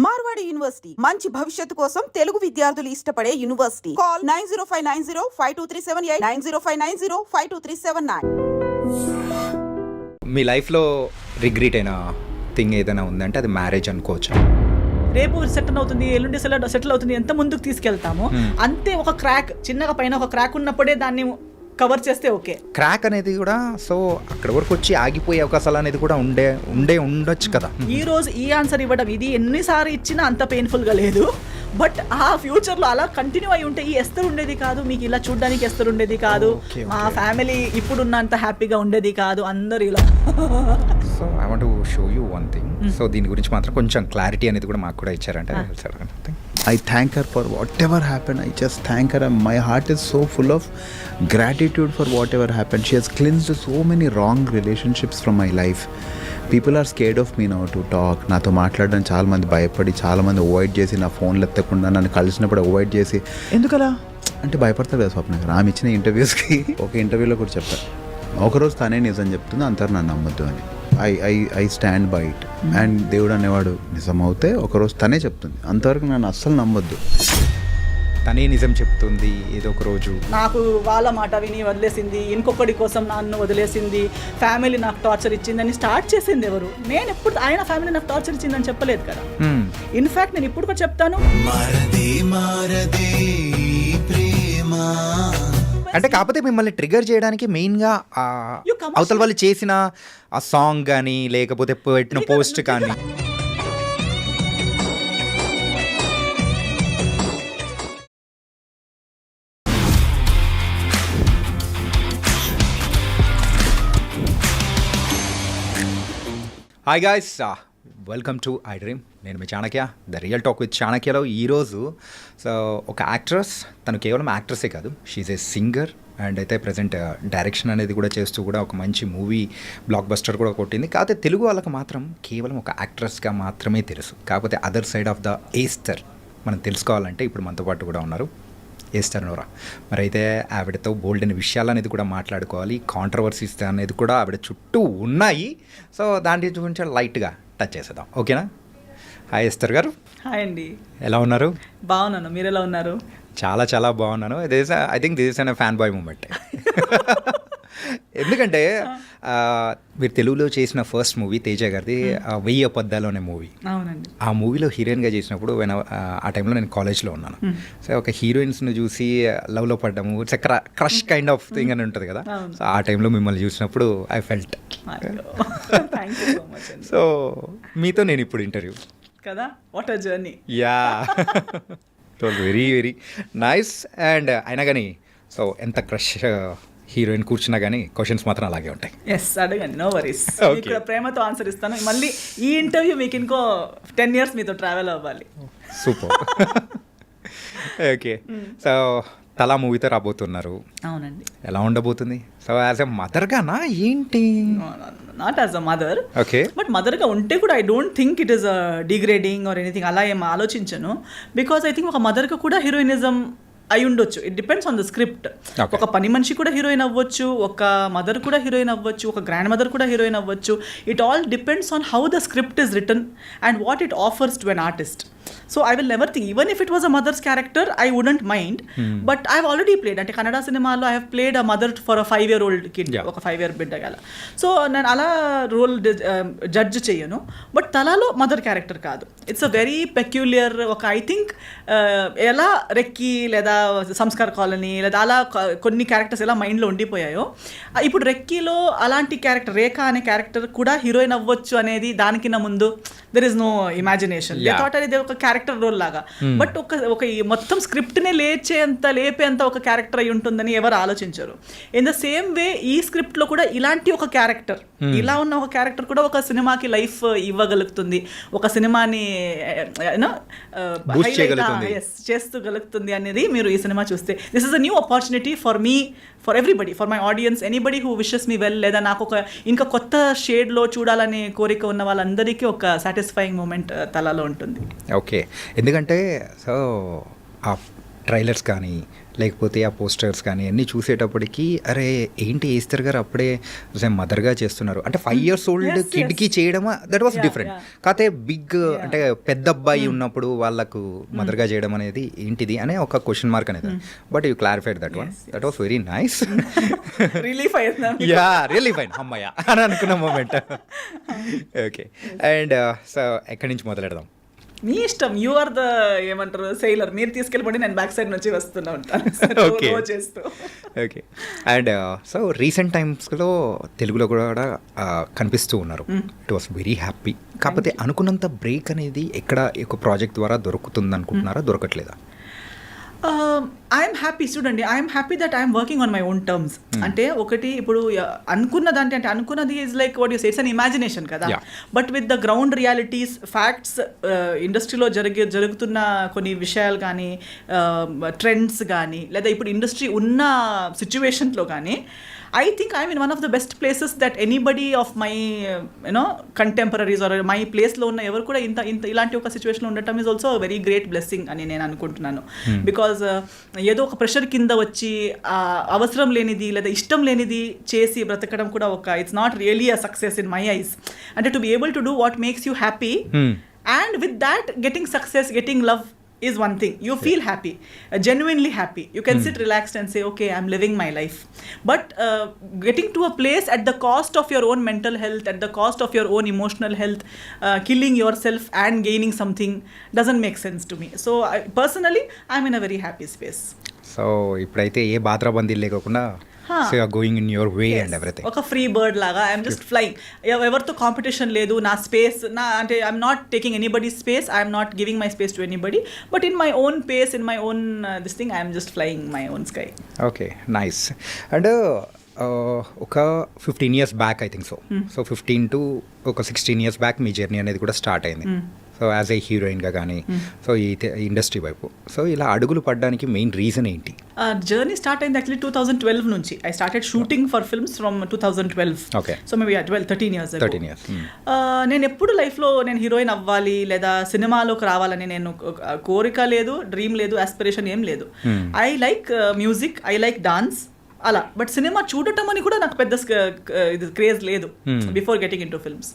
Marwadi university మంచి భవిష్యత్తు కోసం తెలుగు విద్యార్థులు ఇష్టపడే యూనివర్సిటీ. కాల్ 9059052378 9059052379. మీ లైఫ్లో రిగ్రెట్ అయిన థింగ్ ఏదైనా ఉందంటే అది మ్యారేజ్ అనుకోవచ్చు. రేపు సెటిల్ అవుతుంది, ఎల్లుండి సెటిల్ అవుతుంది, ఎంత ముందుకు తీసుకెళ్తామో అంతే. ఒక క్రాక్ చిన్నగా పైన ఒక క్రాక్ ఉన్నప్పుడే దాన్ని కవర్ చేస్తే ఓకే. క్రాక్ అనేది కూడా సో అక్కడ వరకు వచ్చి ఆగిపోయే అవకాశాలు అనేది కూడా ఉండొచ్చు కదా. ఈ రోజు ఈ ఆన్సర్ ఇవ్వడం ఇది ఎన్నిసార్లు ఇచ్చినా అంత పెయిన్ఫుల్గా లేదు. బట్ ఆ ఫ్యూచర్లో అలా కంటిన్యూ అయి ఉంటే ఈ ఎస్తరు ఉండేది కాదు, మీకు ఇలా చూడడానికి ఎస్తరు ఉండేది కాదు, మా ఫ్యామిలీ ఇప్పుడున్నంత హ్యాపీగా ఉండేది కాదు, అందరు ఇలా. So I want to show you one thing. So దీని గురించి మాత్రం కొంచెం క్లారిటీ అనేది కూడా మాకు కూడా ఇచ్చారంటే I thank her for whatever happened. I just thank her, and my heart is so full of gratitude for whatever happened. She has cleansed so many wrong relationships from my life. People are scared of me now to talk. నాతో మాట్లాడడానికి చాలా మంది భయపడి, చాలా మంది avoid చేసి, నా ఫోన్లు ఎత్తకుండా నన్ను కలిసినప్పుడు అవాయిడ్ చేసి, ఎందుకలా అంటే భయపడతాడు కదా స్వప్న గారు. ఆమె ఇచ్చిన ఇంటర్వ్యూస్కి ఒక ఇంటర్వ్యూలో కూడా చెప్పారు, ఒకరోజు తనే నిజం చెప్తుంది, అంటారు నన్ను నమ్మొద్దు అని. I stand by it. And దేవుడు అనేవాడు నిజం అవుతే ఒకరోజు తనే చెప్తుంది, అంతవరకు నన్ను అస్సలు నమ్మొద్దు. తనే నిజం చెప్తుంది ఏదో ఒక రోజు. నాకు వాళ్ళ మాట విని వదిలేసింది, ఇంకొకటి కోసం నన్ను వదిలేసింది, ఫ్యామిలీ నాకు టార్చర్ ఇచ్చిందని స్టార్ట్ చేసింది ఎవరు? నేను ఎప్పుడు ఆయన ఫ్యామిలీ నాకు టార్చర్ ఇచ్చిందని చెప్పలేదు కదా. ఇన్ఫాక్ట్ నేను ఇప్పుడు కూడా చెప్తాను, అంటే కాకపోతే మిమ్మల్ని ట్రిగర్ చేయడానికి మెయిన్గా అవతల వాళ్ళు చేసిన ఆ సాంగ్ కానీ లేకపోతే పెట్టిన పోస్ట్ కానీ. Hi guys, welcome to I dream. నేను మీ Chanakya, the real talk with చాణక్యలో ఈరోజు సో ఒక యాక్ట్రెస్, తను కేవలం యాక్ట్రెసే కాదు, షీఈ్ ఏ సింగర్ అండ్ అయితే ప్రజెంట్ డైరెక్షన్ అనేది కూడా చేస్తూ కూడా ఒక మంచి మూవీ బ్లాక్ బస్టర్ కూడా కొట్టింది. కాకపోతే తెలుగు వాళ్ళకి మాత్రం కేవలం ఒక యాక్ట్రెస్గా మాత్రమే తెలుసు. కాకపోతే అదర్ సైడ్ ఆఫ్ ద ఏస్తర్ మనం తెలుసుకోవాలంటే ఇప్పుడు మనతో పాటు కూడా ఉన్నారు ఏస్తర్ నోరా. మరి అయితే ఆవిడతో బోల్డ్ అనే విషయాలు అనేది కూడా మాట్లాడుకోవాలి, కాంట్రవర్సీస్ అనేది కూడా ఆవిడ చుట్టూ ఉన్నాయి. సో దాని గురించి లైట్గా టచ్ చేసేద్దాం, ఓకేనా? హాయ్ ఏస్తర్ గారు. హాయ్ అండి, ఎలా ఉన్నారు? బాగున్నాను, మీరు ఎలా ఉన్నారు? చాలా చాలా బాగున్నాను. I think this is an fan boy moment. ఎందుకంటే మీరు తెలుగులో చేసిన ఫస్ట్ మూవీ తేజ గారిది 1000 అబద్ధాలు అనే మూవీ. అవునండి. ఆ మూవీలో హీరోయిన్గా చేసినప్పుడు ఆ టైంలో నేను కాలేజ్లో ఉన్నాను. సో ఒక హీరోయిన్స్ని చూసి లవ్లో పడ్డాము, it's crush kind of thing అని ఉంటుంది కదా. సో ఆ టైంలో మిమ్మల్ని చూసినప్పుడు ఐ ఫెల్ట్. సో మీతో నేను ఇప్పుడు ఇంటర్వ్యూ కదా, what a journey. Yeah, it was very very nice. And అయినా కానీ సో ఎంత క్రష్ హీరోయిన్ కూర్చున్నా కానీ క్వశ్చన్స్ మాత్రం అలాగే ఉంటాయి. ఎస్, అడగండి, నో వరీస్. ఇక్కడ ప్రేమతో ఆన్సర్ ఇస్తాను. మళ్ళీ ఈ ఇంటర్వ్యూ మీకు ఇంకో 10 years మీతో ట్రావెల్ అవ్వాలి. సూపర్. ఓకే, సో తలా మూవీతో రాబోతున్నారు. అవునండి. ఎలా ఉండబోతుంది? సో యాజ్ ఎ మదర్గానా ఏంటి? Not as a mother. Okay. But మదర్గా ఉంటే కూడా I don't think it is degrading or anything, అలా ఏం ఆలోచించను. బికాస్ ఐ థింక్ ఒక మదర్గా కూడా హీరోయినిజం అయి ఉండొచ్చు. It depends on the script. ఒక పని మనిషి కూడా హీరోయిన్ అవ్వచ్చు, ఒక మదర్ కూడా హీరోయిన్ అవ్వచ్చు, ఒక గ్రాండ్ మదర్ కూడా హీరోయిన్ అవ్వచ్చు. It all depends on how the script is written and what it offers to an artist. So I will never think, even if it was a mother's character I wouldn't mind. But I already played, అంటే కన్నడ సినిమాలో I have played a mother for a 5-year-old kid, ఒక 5-year బిడ్డ గల. So నేను అలా role judge చెయ్యను. But తలాలో mother character కాదు, ఇట్స్ అ వెరీ పెక్యులియర్. ఒక ఐ థింక్ ఎలా రెక్కీ లేదా సంస్కార్ కాలనీ లేదా అలా కొన్ని క్యారెక్టర్స్ ఎలా మైండ్లో ఉండిపోయాయో, ఇప్పుడు రెక్కీలో అలాంటి క్యారెక్టర్ రేఖ అనే క్యారెక్టర్ కూడా హీరోయిన్ అవ్వచ్చు అనేది దానికిన్న ముందు దెర్ ఇస్ నో ఇమాజినేషన్. ఇది ఒక క్యారెక్టర్ రోల్ లాగా. బట్ ఒక మొత్తం స్క్రిప్ట్నే లేపేంత ఒక క్యారెక్టర్ అయి ఉంటుందని ఎవరు ఆలోచించరు. ఇన్ ద సేమ్ వే ఈ స్క్రిప్ట్లో కూడా ఇలాంటి ఒక క్యారెక్టర్, ఇలా ఉన్న ఒక క్యారెక్టర్ కూడా ఒక సినిమాకి లైఫ్ ఇవ్వగలుగుతుంది, ఒక సినిమాని చేస్తూగలుగుతుంది అనేది మీరు ఈ సినిమా చూస్తే. This is a new opportunity for me, for everybody, for my audience, anybody who wishes me well, లేదా నాకు ఒక ఇంకా కొత్త షేడ్లో చూడాలనే కోరిక ఉన్న వాళ్ళందరికీ ఒక సాటిస్ఫైయింగ్ మూమెంట్ తలలో ఉంటుంది. ఓకే, ఎందుకంటే సో ఆ ట్రైలర్స్ కానీ లేకపోతే ఆ పోస్టర్స్ కానీ అన్నీ చూసేటప్పటికి అరే ఏంటి ఈస్తర్ గారు అప్పుడే మదర్గా చేస్తున్నారు అంటే 5 years old Yes, కిడ్కి చేయడమా that was Yeah, different. yeah. కాకపోతే బిగ్ అంటే పెద్ద అబ్బాయి ఉన్నప్పుడు వాళ్ళకు మదర్గా చేయడం అనేది ఏంటిది అనే ఒక క్వశ్చన్ మార్క్ అనేది. But you clarified that one, that was very nice. Relief అయిందా? యా రియల్లీ ఫైన్ అమ్మయ్య అని అనుకున్న మూమెంట్. ఓకే అండ్ సో ఎక్కడి నుంచి మొదలెడదాం? మీ ఇష్టం, యు ఆర్ ద ఏమంటారు సెయిలర్, మీరు తీసుకెళ్ళిపోండి, నేను బ్యాక్ సైడ్ నుంచి వస్తున్నా ఉంటాను. Okay. row చేస్తూ. ఓకే అండ్ సో రీసెంట్ టైమ్స్లో తెలుగులో కూడా కనిపిస్తూ ఉన్నారు. It was very happy. కాకపోతే అనుకున్నంత బ్రేక్ అనేది ఎక్కడ ఒక ప్రాజెక్ట్ ద్వారా దొరుకుతుంది అనుకుంటున్నారా, దొరకట్లేదా? ఐఎమ్ హ్యాపీ చూడండి, I'm happy that I'm working on my own terms. అంటే ఒకటి ఇప్పుడు అనుకున్నదంటే అంటే అనుకున్నది is like what you say it's an imagination కదా. Yeah. But with the ground realities facts, ఇండస్ట్రీలో జరుగుతున్న కొన్ని విషయాలు కానీ ట్రెండ్స్ కానీ లేదా ఇప్పుడు ఇండస్ట్రీ ఉన్న సిచ్యువేషన్లో కానీ I think I'm in one of the best places that anybody of my contemporaries or my place లో ఉన్న ఎవరు కూడా ఇంత ఇలాంటి ఒక సిచ్యువేషన్లో ఉండటం is also very great blessing అని నేను అనుకుంటున్నాను. బికాజ్ ఏదో ఒక ప్రెషర్ కింద వచ్చి అవసరం లేనిది లేదా ఇష్టం లేనిది చేసి బ్రతకడం కూడా ఒక it's not really a success in my eyes. అంటే to be able to do what makes you happy and with that getting success, getting love is one thing. You feel happy, genuinely happy. You can sit relaxed and say, okay, I'm living my life. But getting to a place at the cost of your own mental health, at the cost of your own emotional health, killing yourself and gaining something doesn't make sense to me. So personally, I'm in a very happy space. So ఇప్పుడైతే ఏ బాత్రాబందీ లేకుండా so you are going in your way and everything. ఒక free bird లాగా I'm just flying. ఎవరితో competition లేదు. నా space అంటే I'm not taking anybody space, I'm not giving my space to anybody, but in my own pace, in my own this thing I'm just flying my own sky. Okay nice. And ఒక 15 years back I think so 15 to ఒక 16 years back మీ journey అనేది కూడా start అయింది. So as a హీరోయిన్గా కానీ so ఈ industry వైపు so ఇలా అడుగులు పడడానికి మెయిన్ రీజన్ ఏంటి? జర్నీ స్టార్ట్ అయింది యాక్చువల్లీ 2012 నుంచి. I started shooting for films from 2012. Okay. So maybe 13 years ago. 13 years. నేను ఎప్పుడు లైఫ్లో నేను హీరోయిన్ అవ్వాలి లేదా సినిమాలోకి రావాలని నేను కోరిక లేదు, డ్రీమ్ లేదు, ఆస్పిరేషన్ ఏం లేదు. I like music, I like dance అలా. బట్ సినిమా చూడటం అని కూడా నాకు పెద్ద ఇది క్రేజ్ లేదు before getting in to films.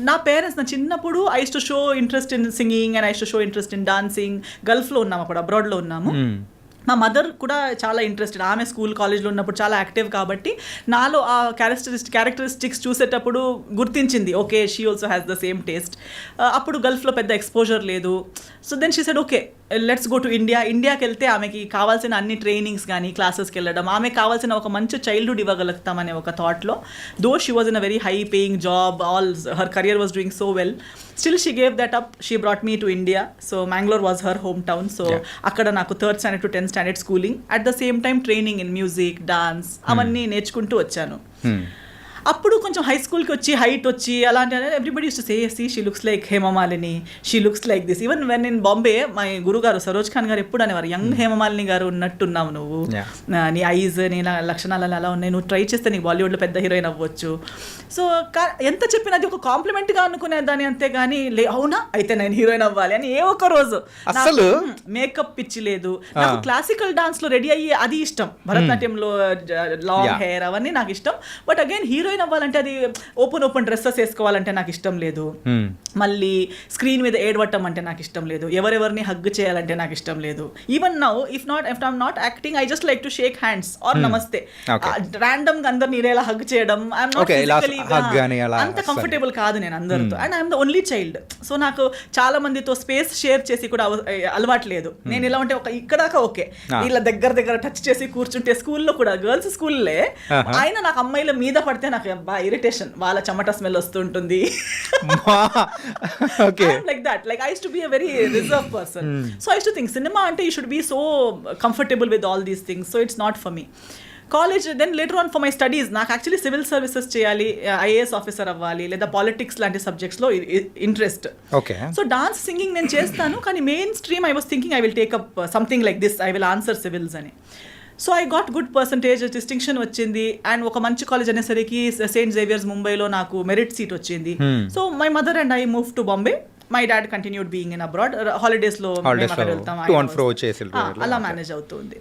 నా పేరెంట్స్ నా చిన్నప్పుడు I use to show interest in singing and I use to show interest in dancing. గల్ఫ్లో ఉన్నాము, అప్పుడు అబ్రాడ్లో ఉన్నాము. మా మదర్ కూడా చాలా ఇంట్రెస్టెడ్. ఆమె స్కూల్ కాలేజ్లో ఉన్నప్పుడు చాలా యాక్టివ్ కాబట్టి నాలో ఆ క్యారెక్టరిస్టిక్స్ చూసేటప్పుడు గుర్తించింది, okay she also has the same taste. అప్పుడు గల్ఫ్లో పెద్ద ఎక్స్పోజర్ లేదు. So then she said okay let's go to India. ఇండియాకి వెళ్తే ఆమెకి కావాల్సిన అన్ని ట్రైనింగ్స్ కానీ క్లాసెస్కి వెళ్ళడం, ఆమెకు కావాల్సిన ఒక మంచి చైల్డ్హుడ్ ఇవ్వగలుగుతామనే ఒక థాట్లో, though she was in a very high paying job, all her career was doing so well, still she gave that up. She brought me to India. So Mangalore was her home town. So అక్కడ నాకు 3rd standard to 10th standard schooling, at the same time training in music, dance అవన్నీ నేర్చుకుంటూ వచ్చాను. అప్పుడు కొంచెం high స్కూల్కి వచ్చి height వచ్చి అలాంటి everybody use to say see she looks like Hema Malini, she looks like this. Even when in Bombay my గురుగారు సరోజ్ ఖాన్ గారు ఎప్పుడు అనేవారు, యంగ్ హేమమాలిని గారు ఉన్నట్టున్నావు నువ్వు, నీ ఐజ్ నీ లక్షణాలు అలా ఉన్నాయి, నువ్వు ట్రై చేస్తే నీకు బాలీవుడ్లో పెద్ద హీరోయిన్ అవ్వచ్చు. సో ఎంత చెప్పినా అది ఒక కాంప్లిమెంట్గా అనుకునేదాన్ని, అంతేగాని అవునా అయితే నేను హీరోయిన్ అవ్వాలి అని ఏ ఒక్క రోజు అసలు మేకప్ పిచ్చి లేదు. నాకు క్లాసికల్ డాన్స్లో రెడీ అయ్యి అది ఇష్టం, భరతనాట్యంలో లాంగ్ హెయిర్ అవన్నీ నాకు ఇష్టం. బట్ అగైన్ హీరోయిన్ అవ్వాలంటే అది ఓపెన్ డ్రెస్సెస్ వేసుకోవాలంటే నాకు ఇష్టం లేదు. మళ్ళీ స్క్రీన్ మీద ఏడవటం అంటే నాకు ఇష్టం లేదు. ఎవరెవరిని హగ్ చేయాలంటే నాకు ఇష్టం లేదు. Even now if I'm not acting, I just like to shake hands or నమస్తే. ర్యాండమ్ గా అందరిని ఇలా హగ్ చేయడం ఐఎమ్ నాట్ ఫిజికల్లీ అంత కంఫర్టబుల్ కాదు నేను అందరితో. And I'm the only child. So నాకు చాలా మందితో స్పేస్ షేర్ చేసి కూడా అలవాటు లేదు. నేను ఎలా ఉంటే ఇక్కడాక ఓకే, వీళ్ళ దగ్గర టచ్ చేసి కూర్చుంటే స్కూల్లో కూడా గర్ల్స్ స్కూల్లే ఆయన నాకు అమ్మాయిల మీద పడితే నాకు ఇరిటేషన్, వాళ్ళ చెమట స్మెల్ వస్తుంటుంది. Like that, like I use to be a very reserve person. So I use to think cinema అంటే you should be so comfortable with all these things. So it's not for me. College then later on for my studies నాకు actually civil services చేయాలి, IAS officer అవ్వాలి లేదా politics లాంటి సబ్జెక్ట్స్లో interest. Okay. So dance singing నేను చేస్తాను, కానీ mainstream I was thinking I will take up something like this, I will answer civils అని. So I got good percentage, distinction వచ్చింది. అండ్ ఒక మంచి కాలేజ్ అనేసరికి సెయింట్ జేవియర్స్ ముంబైలో నాకు మెరిట్ సీట్ వచ్చింది. So my mother and I move to Bombay. My dad continued being in abroad, హాలిడేస్లో వెళ్తాం, to and fro చేసి అలా మేనేజ్ అవుతుంది.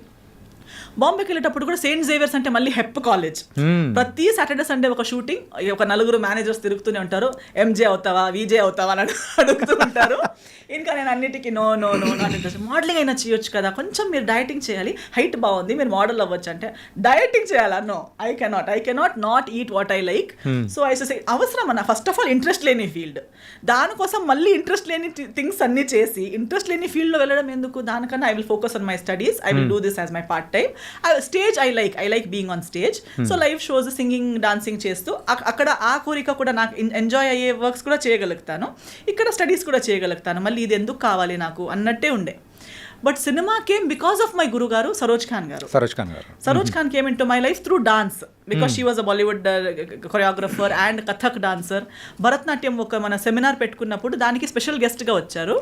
బాంబేకి వెళ్ళేటప్పుడు కూడా సెయింట్ జేవియర్స్ అంటే మళ్ళీ హెప్ కాలేజ్, ప్రతి సాటర్డే సండే ఒక షూటింగ్, ఒక నలుగురు మేనేజర్స్ తిరుగుతూనే ఉంటారు, ఎంజే అవుతావా విజే అవుతావా అని అడుగుతూ ఉంటారు. ఇంకా నేను అన్నిటికీ నో నాట్ ఇంట్రెస్ట్, మోడలింగ్ అయినా చేయొచ్చు కదా, కొంచెం మీరు డైటింగ్ చేయాలి, హైట్ బాగుంది మీరు మోడల్ అవ్వచ్చు అంటే డైటింగ్ చేయాలా, no I cannot not eat what I like. So I say అవసరం అన్న, ఫస్ట్ ఆఫ్ ఆల్ ఇంట్రెస్ట్ లేని ఫీల్డ్, దానికోసం మళ్ళీ ఇంట్రెస్ట్ లేని థింగ్స్ అన్ని చేసి ఇంట్రెస్ట్ లేని ఫీల్డ్లో వెళ్ళడం ఎందుకు, దానికన్నా I will focus on my studies, I will do this as my part time. Stage I like being on stage. So live shows, singing, dancing చేస్తూ అక్కడ ఆ కోరిక కూడా నాకు ఎంజాయ్ అయ్యే వర్క్స్ కూడా చేయగలుగుతాను, ఇక్కడ స్టడీస్ కూడా చేయగలుగుతాను, మళ్ళీ ఇది ఎందుకు కావాలి నాకు అన్నట్టే ఉండే. But cinema came because of my guru గారు సరోజ్ ఖాన్ గారు. Saroj Khan came in to my life through dance, because she was a Bollywood choreographer and Kathak dancer. Bharatanatyam ఒక మన సెమినార్ పెట్టుకున్నప్పుడు దానికి స్పెషల్ గెస్ట్ గా వచ్చారు.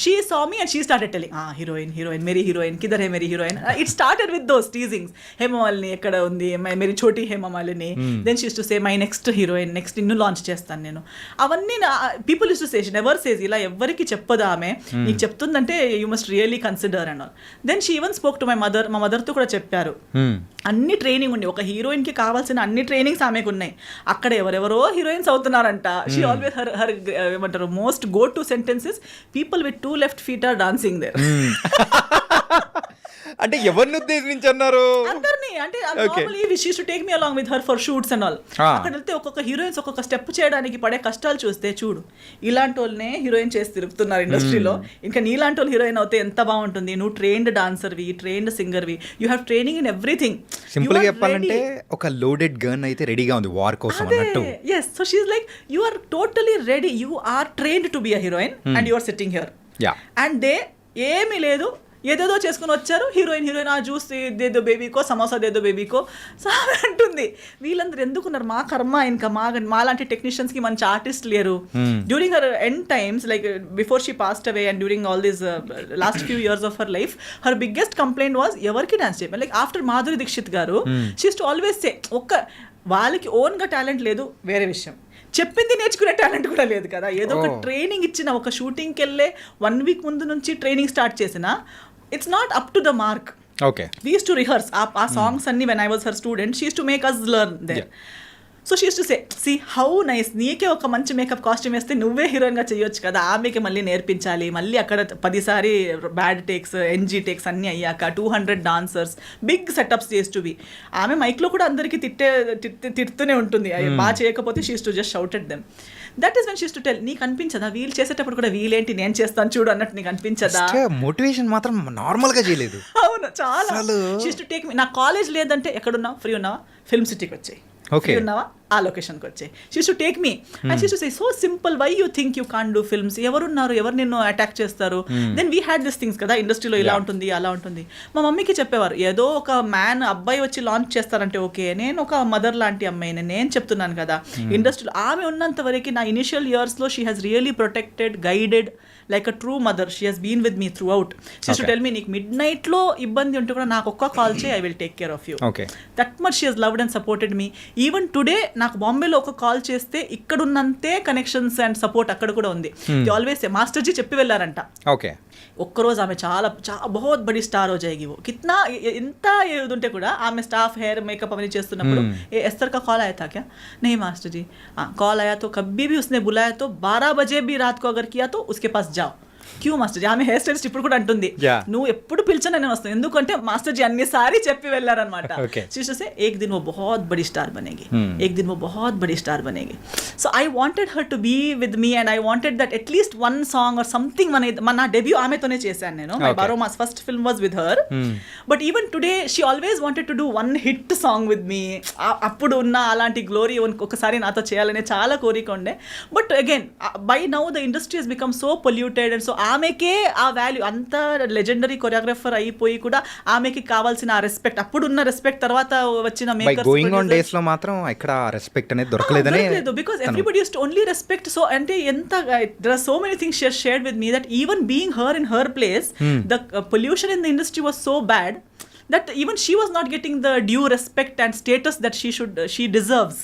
She saw me and she started telling heroine మేరీ heroine కిధర్ హే మేరీ heroine. It started with those teasings, Hema Malini ఎక్కడ ఉంది, మేరీ చోటీ Hema Malini, then she use to say my next heroine, next నిన్ను లాంచ్ చేస్తాను నేను. అవన్నీ people use to say, never says, ఇలా ఎవరికి చెప్పదు ఆమె, నీకు చెప్తుందంటే you must really consider and all. Then she even spoke to my mother, మా మదర్తో కూడా చెప్పారు. అన్ని ట్రైనింగ్ ఉండి, ఒక హీరోయిన్ కి కావాల్సిన అన్ని ట్రైనింగ్స్ ఆమెకు ఉన్నాయి. అక్కడ ఎవరెవరో హీరోయిన్స్ అవుతున్నారంట. షీ ఆల్వేస్ హర్ ఏమంటారు most go to sentences, people with 2 left feet are dancing there. అంటే ఎవరిని ఉద్దేశించి అన్నారు? అందరినీ. అంటే normally she to take me along with her for shoots and all. అక్కడ వెళ్తే ఒక్కొక్క హీరోయిన్స్ ఒక్కొక్క స్టెప్ చేయడానికి పడే కష్టాలు చూస్తే, చూడు ఇలాంటి వాళ్ళనే హీరోయిన్ చేసి తిరుగుతున్నారు ఇండస్ట్రీలో, ఇంకా నీలాంటి వాళ్ళు హీరోయిన్ అవుతే ఎంత బాగుంటుంది. నువ్వు ట్రైన్డ్ డాన్సర్వి, ట్రైన్డ్ సింగర్వి, you have training in everything. Simple గా చెప్పాలంటే ఒక లోడెడ్ గన్ అయితే రెడీగా ఉంది వార్ కోసం అన్నట్టు. yes, so she's like you are totally ready, you are trained to be a heroine and you are sitting here. And they ఏమీ లేదు, ఏదేదో చేసుకుని వచ్చారు. హీరోయిన్ ఆ జ్యూస్ దేదో బేబీకో, సమోసా దేదో బేబీకో సార్ అంటుంది. వీళ్ళందరూ ఎందుకున్నారు? మా కర్మ. ఇంకా మాలాంటి టెక్నీషియన్స్కి మంచి ఆర్టిస్ట్ లేరు. During her end times, like before she passed away and during all these last few years of her life, her biggest complaint was ఎవరికి డాన్స్ చేయమని. లైక్ ఆఫ్టర్ మాధురి దీక్షిత్ గారు, she use to always say, వాళ్ళకి ఓన్గా talent లేదు వేరే విషయం, చెప్పింది నేర్చుకునే టాలెంట్ కూడా లేదు కదా. ఏదో ఒక ట్రైనింగ్ ఇచ్చిన, ఒక షూటింగ్కి వెళ్ళే 1 week ముందు నుంచి ట్రైనింగ్ స్టార్ట్ చేసిన, it's not up to the mark. We used to rehearse ఆ సాంగ్స్ అన్ని when I was her student. She used to make us learn there. So she use to say, see how nice, నీకే ఒక మంచి makeup costume వేస్తే నువ్వే హీరోయిన్గా చేయొచ్చు కదా, ఆమెకి మళ్ళీ నేర్పించాలి, మళ్ళీ అక్కడ 10 సారి బ్యాడ్ టేక్స్, NG టేక్స్ అన్నీ అయ్యాక 200 డాన్సర్స్, బిగ్ సెటప్స్ చేస్ టు బి. ఆమె మైక్లో కూడా అందరికీ తిడుతూనే ఉంటుంది, బాగా చేయకపోతే she use to just shout at them. That is when she use to tell, నీకు అనిపించదా వీళ్ళు చేసేటప్పుడు కూడా వీలేంటి నేను చేస్తాను చూడు అన్నట్టు నీకు అనిపించదా? మోటివేషన్ మాత్రం నార్మల్ గా చేయలేదు. అవును, చాలా. షీ యూస్ టు టేక్ మీ. నా కాలేజ్ లేదంటే ఎక్కడున్నావు, ఫ్రీ ఉన్నావా, ఫిల్మ్ సిటీకి వచ్చాయి, ఉన్నావా ఆ లొకేషన్కి వచ్చాయి. She to take me and she to say, so simple, why you think you can do films, ఎవరున్నారు, ఎవరు నిన్ను అటాక్ చేస్తారు. Then we had this things కదా, ఇండస్ట్రీలో ఇలా ఉంటుంది అలా ఉంటుంది. మా మమ్మీకి చెప్పేవారు, ఏదో ఒక అబ్బాయి వచ్చి లాంచ్ చేస్తారంటే ఓకే, నేను ఒక మదర్ లాంటి అమ్మాయిని, నేను చెప్తున్నాను కదా ఇండస్ట్రీలో. ఆమె ఉన్నంత వరకు నా ఇనిషియల్ ఇయర్స్లో she has really protected, guided like a true mother. She has been with me throughout. She to tell me, నీకు midnightలో ఇబ్బంది ఉంటే కూడా నాకు ఒక్క కాల్ చేయి, I will take care of you. That much she has loved and supported me. Even today నాకు బాంబేలో ఒక కాల్ చేస్తే ఇక్కడున్నంతే కనెక్షన్స్ అండ్ సపోర్ట్ అక్కడ కూడా ఉంది. ఆల్వేస్ మాస్టర్ జీ చెప్పి వెళ్ళారంట, ఒక్కరోజు ఆమె చాలా బహుత్ బడి స్టార్ హో జాయేగి వో, కిత్నా ఎంత ఏది ఉంటే కూడా ఆమె స్టాఫ్ హెయిర్ మేకప్ అవన్నీ చేస్తున్నప్పుడు, ఏ ఎస్తర్ కా కాల్ ఆయా థా క్యా, नहीं मास्टर जी, कॉल आया तो कभी भी उसने बुलाया तो 12 बजे भी रात को अगर किया तो उसके पास जाओ. క్యూ మాస్టర్ జీ, ఆమె హెయిర్ స్టైలిస్ట్ ఇప్పుడు కూడా అంటుంది, నువ్వు ఎప్పుడు పిలిచినా నేను వస్తాను, ఎందుకంటే మాస్టర్ జీ అన్నిసారి చెప్పి వెళ్ళారనమాట. సే ఏక్ దిన్ వో బహుత్ బడి స్టార్ బనేగి, ఏక్ దిన్ వో బహుత్ బడి స్టార్ బనేగి. So I wanted her to be with me and I wanted that at least 1 song or something. నా డెబ్యూ ఆమెతోనే చేశాను నేను. మై బారోమాస్ first film was with her. But even today she always wanted to do 1 hit song with me. అప్పుడు ఉన్న అలాంటి glory ఒకసారి నాతో చేయాలనే చాలా కోరిక ఉండే. But again by now the industry has become so polluted and so ఆమెకే ఆ వాల్యూ, అంత లెజెండరీ కొరియోగ్రాఫర్ అయిపోయి కూడా ఆమెకి కావాల్సిన ఆ రెస్పెక్ట్, అప్పుడున్న రెస్పెక్ట్ తర్వాత వచ్చిన మేకర్స్ గోయింగ్ ఆన్ డేస్ లో మాత్రం ఇక్కడ రెస్పెక్ట్ అనేది దొరకలేదనే. Because everybody use to only respect. So అంటే ఎంత there are so many things she has shared with me that even being her in her place, the pollution in the industry was so bad that even she was not getting the due respect and status that she deserves.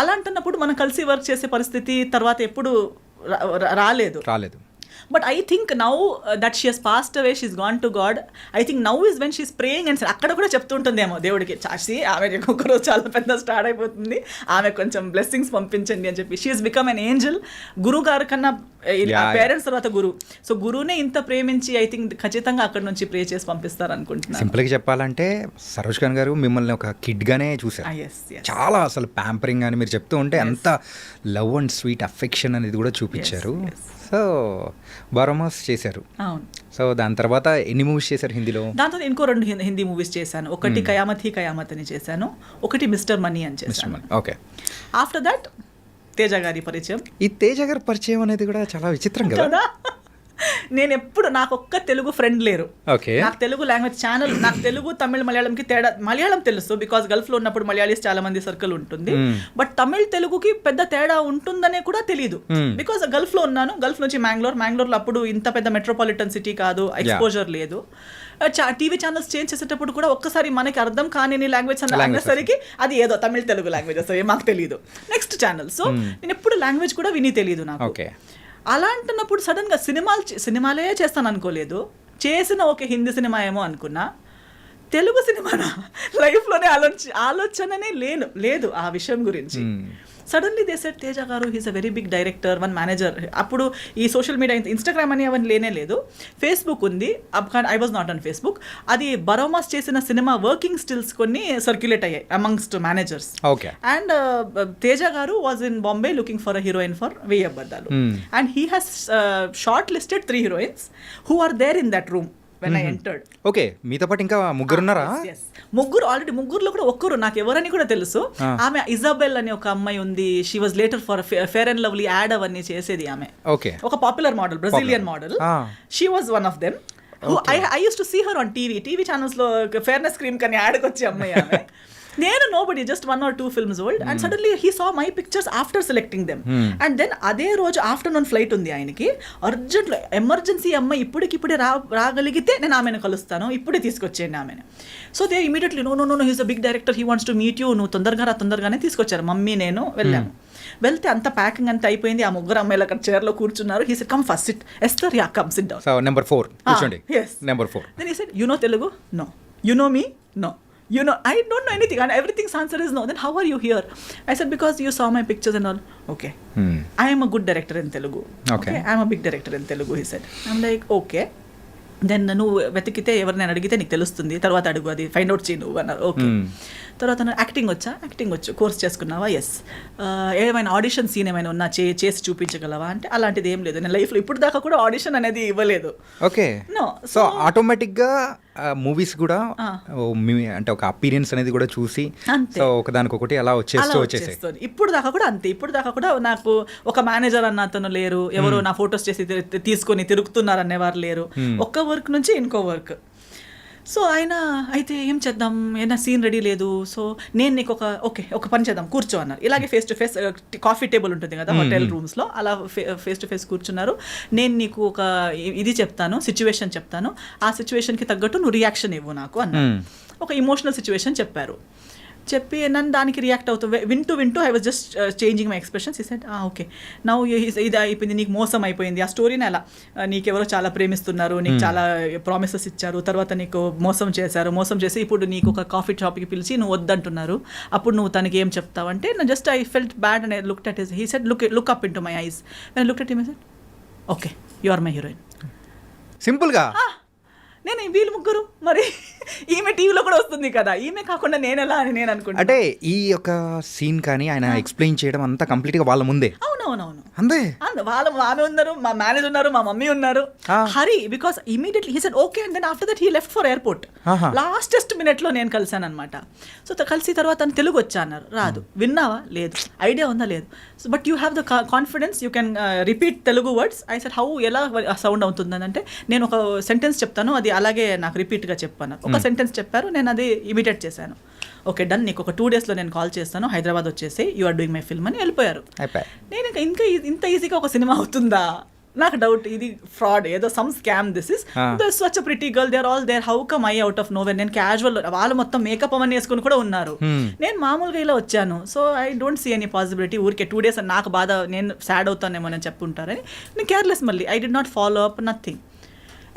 అలాంటప్పుడు మనం కలిసి work చేసే పరిస్థితి తర్వాత ఎప్పుడు రాలేదు. But I think now that she has passed away, she's gone to God. I think now is when she's praying and అక్కడ కూడా చెప్తూ ఉంటుందేమో దేవుడికి, చాసి ఆమె ఒక్కరోజు చాలా పెద్ద స్టార్ట్ అయిపోతుంది, ఆమె కొంచెం బ్లెస్సింగ్స్ పంపించండి అని చెప్పి. She has become an Angel. గురువు గారి కన్నా పేరెంట్స్ తర్వాత గురువు. సో గురువునే ఇంత ప్రేమించి ఐ థింక్ ఖచ్చితంగా అక్కడ నుంచి ప్రే చేసి పంపిస్తారు అనుకుంటున్నాను. సింపుల్గా చెప్పాలంటే సరోజ్ ఖాన్ గారు మిమ్మల్ని ఒక కిడ్గానే చూసారు. చాలా అసలు ప్యాంపరింగ్ అని మీరు చెప్తూ ఉంటే అంత లవ్ అండ్ స్వీట్ అఫెక్షన్ అనేది కూడా చూపించారు. సో బారోమాస్ చేశారు. అవును. సో దాని తర్వాత ఎన్ని మూవీస్ చేశారు హిందీలో? దాంతో ఇంకో 2 హిందీ మూవీస్ చేశాను. ఒకటి కయామత్ హీ కయామత్ అని చేశాను, ఒకటి మిస్టర్ మనీ అని చేశాను. ఓకే. ఆఫ్టర్ దట్ తేజ గారి పరిచయం. ఈ తేజ గారి పరిచయం అనేది కూడా చాలా విచిత్రం కదా. నేను ఎప్పుడు నాకు ఒక్క తెలుగు ఫ్రెండ్ లేరు. ఓకే. నాకు తెలుగు లాంగ్వేజ్ ఛానల్, నాకు తెలుగు తమిళ మలయాళంకి తేడా. మలయాళం తెలుసు బికాస్ గల్ఫ్లో ఉన్నప్పుడు మలయాళీస్ చాలా మంది సర్కిల్ ఉంటుంది. బట్ తమిళ్ తెలుగుకి పెద్ద తేడా ఉంటుందనే కూడా తెలియదు బికాస్ గల్ఫ్లో ఉన్నాను. గల్ఫ్ నుంచి మ్యాంగ్లూర్లో అప్పుడు ఇంత పెద్ద మెట్రోపాలిటన్ సిటీ కాదు, ఎక్స్పోజర్ లేదు. టీవీ ఛానల్స్ చేంజ్ చేసేటప్పుడు కూడా ఒక్కసారి మనకి అర్థం కాని లాంగ్వేజ్ అనేసరికి అది ఏదో తమిళ తెలుగు లాంగ్వేజ్ అసలు మాకు తెలియదు. Next channel. సో నేను ఎప్పుడు లాంగ్వేజ్ కూడా విని తెలియదు నాకు. అలా అంటున్నప్పుడు సడన్గా సినిమాలే చేస్తాను అనుకోలేదు. చేసిన ఒక హిందీ సినిమా ఏమో అనుకున్నా, తెలుగు సినిమానా లైఫ్లోనే ఆలోచననే లేదు ఆ విషయం గురించి. సడన్లీ దే సెడ్ తేజ గారు he's a very big director, one manager. అప్పుడు ఈ సోషల్ మీడియా ఇన్స్టాగ్రామ్ అని అవన్నీ లేనే లేదు, ఫేస్బుక్ ఉంది. I was not on Facebook. అది బరోమాస్ చేసిన సినిమా వర్కింగ్ స్టిల్స్ కొన్ని సర్క్యులేట్ అయ్యాయి అమంగ్స్ట్ మేనేజర్స్. అండ్ తేజ గారు was in Bombay looking for a heroine for వెయ్యి అబద్ధాలు. And he has short listed 3 heroines who are there in that room when I entered. Okay. మీతో పాటు ఇంకా ముగ్గురున్నారా? ఆల్రెడీ ముగ్గురులో కూడా ఒక్కరు నాకు ఎవరని కూడా తెలుసు. ఆమె ఇజాబెల్ అని ఒక అమ్మాయి ఉంది. She was later for fair and lovely ad అవన్నీ చేసేది ఆమె. ఓకే. ఒక popular model, Brazilian model. She was one of them. I used to see her on TV channels లో ఫేర్నెస్ క్రీమ్ కని యాడ్కి వచ్చే అమ్మాయి ఆమె. నేను nobody, just 1 or 2 films old. And suddenly he saw my pictures after selecting them. And then అదే రోజు afternoon flight ఉంది ఆయనకి. అర్జెంట్లో ఎమర్జెన్సీ అమ్మాయి ఇప్పుడే రాగలిగితే నేను ఆమెను కలుస్తాను, ఇప్పుడే తీసుకొచ్చేయండి ఆమెను. So they immediately know he's a big director, he wants to meet you, నువ్వు తొందరగానే తీసుకొచ్చారు. మమ్మీ నేను వెళ్ళాము. వెళ్తే అంత ప్యాకింగ్ అంతా అయిపోయింది. ఆ ముగ్గురు అమ్మాయిలు అక్కడ చైర్లో కూర్చున్నారు. He said come first SIT. Esther yeah come SIT down. So number 4 కూర్చోండి. yes, number 4. then he said you know Telugu? No. You know me? No. You know, I don't know anything, and everything's answer is no. Then how are you here? I said because you saw my pictures and all. Okay. I am a good director in Telugu. Okay. I am a big director in Telugu, he said. I'm like, okay. Then నువ్వు వెతికితే ఎవరినైనా అడిగితే నీకు తెలుస్తుంది, తర్వాత అడుగు, అది find out చేయి నువ్వు అన్నారు. ఓకే. తర్వాత యాక్టింగ్ వచ్చు, కోర్స్ చేసుకున్నావా? ఎస్. ఏమైనా ఆడిషన్ సీన్ ఏమైనా ఉన్నా చేసి చూపించగలవా అంటే అలాంటిది ఏం లేదు. నేను లైఫ్లో ఇప్పుడు దాకా కూడా ఆడిషన్ అనేది ఇవ్వలేదు. ఓకే. నో. సో ఆటోమేటిక్గా మూవీస్ కూడా అంటే ఒక అపీరియన్స్ అనేది కూడా చూసి సో ఒకదానికొకటి అలా వచ్చేసేది. ఇప్పుడు దాకా కూడా అంతే. ఇప్పుడు దాకా కూడా నాకు ఒక మేనేజర్ అన్న అతను లేరు, ఎవరు నా ఫొటోస్ చేసి తీసుకొని తిరుగుతున్నారు అనేవారు లేరు. ఒక్క వర్క్ నుంచి ఇంకో వర్క్. సో ఆయన అయితే ఏం చేద్దాం, ఏదైనా సీన్ రెడీ లేదు, సో నేను నీకు ఒక పని చేద్దాం, కూర్చో అన్నారు. ఇలాగే face to face coffee table ఉంటుంది కదా హోటల్ రూమ్స్లో, అలా ఫేస్ టు ఫేస్ కూర్చున్నారు. నేను నీకు ఇది చెప్తాను, సిచ్యువేషన్ చెప్తాను, ఆ సిచ్యువేషన్కి తగ్గట్టు నువ్వు రియాక్షన్ ఇవ్వు నాకు అన్నారు. ఒక ఇమోషనల్ సిచ్యువేషన్ చెప్పారు. చెప్పి నన్ను దానికి రియాక్ట్ అవుతూ వింటూ I was just changing my expressions. ఈ సెడ్ ఓకే నౌ ఇది అయిపోయింది, నీకు మోసం అయిపోయింది, ఆ స్టోరీని అలా నీకెవరో చాలా ప్రేమిస్తున్నారు, నీకు చాలా ప్రామిసెస్ ఇచ్చారు, తర్వాత నీకు మోసం చేసి ఇప్పుడు నీకు ఒక కాఫీ షాప్కి పిలిచి నువ్వు వద్దంటున్నారు, అప్పుడు నువ్వు తనకి ఏం చెప్తావు అంటే just I felt bad and I looked at his. He said look up into my eyes. నేను looked at him, I said okay you are my heroine. సింపుల్గా. నేను వీళ్ళు ముగ్గురు మరి ఈమె టీవీలో కూడా వస్తుంది కదా, ఈమె కాకుండా నేను ఎలా అని నేను అనుకుంటా. అంటే ఈ యొక్క సీన్ కానీ ఆయన ఎక్స్ప్లెయిన్ చేయడం అంతా కంప్లీట్గా వాళ్ళ ముందే. అవునవునవును అంతే. ఆమె ఉన్నారు, మా మేనేజర్ ఉన్నారు, మా మమ్మీ ఉన్నారు. Hari because immediately he said okay and then after that he left for airport. Lastest మినిట్లో నేను కలిసాను అనమాట. సో కలిసి తర్వాత తను తెలుగు వచ్చా అన్నారు. రాదు. విన్నావా? లేదు. ఐడియా ఉందా? లేదు. So but you have the confidence, you can repeat Telugu words. I said how, ఎలా సౌండ్ అవుతుందని అంటే నేను ఒక సెంటెన్స్ చెప్తాను, అది అలాగే నాకు రిపీట్గా చెప్పాను. ఒక సెంటెన్స్ చెప్పారు, నేను అది ఇమిటేట్ చేశాను. ఓకే డన్, నీకు ఒక 2 daysలో నేను కాల్ చేస్తాను, హైదరాబాద్ వచ్చేసి you are doing my film అని వెళ్ళిపోయారు. నేను ఇంకా ఇంత ఈజీగా ఒక సినిమా అవుతుందా నాకు డౌట్ ఇది ఫ్రాడ్ ఏదో some scam this is such a pretty girl they are all there how come I out of nowhere నేను క్యాజువల్ వాళ్ళు మొత్తం మేకప్ అవన్నీ వేసుకుని కూడా ఉన్నారు నేను మామూలుగా ఇలా వచ్చాను so I don't see any possibility ఊరికే 2 days నాకు బాధ నేను సాడ్ అవుతానేమో అని చెప్పుంటారని నేను కేర్లెస్ మళ్ళీ I did not follow up nothing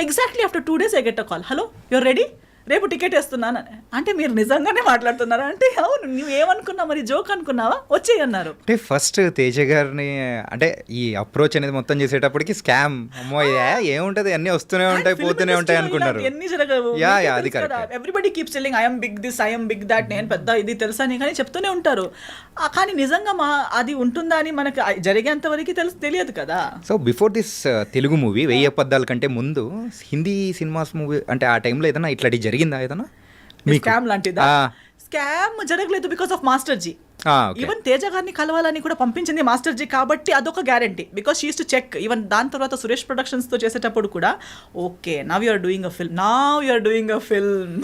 exactly after 2 days I get a call hello your ready రేపు టికెట్ వేస్తున్నాను అంటే మీరు నిజంగానే మాట్లాడుతున్నారా అంటే అవును నువ్వు ఏమనుకున్నావు మరి జోక్ అనుకున్నావా వచ్చేయి అన్నారు. అంటే ఫస్ట్ తేజ గారిని అంటే ఈ అప్రోచ్ అనేది మొత్తం చేసేటప్పటికి స్కామ్ అమ్మో ఏముంటది అన్ని వస్తూనే ఉంటాయి పోతూనే ఉంటాయి అనుకున్నారు. ఎన్ని జరగవు అది everybody keeps telling I'm big this I'm big that నేను పెద్ద ఇది తెలుసా అని కానీ చెప్తూనే ఉంటారు కానీ నిజంగా అది ఉంటుందా అని మనకు జరిగేంత వరకు తెలియదు కదా. So before this Telugu movie 1000 అబద్ధాల కంటే ముందు హిందీ సినిమాస్ మూవీ అంటే ఆ టైంలో ఏదైనా ఇట్లాంటి జరిగిందా ఏదైనా స్కామ్ లాంటిదా? స్కామ్ జరగలేదు because of master ji. Even Teja గారిని కలవాలని కూడా పంపించింది మాస్టర్ జీ కాబట్టి అదొక guarantee because she use to check. Even దాని తర్వాత సురేష్ ప్రొడక్షన్స్ తో చేసేటప్పుడు కూడా okay now you're doing a film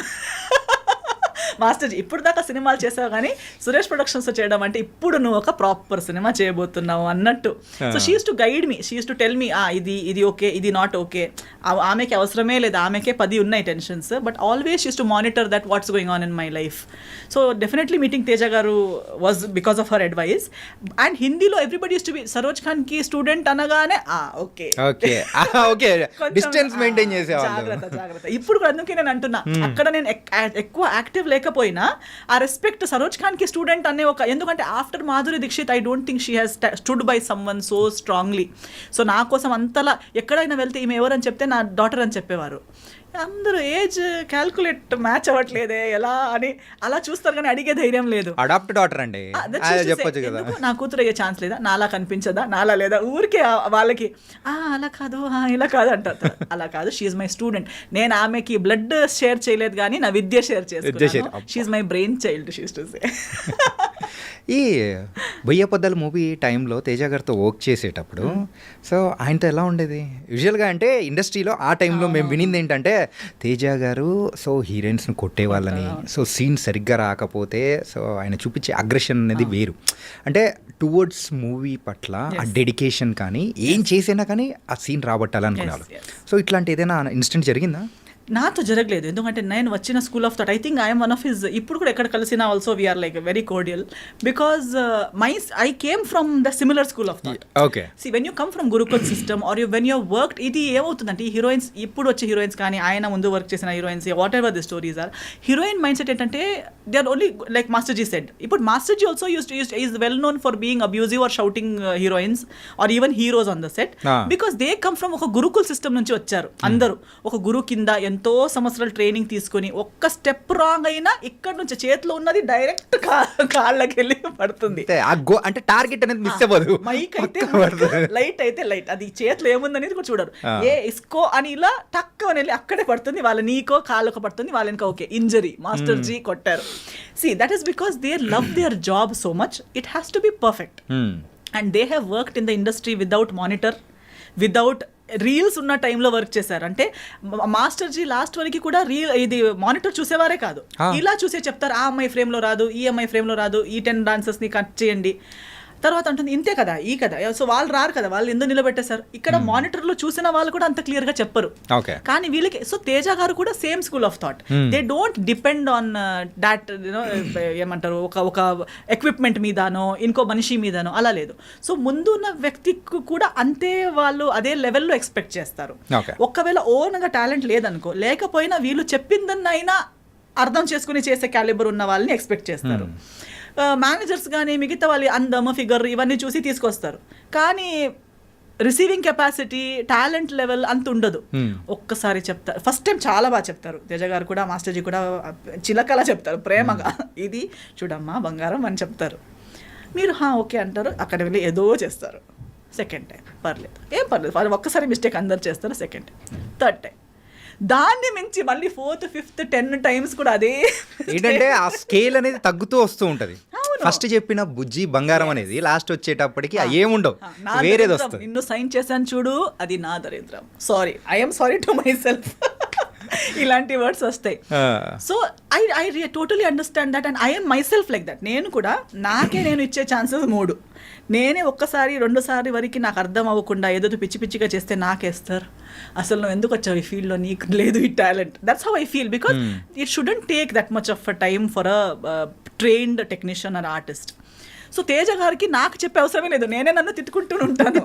master ji ఇప్పుడు దాకా సినిమాలు చేసావు కానీ సురేష్ ప్రొడక్షన్స్ చేయడం అంటే ఇప్పుడు నువ్వు ఒక ప్రాపర్ సినిమా చేయబోతున్నావు అన్నట్టు. So she use to guide me, she use to tell మీ ఇది ఓకే ఇది నాట్ ఓకే. ఆమెకి అవసరమే లేదు, ఆమెకే 10 ఉన్నాయి tensions but always use to monitor that what's going on in my life. So definitely meeting Teja గారు was because of her advice. And హిందీలో everybody use to be Saroj Khan కి స్టూడెంట్ అనగానే ఓకే డిస్టెన్స్ మెయింటైన్ చేసేవాళ్ళు. జాగ్రత్త. ఇప్పుడు కూడా అందుకే నేను అంటున్నా అక్కడ నేను ఎక్కువ యాక్టివ్ లేకపోయినా ఆ రెస్పెక్ట్ సరోజ్ ఖాన్ కి స్టూడెంట్ అనే ఒక ఎందుకంటే after Madhuri Dixit I don't think she has stood by someone so strongly. So నా కోసం అంతలా ఎక్కడైనా వెళ్తే ఈమె ఎవరని చెప్తే నా డాటర్ అని చెప్పేవారు. అందరూ ఏజ్ క్యాల్కులేట్ మ్యాచ్ అవ్వట్లేదే ఎలా అని అలా చూస్తారు కానీ అడిగే ధైర్యం లేదు. అడాప్ట్ డాటర్ అండి చెప్పొచ్చు కదా. నా కూతురు అయ్యే ఛాన్స్ లేదా, నాలా కనిపించదా, నాలా లేదా, ఊరికే వాళ్ళకి అలా కాదు ఇలా కాదు అంటారు. అలా కాదు, షీఈ్ మై స్టూడెంట్. నేను ఆమెకి బ్లడ్ షేర్ చేయలేదు కానీ నా విద్య షేర్ చేసుకున్నాను. She's my brain child she's to say. ఈ 1000 అబద్ధాల మూవీ టైంలో తేజ గారితో వర్క్ చేసేటప్పుడు సో ఆయనతో ఎలా ఉండేది? యూజువల్గా అంటే ఇండస్ట్రీలో ఆ టైంలో మేము వినింది ఏంటంటే తేజ గారు సో హీరోయిన్స్ని కొట్టేవాళ్ళని, సో సీన్ సరిగ్గా రాకపోతే సో ఆయన చూపించే అగ్రెషన్ అనేది వేరు. అంటే టువర్డ్స్ మూవీ పట్ల ఆ డెడికేషన్ కానీ ఏం చేసినా కానీ ఆ సీన్ రాబట్టాలనుకున్నారు. సో ఇట్లాంటి ఏదైనా ఇన్సిడెంట్ జరిగిందా? నాతో జరగలేదు ఎందుకంటే నేను వచ్చిన school of thought I think I'm one of his. ఇప్పుడు కూడా ఎక్కడ కలిసినా also we're like very cordial because I came from the similar school of thought. Okay see when you come from gurukul system or when you work ఇది ఏమవుతుందంటే ఈ heroines ఇప్పుడు వచ్చే heroines కానీ ఆయన ముందు వర్క్ చేసిన heroines whatever the stories are heroine mindset ఏంటంటే they are only like master ji said. ఇప్పుడు master ji also is well known for being abusive or shouting heroines or even heroes on the set because they come from ఒక gurukul system నుంచి వచ్చారు. అందరూ ఒక గురు కింద ఎంతో సంవత్సరాలు ట్రైనింగ్ తీసుకొని ఒక్క స్టెప్ రాంగ్ అయినా ఇక్కడ నుంచి చేతిలో ఉన్నది డైరెక్ట్ కాళ్ళకి వెళ్ళి పడుతుంది. అంటే టార్గెట్ అనేది మిస్ అవ్వదు. మైక్ అయితే లైట్ అయితే లైట్ అది చేతిలో ఏముందనేది కూడా చూడరు. ఇస్కో అని ఇలా టక్ అని వెళ్ళి అక్కడే పడుతుంది. వాళ్ళ నీకో కాళ్ళకో పడుతుంది, వాళ్ళకి ఓకే ఇంజరీ మాస్టర్ జీ కొట్టారు. See, that is because they love their job so much. It has to be perfect. And they have worked in the industry without monitor, without reels ఉన్న టైంలో వర్క్ చేశారు. అంటే master G last వరకు కూడా ఇది monitor చూసేవారే కాదు, ఇలా చూసే చెప్తారు ఆ అమ్మాయి ఫ్రేమ్లో రాదు, ఈ అమ్మాయి ఫ్రేమ్లో రాదు, ఈ 10 డాన్సర్స్ని కట్ చేయండి. తర్వాత అంటుంది ఇంతే కదా ఈ కదా. సో వాళ్ళు రారు కదా, వాళ్ళు ఎందుకు నిలబెట్టేశారు. ఇక్కడ మానిటర్లో చూసిన వాళ్ళు కూడా అంత క్లియర్గా చెప్పరు. కానీ వీళ్ళకి సో తేజ గారు కూడా same school of thought. They don't depend on that you know ఏమంటారు ఒక ఎక్విప్మెంట్ మీదనో ఇంకో మనిషి మీదనో అలా లేదు. సో ముందు ఉన్న వ్యక్తికి కూడా అంతే వాళ్ళు అదే లెవెల్లో ఎక్స్పెక్ట్ చేస్తారు. ఒకవేళ ఓన్గా టాలెంట్ లేదనుకో, లేకపోయినా వీళ్ళు చెప్పిందన్నైనా అర్థం చేసుకుని చేసే క్యాలిబర్ ఉన్న వాళ్ళని ఎక్స్పెక్ట్ చేస్తారు. మేనేజర్స్ కానీ మిగతా వాళ్ళు అందమ్ ఫిగర్ ఇవన్నీ చూసి తీసుకొస్తారు. కానీ రిసీవింగ్ కెపాసిటీ టాలెంట్ లెవెల్ అంత ఉండదు. ఒక్కసారి చెప్తారు, ఫస్ట్ టైం చాలా బాగా చెప్తారు. తేజ గారు కూడా మాస్టర్ జీ కూడా చిలకలా చెప్తారు ప్రేమగా, ఇది చూడమ్మా బంగారం అని చెప్తారు. మీరు ఓకే అంటారు, అక్కడ వెళ్ళి ఏదో చేస్తారు. సెకండ్ టైం పర్లేదు, ఏం పర్లేదు, వాళ్ళు ఒక్కసారి మిస్టేక్ అందరు చేస్తారు. సెకండ్ టైం, థర్డ్ టైం, దాన్ని మించి మళ్ళీ 4th 5th 10 times కూడా అదే ఏంటంటే ఆ స్కేల్ అనేది తగ్గుతూ వస్తూ ఉంటది. ఫస్ట్ చెప్పిన బుజ్జి బంగారం అనేది లాస్ట్ వచ్చేటప్పటికి ఏముండవు, వేరేది వస్తుంది. నిన్ను సైన్ చేశాను చూడు, అది నా దరిద్రం. Sorry, I'm sorry to my self. ఇలాంటి వర్డ్స్ వస్తాయి. So I totally understand that and I'm my self like that. నేను కూడా నాకే నేను ఇచ్చే ఛాన్సెస్ 3. నేనే ఒక్కసారి 2సారి వరకు నాకు అర్థం అవ్వకుండా ఏదో పిచ్చి పిచ్చిగా చేస్తే నాకేస్తారు. అసలు నువ్వు ఎందుకు వచ్చావు ఈ ఫీల్డ్లో, నీకు లేదు ఈ talent. That's how I feel because it shouldn't take that much of a time for a trained technician are artist. So Teja గారికి నాకు చెప్పే అవసరమే లేదు, నేనే నన్ను తిట్టుకుంటూ ఉంటాను.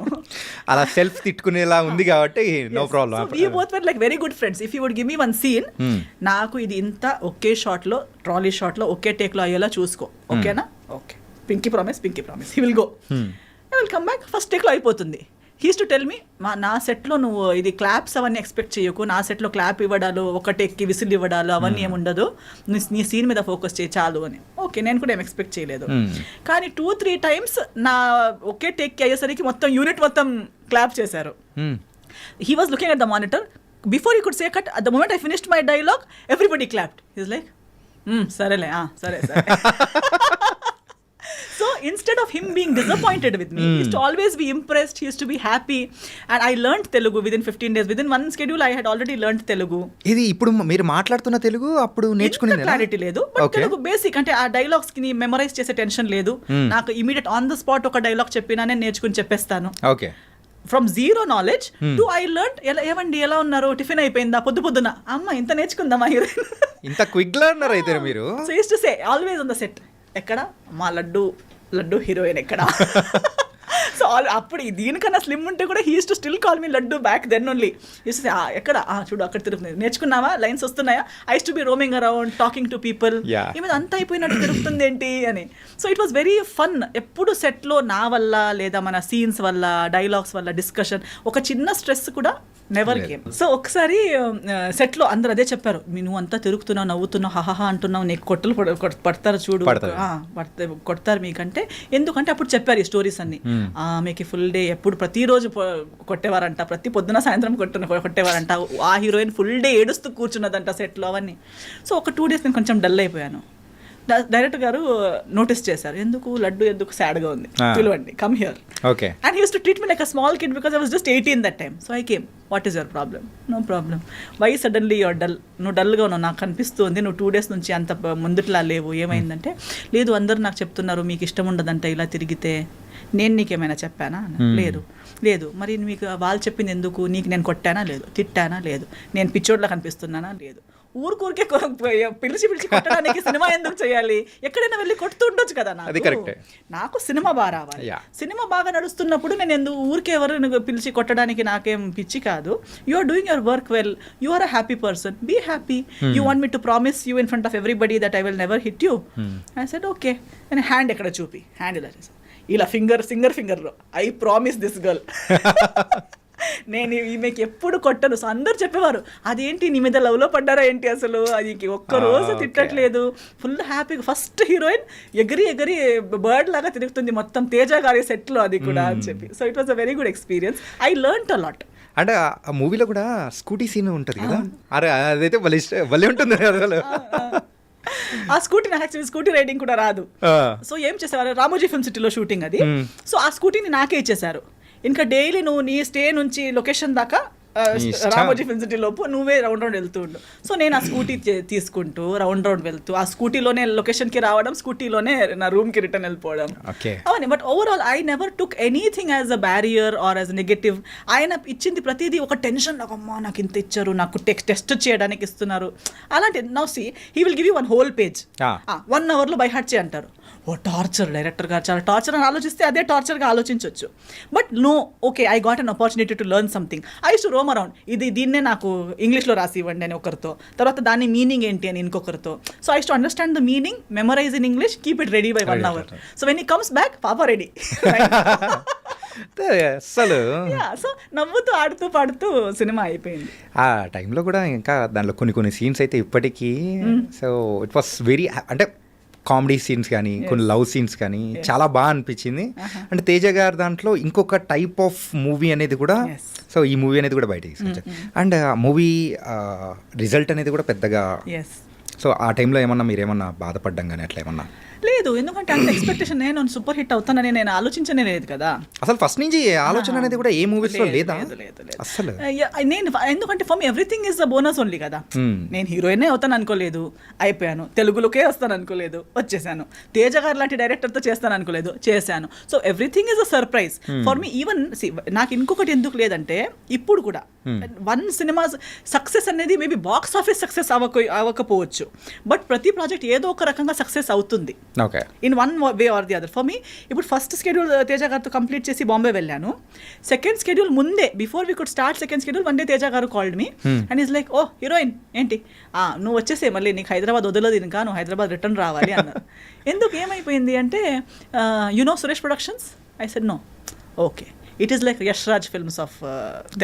అలా సెల్ఫ్ తిట్టుకునేలా ఉంది కాబట్టి no problem. We both were like very good friends. If you would give me one scene, నాకు ఇది ఇంత ఒకే షాట్లో, ట్రాలీ షాట్లో ఒకే టేక్లో అయ్యేలా చూసుకో, ఓకేనా? Okay, pinky promise, he will go, I will come back, first టేక్లో అయిపోతుంది. హీస్ టు టెల్ మీ, నా సెట్లో నువ్వు ఇది క్లాప్స్ అవన్నీ ఎక్స్పెక్ట్ చేయకు, నా సెట్లో క్లాప్ ఇవ్వడాలు, ఒక టేక్కి విసిల్ ఇవ్వడాలు అవన్నీ ఏముండదు, నీ సీన్ మీద ఫోకస్ చేయి చాలు అని. ఓకే, నేను కూడా ఏం ఎక్స్పెక్ట్ చేయలేదు. కానీ 2-3 టైమ్స్ నా ఒకే టేక్కి అయ్యేసరికి మొత్తం యూనిట్ మొత్తం క్లాప్ చేశారు. He was looking at the monitor, before he could say cut, at the moment I finished my dialogue everybody clapped. He's like సరేలే, సరే. So instead of him being disappointed with me, he used to always be impressed, he used to be happy, and I learned Telugu within 15 days. Within one schedule I had already learned Telugu. ఇది ఇప్పుడు మీరు మాట్లాడుతున్న తెలుగు అప్పుడు నేర్చుకునేది clarity లేదు, but Telugu basic అంటే ఆ dialogues కి మెమరైజ్ చేసే టెన్షన్ లేదు నాకు. ఇమీడియట్ ఆన్ ద స్పాట్ ఒక డైలాగ్ చెప్పినా నేను నేర్చుకుని చెప్పేస్తాను. Okay, from zero knowledge to I learn. ఏమండి ఎలా ఉన్నారు, టిఫిన్ అయిపోయిందా, పొద్దున అమ్మ ఇంత నేర్చుకుందామా హీరోయిన్, ఇంత క్విక్ లెర్నర్ అయితే మీరు. So use to say always on the set, ఎక్కడ మా లడ్డు హీరోయిన్ ఎక్కడ. సో అప్పుడు దీనికన్నా స్లిమ్ ఉంటే కూడా he used to still call me laddu back then only. Used to say ఎక్కడ, చూడు అక్కడ తిరుగుతుంది, నేర్చుకున్నావా, లైన్స్ వస్తున్నాయా, I use to be roaming around talking to people, ఈమె అంత అయిపోయినట్టు తిరుగుతుంది ఏంటి అని. So it was very fun. ఎప్పుడు సెట్లో నా వల్ల లేదా మన సీన్స్ వల్ల, డైలాగ్స్ వల్ల డిస్కషన్, ఒక చిన్న స్ట్రెస్ కూడా నెవర్ గేమ్. సో ఒకసారి సెట్లో అందరు అదే చెప్పారు, నువ్వు అంతా తిరుగుతున్నావు, నవ్వుతున్నావు, హహా అంటున్నావు, నీకు కొట్టలు పడతారు చూడు, కొడతారు మీకంటే. ఎందుకంటే అప్పుడు చెప్పారు ఈ స్టోరీస్ అన్ని. మీకు ఫుల్ డే ఎప్పుడు ప్రతిరోజు కొట్టేవారంట, ప్రతి పొద్దున సాయంత్రం కొట్టేవారంట, ఆ హీరోయిన్ ఫుల్ డే ఏడుస్తూ కూర్చున్నదంట సెట్లో అవన్నీ. సో ఒక 2 days నేను కొంచెం డల్ అయిపోయాను. డైరెక్టర్ గారు నోటీస్ చేశారు, ఎందుకు లడ్డు ఎందుకు సాడ్గా ఉంది, పిలవండి, come here. Okay, and he used to treat me like a small kid because I was just 18 that time. So I came, what is your problem? No problem. Why suddenly your dull, నువ్వు డల్గా ఉన్నావు, నాకు కనిపిస్తుంది, నువ్వు 2 days నుంచి అంత ముందుట్లా లేవు, ఏమైందంటే, లేదు అందరూ నాకు చెప్తున్నారు మీకు ఇష్టం ఉండదంటే ఇలా తిరిగితే, నేను నీకేమైనా చెప్పానా? లేదు. మరి మీకు వాళ్ళు చెప్పింది ఎందుకు? నీకు నేను కొట్టానా? లేదు. తిట్టానా? లేదు. నేను పిచ్చోడ్లా కనిపిస్తున్నానా? లేదు. ఊరికే పిలిచి కొట్టడానికి సినిమా ఎందుకు చేయాలి? ఎక్కడైనా వెళ్ళి కొడుతూ ఉండొచ్చు కదా. నాకు సినిమా బాగా రావాలి. సినిమా బాగా నడుస్తున్నప్పుడు నేను ఎందుకు ఊరికే ఎవరు పిలిచి కొట్టడానికి నాకేం పిచ్చి కాదు. You are doing your work well, you are a happy person, be happy. You want me to promise you in front of everybody that I will never hit you. I said okay. And hand ఎక్కడ చూపి, hand ఇలా ఫింగర్లో I promise this girl. నేను ఈమెకి ఎప్పుడు కొట్టను. So అందరు చెప్పేవారు, అదేంటి నీ మీద లవ్లో పడ్డారా ఏంటి, అసలు అది ఒక్కరోజు తిట్టట్లేదు, ఫుల్ హ్యాపీగా. ఫస్ట్ హీరోయిన్ ఎగిరి బర్డ్ లాగా తిరుగుతుంది మొత్తం తేజ గారి సెట్లో, అది కూడా అని చెప్పి. So it was a very good experience. I learned a lot. అంటే ఆ మూవీలో కూడా స్కూటీ సీన్ ఉంటుంది కదా, అరే అదైతే భలే ఉంటుంది అసలు. ఆ స్కూటీ నాకు యాక్చువల్లీ స్కూటీ రైడింగ్ కూడా రాదు. సో ఏం చేసేవారు, రామోజీ ఫిల్మ్ సిటీలో షూటింగ్ అది. సో ఆ స్కూటీని నాకే ఇచ్చేసారు. ఇంకా డైలీ నువ్వు నీ స్టే నుంచి లొకేషన్ దాకా రామోజీ ఫిల్మ్ సిటీ లోపు నువ్వే రౌండ్ వెళ్తూ ఉండు. సో నేను ఆ స్కూటీ తీసుకుంటూ రౌండ్ వెళ్తూ, ఆ స్కూటీలోనే లొకేషన్కి రావడం, స్కూటీలోనే నా రూమ్కి రిటర్న్ వెళ్ళిపోవడం అవన్నీ. But overall I never took anything as a barrier or as a negative. ఆయన ఇచ్చింది ప్రతిదీ ఒక టెన్షన్, నాకు అమ్మా నాకు ఇంత ఇచ్చారు, నాకు టెస్ట్ చేయడానికి ఇస్తున్నారు అలాంటి. Now see he will give you 1 whole page, 1 hourలో బై హార్ట్ చేయి అంటారు. ఓ టార్చర్, డైరెక్టర్ గారు చాలా టార్చర్ అని ఆలోచిస్తే అదే టార్చర్గా ఆలోచించవచ్చు. But no, okay I got an opportunity to learn something. I use to roam around, దీన్నే నాకు ఇంగ్లీష్లో రాసి ఇవ్వండి అని ఒకరితో, తర్వాత దాని మీనింగ్ ఏంటి అని ఇంకొకరితో. So I use to understand the meaning, memorise in English, keep it ready by 1 hour. So when he comes back, పాపా రెడీ. అసలు సో నవ్వుతూ ఆడుతూ పాడుతూ సినిమా అయిపోయింది. ఆ టైంలో కూడా ఇంకా దాంట్లో కొన్ని సీన్స్ అయితే ఇప్పటికీ, సో ఇట్ వాస్ వెరీ, అంటే కామెడీ సీన్స్ కానీ కొన్ని లవ్ సీన్స్ కానీ చాలా బాగా అనిపించింది. అంటే తేజ గారు దాంట్లో ఇంకొక టైప్ ఆఫ్ మూవీ అనేది కూడా, సో ఈ మూవీ అనేది కూడా బయటకి తీసుకొచ్చారు. అండ్ ఆ మూవీ రిజల్ట్ అనేది కూడా పెద్దగా, సో ఆ టైంలో ఏమన్నా మీరేమన్నా బాధపడ్డం కానీ అట్లా ఏమన్నా? లేదు, ఎందుకంటే అంత ఎక్స్పెక్టేషన్ నేను సూపర్ హిట్ అవుతానని నేను ఆలోచించనే లేదు కదా. అసలు ఫస్ట్ నుంచి ఆలోచన అనేది కూడా ఏ మూవీస్ లో లేదా లేదు. అసలు? నేను ఎందుకంటే for me everything is the bonus only కదా. నేను హీరోయినే అవుతాను అనుకోలేదు, అయిపోయాను. తెలుగులోకే వస్తాను అనుకోలేదు, వచ్చేసాను. తేజ గారు లాంటి డైరెక్టర్తో చేస్తాను అనుకోలేదు, చేశాను. So everything is a surprise for me. Even నాకు ఇంకొకటి ఎందుకు లేదంటే, ఇప్పుడు కూడా వన్ సినిమా సక్సెస్ అనేది మేబీ బాక్స్ ఆఫీస్ సక్సెస్ అవ్వకపోవచ్చు, బట్ ప్రతి ప్రాజెక్ట్ ఏదో ఒక రకంగా సక్సెస్ అవుతుంది okay in one way or the other. For me ఇప్పుడు ఫస్ట్ స్కెడ్యూల్ తేజ గారితో కంప్లీట్ చేసి బాంబే వెళ్ళాను. సెకండ్ స్కెడ్యూల్ ముందే, before we could start second schedule, one day Teja గారు called me and is like, oh heroine ఏంటి, నువ్వు వచ్చేసే, మళ్ళీ నీకు హైదరాబాద్ వదలదు ఇంకా, నువ్వు హైదరాబాద్ రిటర్న్ రావాలి అన్నారు. ఎందుకు, ఏమైపోయింది అంటే, you know Suresh productions? I said no. Okay, it is like Yash Raj films of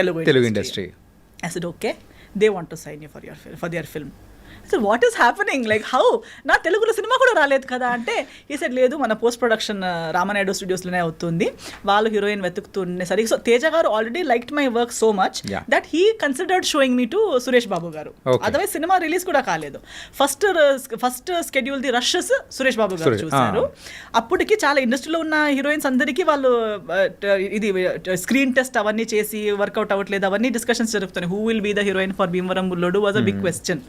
Telugu industry. I said, okay, they want to sign you for their film. I said, what is happening? Like, how? నా తెలుగులో cinema కూడా రాలేదు కదా అంటే, ఈ said లేదు, మన post production Ramanaidu స్టూడియోస్లోనే అవుతుంది, వాళ్ళు హీరోయిన్ వెతుకుతుండేసరికి. సో తేజ గారు already liked my work so much that he considered showing me to Suresh Babu గారు. అదర్వైజ్ సినిమా రిలీజ్ కూడా కాలేదు. First schedule the rushes Suresh Babu గారు చూశారు. అప్పటికి చాలా ఇండస్ట్రీలో ఉన్న హీరోయిన్స్ అందరికీ వాళ్ళు ఇది స్క్రీన్ టెస్ట్ అవన్నీ చేసి వర్కౌట్ అవ్వట్లేదు, అవన్నీ డిస్కషన్స్ జరుగుతున్నాయి. Who will be the heroine for Bhimavaram Bullodu was a big question.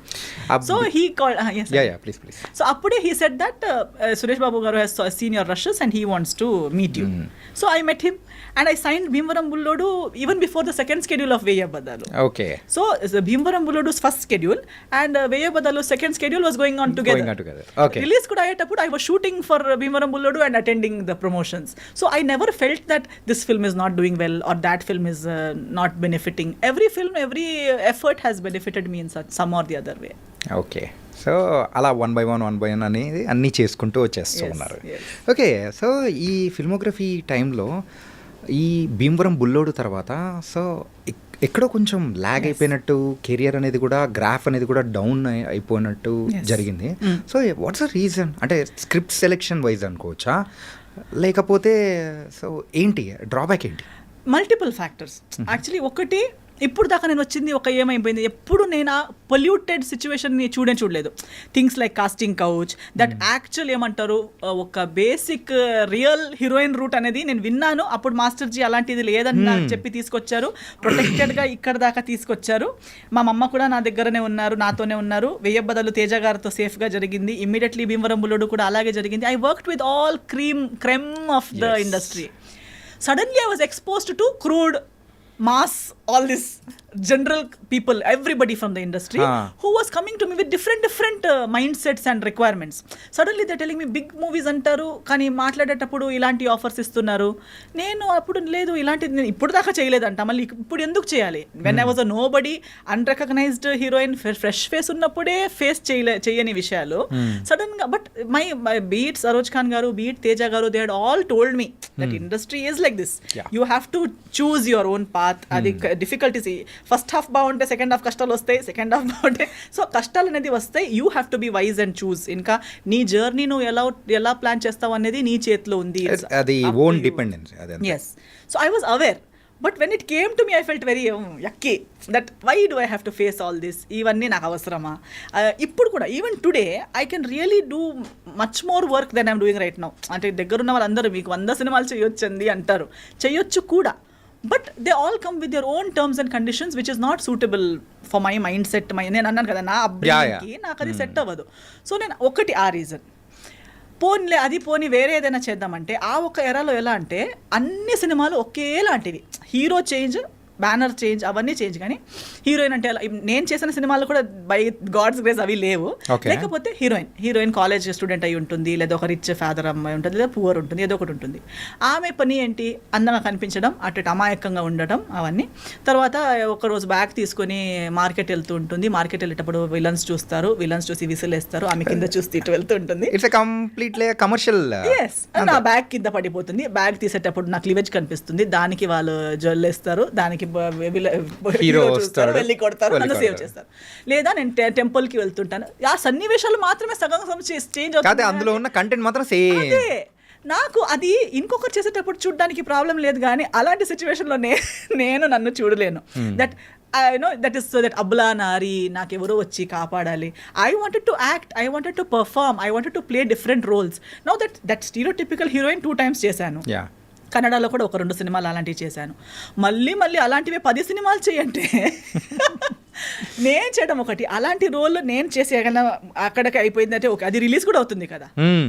So he called, yes. Yeah, please. So appude he said that Suresh Babu garu has seen your rushes and he wants to meet you. So I met him and I signed Bhimvaram Bullodu even before the second schedule of Veyabadalu. Okay. So Bhimvaram Bullodu's first schedule and Veyabadalu's second schedule was going on together. Okay. Release kuda ayetappudu I was shooting for Bhimvaram Bullodu and attending the promotions. So I never felt that this film is not doing well or that film is not benefiting. Every film, every effort has benefited me in some or the other way. Okay, so అలా one by one అనేది అన్నీ చేసుకుంటూ వచ్చేస్తూ ఉన్నారు. Okay, so ఈ filmography టైంలో ఈ భీమవరం బుల్లోడు తర్వాత సో ఎక్కడో కొంచెం ల్యాగ్ అయిపోయినట్టు, కెరియర్ అనేది కూడా, గ్రాఫ్ అనేది కూడా డౌన్ అయిపోయినట్టు జరిగింది. So what's the reason? అంటే స్క్రిప్ట్ సెలెక్షన్ వైజ్ అనుకోవచ్చా, లేకపోతే సో ఏంటి డ్రాబ్యాక్ ఏంటి? Multiple factors actually. ఒకటి, ఇప్పుడు దాకా నేను వచ్చింది ఒక ఏమైపోయింది, ఎప్పుడు నేను ఆ పొల్యూటెడ్ సిచ్యువేషన్ని చూడలేదు. Things like casting couch, that actual ఏమంటారు, ఒక బేసిక్ రియల్ హీరోయిన్ రూట్ అనేది నేను విన్నాను. అప్పుడు మాస్టర్జీ అలాంటిది లేదని నాకు చెప్పి తీసుకొచ్చారు, ప్రొటెక్టెడ్గా ఇక్కడ దాకా తీసుకొచ్చారు. మా అమ్మ కూడా నా దగ్గరనే ఉన్నారు, నాతోనే ఉన్నారు. వెయ్యబదలు తేజ గారితో సేఫ్గా జరిగింది. ఇమ్మీడియట్లీ భీమవరం బుల్లోడు కూడా అలాగే జరిగింది. I worked with all cream of the industry. Suddenly I was exposed to crude, mass, all this general people, everybody from the industry who was coming to me with different mindsets and requirements. Suddenly they're telling me big movies antaru kani maatladeటప్పుడు ఇలాంటి offers ఇస్తున్నారు. నేను అప్పుడు లేదు, ఇలాంటిది నేను ఇప్పుడు దాకా చేయలేదంట, మళ్ళీ ఇప్పుడు ఎందుకు చేయాలి? When I was a nobody, unrecognised heroine, fresh face ఉన్నప్పుడే ఫేస్ చేయని విషయాలు సడన్ గా. But my be it Saroj Khan గారు, బీట్ తేజ గారు, they had all told me that industry is like this, you have to choose your own path. అది difficulties, first half బాగుంటే second half కష్టాలు వస్తాయి, సెకండ్ హాఫ్ బాగుంటే సో కష్టాలు అనేది వస్తాయి. You have to be wise and choose. ఇంకా నీ జర్నీ నువ్వు ఎలా ప్లాన్ చేస్తావు అనేది నీ చేతిలో ఉంది. అది own dependence. Yes, so I was aware. But when it came to me I felt very yucky that why do I have to face all this, ఇవన్నీ నాకు అవసరమా? ఇప్పుడు కూడా even today I can really do much more work than I'm doing right now. అంటే దగ్గరున్న వాళ్ళందరూ మీకు 100 సినిమాలు చేయొచ్చండి అంటారు, చేయొచ్చు కూడా. But they all come with your own terms and conditions which is not suitable for my mind set. నేను అన్నాను కదా, నా అబ్బాయికి నాకు అది సెట్ అవ్వదు. సో నేను ఒకటి ఆ రీజన్. పోనీ వేరే ఏదైనా చేద్దామంటే, ఆ ఒక ఎరాలో ఎలా అంటే అన్ని సినిమాలు ఒకేలాంటివి, హీరో చేంజ్, బ్యానర్ చేంజ్, అవన్నీ చేంజ్, కానీ హీరోయిన్ అంటే నేను చేసిన సినిమాలు కూడా బై గాడ్స్ గ్రేస్ అవి లేవు. లేకపోతే హీరోయిన్ కాలేజ్ స్టూడెంట్ అయి ఉంటుంది, లేదా ఒక రిచ్ ఫాదర్ అమ్మాయి ఉంటుంది, లేదా పువర్ ఉంటుంది, ఏదో ఒకటి ఉంటుంది. ఆమె పని ఏంటి, అందంగా కనిపించడం, అటు అమాయకంగా ఉండటం, అవన్నీ. తర్వాత ఒకరోజు బ్యాగ్ తీసుకొని మార్కెట్ వెళ్తూ ఉంటుంది, మార్కెట్ వెళ్ళేటప్పుడు విలన్స్ చూసి విసిలేస్తారు, ఆమె కింద చూసి ఇటు వెళ్తూ ఉంటుంది. It's completely commercial. ఎస్, నా బ్యాగ్ కింద పడిపోతుంది, బ్యాగ్ తీసేటప్పుడు నాకు క్లీవేజ్ కనిపిస్తుంది, దానికి వాళ్ళు జ్వల్లేస్తారు, దానికి హీరో చూస్తారు, వెళ్ళి కొడతారు, నన్ను సేవ్ చేస్తారు. లేదా నేను టెంపుల్కి వెళ్తుంటాను, ఆ సన్నివేశాలు మాత్రమే సగం చేంజ్ అవుతుంది, అందులో ఉన్న కంటెంట్ మాత్రం సేమ్. నాకు అది ఇంకొకరు చేసేటప్పుడు చూడడానికి ప్రాబ్లం లేదు, కానీ అలాంటి సిచ్యువేషన్లో నేను నన్ను చూడలేను. That I know that is so that అబ్బులా నారి నాకెవరో వచ్చి కాపాడాలి. I wanted to act, I wanted to perform, I wanted to play different roles. Now that stereotypical heroine 2 times చేశాను. యా, కన్నడలో కూడా 1-2 సినిమాలు అలాంటివి చేశాను. మళ్ళీ అలాంటివి 10 సినిమాలు చేయంటే నేను చేయడం ఒకటి, అలాంటి రోల్ నేను చేసేయగల అక్కడికి అయిపోయిందంటే ఓకే, అది రిలీజ్ కూడా అవుతుంది కదా,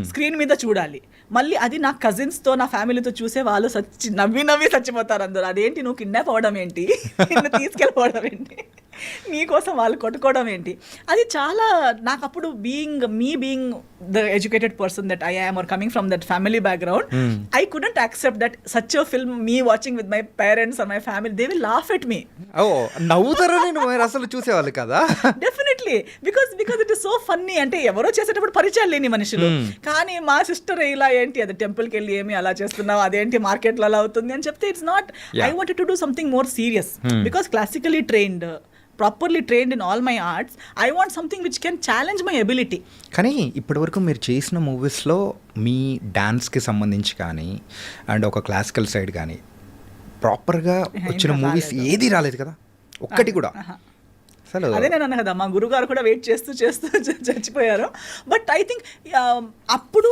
స్క్రీన్ మీద చూడాలి. మళ్ళీ అది నా కజిన్స్తో నా ఫ్యామిలీతో చూసే వాళ్ళు నవ్వి చచ్చిపోతారు అందరూ. అదేంటి నువ్వు కిడ్నాప్ అవ్వడం ఏంటి, నిన్ను తీసుకెళ్ళిపోవడం ఏంటి, నీకోసం వాళ్ళు కొట్టుకోవడం ఏంటి. అది చాలా నాకు అప్పుడు being the educated person that I am or coming from that family background, I couldn't accept that such a film me watching with my parents or my family, they will laugh at me. ఓ నవ్వుతారా? నేను అసలు చూసేవాళ్ళు కదా. Definitely, because it is so funny. అంటే ఎవరో చేసేటప్పుడు పరిచయాలు లేని మనుషులు, కానీ మా సిస్టర్ ఇలా ఏంటి అది టెంపుల్కి వెళ్ళి ఏమి అలా చేస్తున్నావు, అదేంటి మార్కెట్లో అలా అవుతుంది అని చెప్తే it's not. I wanted to do something more serious because classically trained, properly trained in all my arts. I want something which can challenge my ability. కానీ ఇప్పటివరకు మీరు చేసిన మూవీస్లో మీ డాన్స్కి సంబంధించి కానీ అండ్ ఒక క్లాసికల్ సైడ్ కానీ ప్రాపర్గా వచ్చిన మూవీస్ ఏది రాలేదు కదా, ఒక్కటి కూడా. అసలు అదే నేను అన్నా కదా, మా గురుగారు కూడా వెయిట్ చేస్తూ చచ్చిపోయారు. బట్ ఐ థింక్ అప్పుడు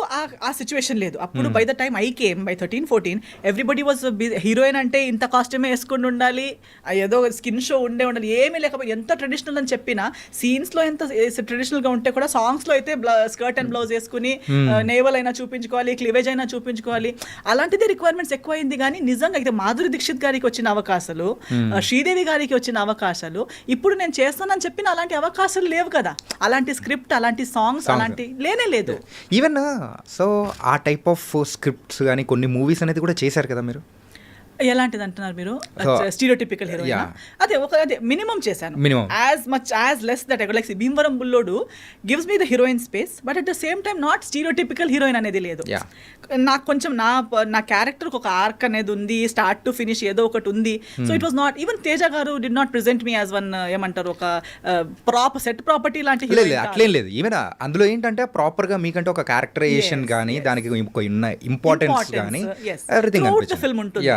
ఆ సిచ్యువేషన్ లేదు. అప్పుడు by the time I came by 13-14 everybody was heroine అంటే ఇంత కాస్ట్యూమే వేసుకుని ఉండాలి, ఏదో స్కిన్ షో ఉండాలి, ఏమీ లేకపోతే ఎంత ట్రెడిషనల్ అని చెప్పినా సీన్స్లో ఎంత ట్రెడిషనల్గా ఉంటే కూడా సాంగ్స్లో అయితే స్కర్ట్ అండ్ బ్లౌజ్ వేసుకుని నేవల్ అయినా చూపించుకోవాలి, క్లివేజ్ అయినా చూపించుకోవాలి, అలాంటిదే రిక్వైర్మెంట్స్ ఎక్కువైంది. కానీ నిజంగా అయితే మాధురి దీక్షిత్ గారికి వచ్చిన అవకాశాలు, శ్రీదేవి గారికి వచ్చిన అవకాశాలు, ఇప్పుడు నేను చేస్తానని చెప్పిన అలాంటి అవకాశాలు లేవు కదా. అలాంటి స్క్రిప్ట్, అలాంటి సాంగ్స్ అలాంటి లేనే లేదు. ఈవెన్ సో ఆ టైప్ ఆఫ్ స్క్రిప్ట్స్ కానీ కొన్ని మూవీస్ అనేది కూడా చేశారు కదా మీరు. ఎలాంటిది అంటున్నారు మీరు? స్టీరియోటిపికల్ హీరోయిన్ అదే మినిమం చేశాను, as much as less that like Bhimavaram Bullodu gives me the heroine space, but at the same time not stereotypical heroine అనేది లేదు. నాకు కొంచెం నా క్యారెక్టర్ ఒక ఆర్క్ అనేది ఉంది, స్టార్ట్ టు ఫినిష్ ఏదో ఒకటి ఉంది. So it was not even Teja garu did not present me as one ఏమంటారు ఒక సెట్ ప్రాపర్టీ లాంటి అట్లేం లేదు. ఈవెన్ అందులో ఏంటంటే ప్రాపర్ గా మీకంటే ఒక క్యారెక్టరైజేషన్ కానీ దానికి ఇంపార్టెన్స్ కానీ ఎవ్రీథింగ్ ఫిల్మ్ ఉంటుంది.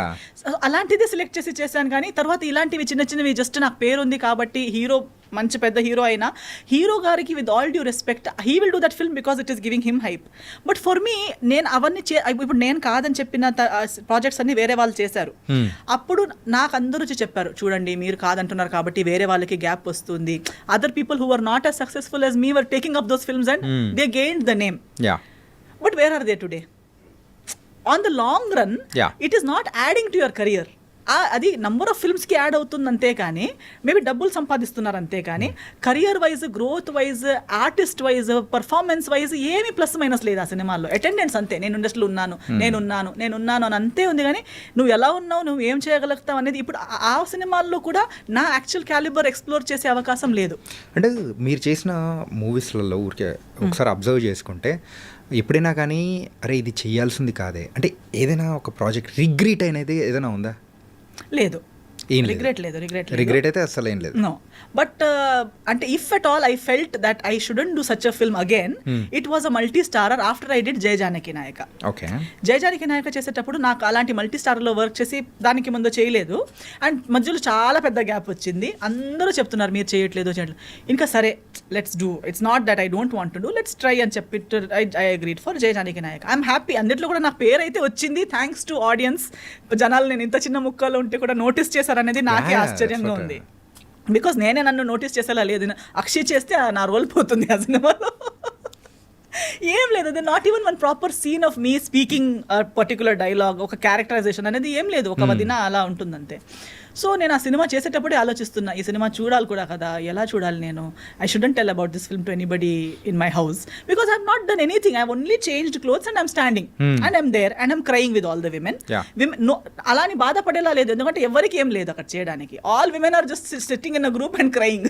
అలాంటిది సెలెక్ట్ చేశాను. కానీ తర్వాత ఇలాంటివి చిన్నవి జస్ట్ నాకు పేరు ఉంది కాబట్టి హీరో మంచి పెద్ద హీరో అయినా హీరో గారికి with all due respect he will do that film because it is giving him hype. But for me నేను అవన్నీ ఇప్పుడు నేను కాదని చెప్పిన ప్రాజెక్ట్స్ అన్ని వేరే వాళ్ళు చేశారు. అప్పుడు నాకు అందరూ వచ్చి చెప్పారు, చూడండి మీరు కాదంటున్నారు కాబట్టి వేరే వాళ్ళకి గ్యాప్ వస్తుంది. Other people who are not as successful as me were taking up those films and they gained the name. But where are they today? On the long run, it is not adding to your career. అది number of ఫిల్మ్స్కి add అవుతుంది అంతే కానీ maybe డబ్బులు సంపాదిస్తున్నారు అంతే కానీ career wise, growth wise, artist wise, performance wise ఏమీ plus minus లేదు ఆ సినిమాల్లో. అటెండెన్స్ అంతే, నేను ఇండస్ట్రీలో నేనున్నాను అని అంతే ఉంది. కానీ నువ్వు ఎలా ఉన్నావు, నువ్వు ఏం చేయగలుగుతావు అనేది ఇప్పుడు ఆ సినిమాల్లో కూడా నా యాక్చువల్ క్యాలిబర్ ఎక్స్ప్లోర్ చేసే అవకాశం లేదు. అంటే మీరు చేసిన మూవీస్లలో ఊరికే ఒకసారి అబ్జర్వ్ చేసుకుంటే ఎప్పుడైనా కానీ అరే ఇది చేయాల్సింది కాదే అంటే ఏదైనా ఒక ప్రాజెక్ట్ రిగ్రెట్ అనేది ఏదైనా ఉందా? లేదు, రిగ్రెట్ అయితే అసలు ఏం లేదు. నో, బట్ అంటే if at all I felt that I shouldn't do such a film again, it was a multi starrer after I did Jaya Janaki Nayaka. Okay, జయ జానకి నాయక చేసేటప్పుడు నాకు అలాంటి మల్టీ స్టారర్లో వర్క్ చేసి దానికి ముందు చేయలేదు. అండ్ మధ్యలో చాలా పెద్ద గ్యాప్ వచ్చింది. అందరూ చెప్తున్నారు మీరు చేయట్లేదు. ఇంకా సరే let's do, it's not that I don't want to do, let's try అని చెప్పి I agreed for Jaya Janaki Nayaka. I'm happy. అన్నిట్లో కూడా నాకు పేరు అయితే వచ్చింది, థ్యాంక్స్ టు ఆడియన్స్. జనాలు నేను ఇంత చిన్న ముక్కలో ఉంటే కూడా నోటీస్ చేశారనేది నాకే ఆశ్చర్యంగా ఉంది. బికాస్ నేనే నన్ను నోటీస్ చేసేలా లేదు. అక్షయ్ చేస్తే నా రోల్ పోతుంది ఆ సినిమాలో. ఏం లేదు, అది not even one proper scene of me speaking particular dialogue, ఒక క్యారెక్టరైజేషన్ అనేది ఏం లేదు. ఒక వదిన అలా ఉంటుందంతే. సో నేను ఆ సినిమా చేసేటప్పుడే ఆలోచిస్తున్నా, ఈ సినిమా చూడాలి కూడా కదా, ఎలా చూడాలి నేను. I shouldn't tell about this film to anybody in my house because I have not done anything. I have only changed clothes and I'm standing and I'm there and I'm crying with all the women. అలా అని బాధపడేలా లేదు, ఎందుకంటే ఎవరికి ఏం లేదు అక్కడ చేయడానికి. All women are just sitting in a group and crying.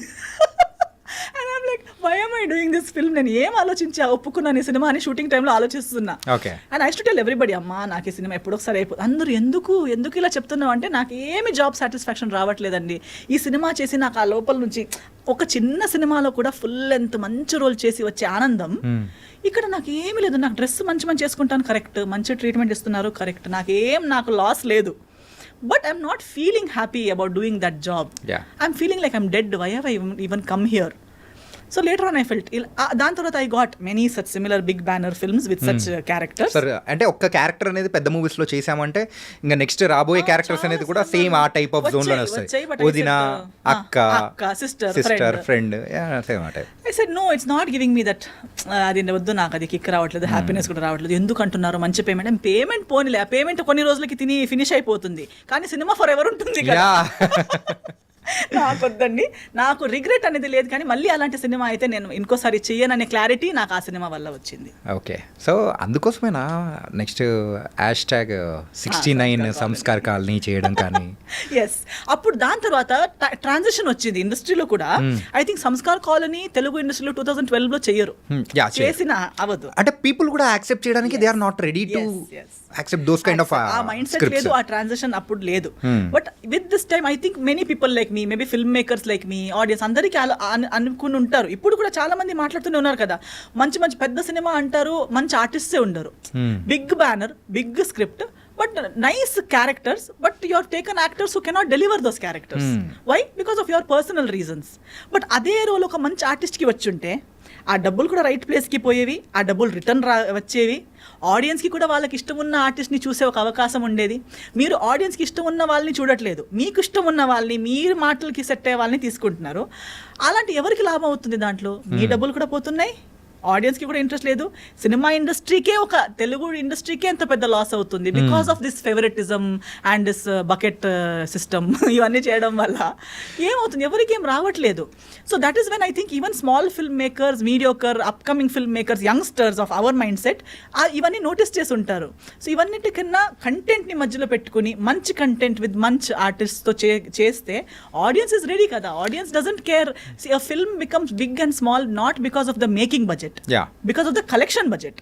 And I'm like, why am I doing this film? నేను ఏం ఆలోచించా ఒప్పుకున్నాను ఈ సినిమా అని షూటింగ్ టైంలో ఆలోచిస్తున్నా. And I to tell everybody, అమ్మా నాకు ఈ సినిమా ఎప్పుడు ఒకసారి అయిపోతుంది. అందరూ ఎందుకు ఇలా చెప్తున్నావు అంటే నాకు ఏమి జాబ్ సాటిస్ఫాక్షన్ రావట్లేదండి. ఈ సినిమా చేసి నాకు ఆ లోపల నుంచి ఒక చిన్న సినిమాలో కూడా ఫుల్ లెంత్ మంచి రోల్ చేసి వచ్చే ఆనందం ఇక్కడ నాకు ఏమీ లేదు. నాకు డ్రెస్ మంచి చేసుకుంటాను, కరెక్ట్. మంచి ట్రీట్మెంట్ ఇస్తున్నారు, కరెక్ట్. నాకు లాస్ లేదు. But I'm not feeling happy about doing that job. Yeah. I'm feeling like I'm dead. Why have I even come here? So later on I felt దాని తర్వాత I got many such similar big banner films with such characters. Sir అంటే ఒక్క character అనేది పెద్ద movies లో చేసామంటే ఇంకా next రాబోయే క్యారెక్టర్స్ అనేది కూడా సేమ్ ఆ టైప్ ఆఫ్ జోన్ లోనే వస్తాయి. వదిన, అక్క, సిస్టర్, ఫ్రెండ్, సేమ్ ఆ type. I said no, it's not giving me that అది వద్దు, నాకు అది కిక్ రావట్లేదు, హ్యాపీనెస్ కూడా రావట్లేదు. ఎందుకు అంటున్నారు మంచి పేమెంట్ పోనీలే, ఆ పేమెంట్ కొన్ని రోజులకి తిని ఫినిష్ అయిపోతుంది, కానీ సినిమా ఫర్ ఎవర్ ఉంటుంది కదా. నాకు వద్దండి, నాకు రిగ్రెట్ అనేది లేదు, కానీ మళ్ళీ అలాంటి సినిమా అయితే నేను ఇంకోసారి చెయ్యననే క్లారిటీ నాకు ఆ సినిమా వల్ల వచ్చింది. ఓకే, సో అందుకోసమేనా నెక్స్ట్ #69 సంస్కార్ కాలనీ చేయడం కానీ. ఎస్, అప్పుడు దాని తర్వాత ట్రాన్సిషన్ వచ్చింది ఇండస్ట్రీలో కూడా. I think Sanskar colony Telugu ఇండస్ట్రీలో 2012 లో చెయ్యరు, చేసిన అవ్వదు. అంటే పీపుల్ కూడా యాక్సెప్ట్ చేయడానికి they are not ready to accept those kind of ఆ మైండ్ సెట్ లేదు, ఆ ట్రాన్సిషన్ అప్పుడు లేదు. But with this time I think many people like me, maybe film makers like me, audience అందరికీ అనుకుని ఉంటారు. ఇప్పుడు కూడా చాలా మంది మాట్లాడుతూనే ఉన్నారు కదా, మంచి మంచి పెద్ద సినిమా అంటారు, మంచి ఆర్టిస్టే ఉండరు, big banner, big script, but nice characters, but you have taken actors who cannot deliver those characters. Why? Because of your personal reasons. But అదే రోల్ ఒక మంచి ఆర్టిస్ట్కి వచ్చుంటే ఆ డబ్బులు కూడా రైట్ ప్లేస్కి పోయేవి, ఆ డబ్బులు రిటర్న్ వచ్చేవి, ఆడియన్స్కి కూడా వాళ్ళకి ఇష్టం ఉన్న ఆర్టిస్ట్ని చూసే ఒక అవకాశం ఉండేది. మీరు ఆడియన్స్కి ఇష్టం ఉన్న వాళ్ళని చూడట్లేదు, మీకు ఇష్టం ఉన్న వాళ్ళని, మీరు మాటలకి సెట్ అయ్యే వాళ్ళని తీసుకుంటున్నారు. అలాంటి ఎవరికి లాభం అవుతుంది దాంట్లో? మీ డబ్బులు కూడా పోతున్నాయి, ఆడియన్స్కి కూడా ఇంట్రెస్ట్ లేదు, సినిమా ఇండస్ట్రీకే, ఒక తెలుగు ఇండస్ట్రీకే ఎంత పెద్ద లాస్ అవుతుంది because of this favouritism and this bucket system. ఇవన్నీ చేయడం వల్ల ఏమవుతుంది, ఎవరికి ఏం రావట్లేదు. So that is when I think even small film makers, mediocre, upcoming film makers, youngsters of our mind set ఇవన్నీ నోటీస్ చేసి ఉంటారు. సో ఇవన్నిటికన్నా కంటెంట్ని మధ్యలో పెట్టుకుని మంచి కంటెంట్ విత్ మంచి ఆర్టిస్ట్తో చేస్తే ఆడియన్స్ ఇస్ రెడీ కదా. Audience doesn't care. A film becomes big and small not because of the making budget, because of the collection budget.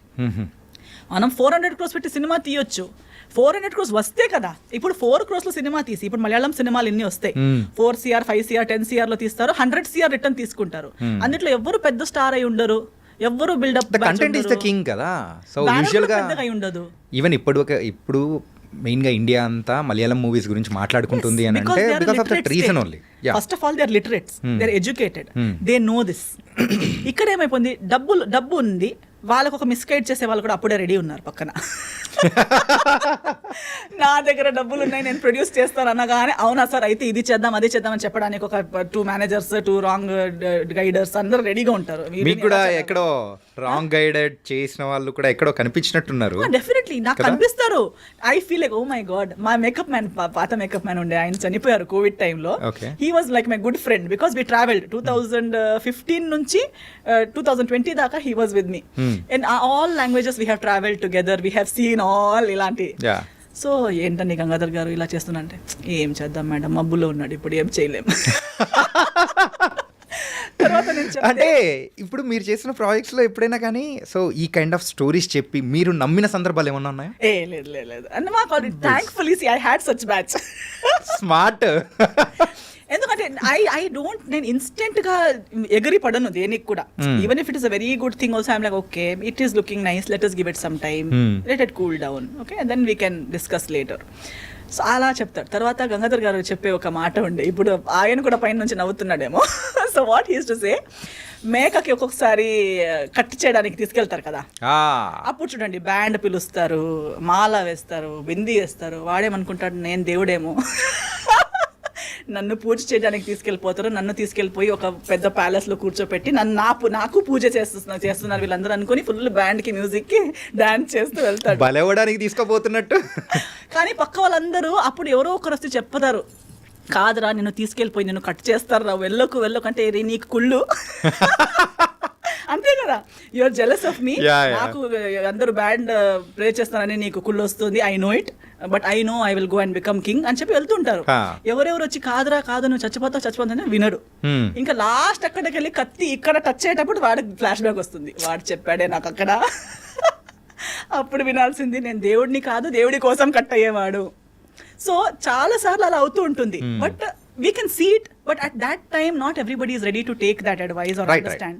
మనం 400 crores పెట్టి సినిమా తీయొచ్చు, 400 crores వస్తే కదా. ఇప్పుడు 4 crores లో సినిమా తీసి, ఇప్పుడు మలయాళం సినిమాలు ఎన్ని వస్తాయి, 4 CR, 5 CR, 10 CR లో తీస్తారు, 100 CR రిటర్న్ తీసుకుంటారు. అందులో ఎవ్వరు పెద్ద స్టార్ అయి ఉండరు, ఎవ్వరు buildup, content is the king కదా. సో యూజువల్ గా ఉండదు. ఈవెన్ ఇప్పుడు మెయిన్ గా ఇండియా అంతా మలయాళం మూవీస్ గురించి మాట్లాడుకుంటుంది అని అంటే because of that reason only. First of all they are literates, they are educated, they know this. ఇక్కడ ఏమైపోయింది, డబ్బు ఉంది, వాళ్ళకు ఒక మిస్గైడ్ చేసే వాళ్ళు కూడా అప్పుడే రెడీ ఉన్నారు పక్కన. నా దగ్గర డబ్బులు ఉన్నాయి, నేను ప్రొడ్యూస్ చేస్తాను అనగానే అవునా సార్ అయితే ఇది చేద్దాం అది చేద్దాం అని చెప్పడానికి ఒక 2 మేనేజర్స్, 2 రాంగ్ గైడర్స్ అందరూ రెడీగా ఉంటారు. మీకు కూడా ఎక్కడో రాంగ్ గైడెడ్ చేసిన వాళ్ళు కూడా ఎక్కడో కనిపించినట్టున్నారు. డెఫినెట్లీ నాకు కనిపిస్తారు. I feel like oh my God, మా మేకప్ మ్యాన్, పాత మేకప్ మ్యాన్ ఉండే, ఆయన చనిపోయారు కోవిడ్ టైంలో. He was like my good friend because we travelled 2015 నుంచి 2020 దాకా he was with me. In all languages we have traveled together, we have seen all ఇలాంటి. So ఏంటండి గంగాధర్ గారు ఇలా చేస్తున్నా అంటే, ఏం చేద్దాం మేడం, మబ్బులో ఉన్నాడు, ఇప్పుడు ఏం చేయలేం. తర్వాత అంటే ఇప్పుడు మీరు చేసిన ప్రాజెక్ట్స్ లో ఎప్పుడైనా కానీ సో ఈ కైండ్ ఆఫ్ స్టోరీస్ చెప్పి మీరు నమ్మిన సందర్భాలు ఏమన్నా ఉన్నాయా? లేదు అంటే మాకు thankfully I had such batch. Smart. ఎందుకంటే ఐ డోంట్, నేను ఇన్స్టెంట్ గా ఎగిరి పడను దేనికి కూడా. Even if it is a very good thing also I'm like okay it is looking nice, let us give it some time, let it cool down, okay, and then we can discuss later. So అలా చెప్తాడు. తర్వాత గంగాధర్ గారు చెప్పే ఒక మాట ఉండే, ఇప్పుడు ఆయన కూడా పైన నుంచి నవ్వుతున్నాడేమో. So what he's to say, మేకకి ఒక్కొక్కసారి కట్ చేయడానికి తీసుకెళ్తారు కదా, అప్పుడు చూడండి బ్యాండ్ పిలుస్తారు, మాల వేస్తారు, బిందీ వేస్తారు, వాడేమనుకుంటాడు నేను దేవుడేమో, నన్ను పూజ చేయడానికి తీసుకెళ్ళిపోతారు, నన్ను తీసుకెళ్ళిపోయి ఒక పెద్ద ప్యాలెస్ లో కూర్చోపెట్టి నాకు పూజ చేస్తున్నారు వీళ్ళందరూ అనుకుని ఫుల్ బ్యాండ్ కి మ్యూజిక్ కి డాన్స్ చేస్తూ వెళ్తాడు, బలవడానికి తీసుకోబోతున్నట్టు. కానీ పక్క వాళ్ళందరూ అప్పుడు ఎవరో ఒకరు వస్తే చెప్తారు, కాదురా నిన్ను తీసుకెళ్ళిపోయి నిన్ను కట్ చేస్తారు రా, వెళ్ళకు అంటే నీకు కుళ్ళు. అంతే కదా, యూఆర్ జెలస్ ఆఫ్ మీ, నాకు అందరూ బ్యాండ్ ప్లే చేస్తారని నీకు కుళ్ళు వస్తుంది, I know it, but I know I will go and become king అని చెప్పి వెళ్తుంటారు. ఎవరెవరు వచ్చి కాదురా కాదు నువ్వు చచ్చిపోతావు వినడు. ఇంకా లాస్ట్ అక్కడికి వెళ్ళి కత్తి ఇక్కడ టచ్ అయ్యేటప్పుడు వాడికి ఫ్లాష్ బ్యాక్ వస్తుంది, వాడు చెప్పాడే నాకు అక్కడ. అప్పుడు వినాల్సింది నేను దేవుడిని కాదు, దేవుడి కోసం కట్ అయ్యేవాడు. సో చాలా సార్లు అలా అవుతూ ఉంటుంది, but we can see it, but at that time not everybody is ready to take that advice or understand.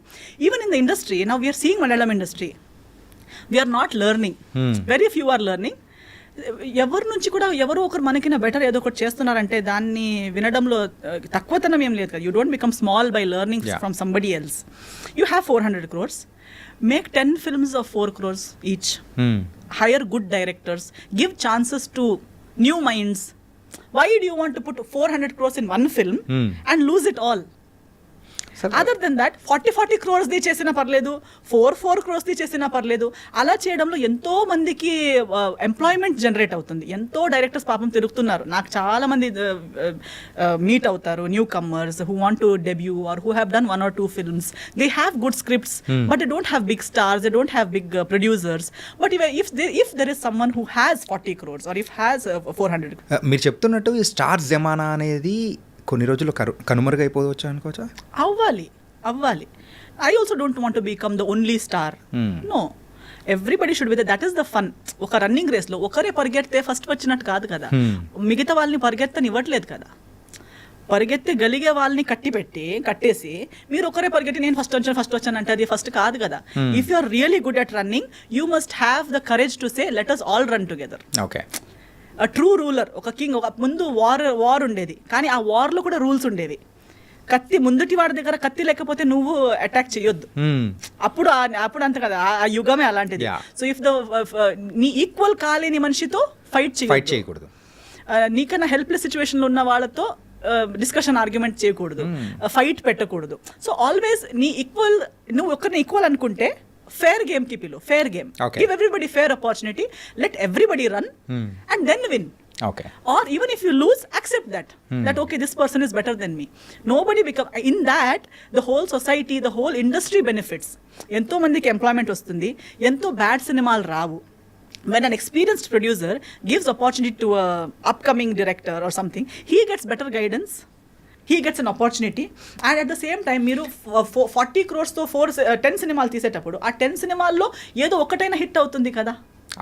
Even in the industry now we are seeing Malayalam industry, we are not learning, very few are learning. ఎవరి నుంచి కూడా ఎవరో ఒకరు మనకిన better ఏదో ఒకటి చేస్తున్నారంటే దాన్ని వినడంలో తక్కువతనం ఏం లేదు కదా. You don't become small by learning from somebody else. You have 400 crores. Make 10 films of 4 crores each. Hire good directors. Give chances to new minds. Why do you want to put 400 crores in one film and lose it all? Other than that 40 crores ది చేసినా పర్లేదు, 4 crores ది చేసినా పర్లేదు. అలా చేయడంలో ఎంతో మందికి ఎంప్లాయ్మెంట్ జనరేట్ అవుతుంది. ఎంతో డైరెక్టర్స్ పాపం తిరుగుతున్నారు. నాకు చాలా మంది మీట్ అవుతారు, newcomers who want to debut or who have done 1 or 2 films. They have good scripts but they don't have big stars, they don't have big producers. But if there is someone who has 40 crores or if has 400. మీరు చెప్తున్నట్టు ఈ star జమానా అనేది కొన్ని రోజులు కనుమరుగైపోవచ్చు అనుకోవచ్చా? అవ్వాలి. I also don't want to become the only star. No, everybody should be that is the fun. ఒక రన్నింగ్ రేస్లో ఒకరే పరిగెడితే ఫస్ట్ వచ్చినట్టు కాదు కదా, మిగతా వాళ్ళని పరిగెత్తనివ్వట్లేదు కదా. పరిగెత్తగలిగే వాళ్ళని కట్టేసి మీరు ఒకరే పరిగెట్టి నేను ఫస్ట్ వచ్చాను అంటే అది ఫస్ట్ కాదు కదా. If you are really good at running you must have the courage to say let us all run together. Okay, true ruler, ఒక కింగ్. ఒక ముందు వార్ ఉండేది, కానీ ఆ వార్లో కూడా రూల్స్ ఉండేవి. కత్తి ముందుటి వాడి దగ్గర కత్తి లేకపోతే నువ్వు అటాక్ చేయొద్దు. అప్పుడు అంత కదా, ఆ యుగమే అలాంటిది. సో ఇఫ్ నీ ఈక్వల్ కాలేని మనిషితో ఫైట్ చేయకూడదు. నీకన్నా హెల్ప్లెస్ సిచ్యువేషన్లో ఉన్న వాళ్ళతో డిస్కషన్ ఆర్గ్యుమెంట్ చేయకూడదు, ఫైట్ పెట్టకూడదు. సో ఆల్వేస్ నీ ఈక్వల్, నువ్వు ఒక్కరిని ఈక్వల్ అనుకుంటే ఫేర్ గేమ్ కి పిలు, fair game. Give everybody fair opportunity, let everybody run and then win. Okay. Or even if you lose, accept that okay, this person is better than me. Nobody become, in that the whole society, the whole industry benefits. Ento mandiki employment vastundi, ento bad cinemalu ravu. When an experienced producer gives opportunity to a upcoming director or something, he gets better guidance, he gets an opportunity, and at the same time మీరు 40 crores తో 10 సినిమాలు తీసేటప్పుడు ఆ 10 సినిమాల్లో ఏదో ఒకటైనా hit అవుతుంది కదా.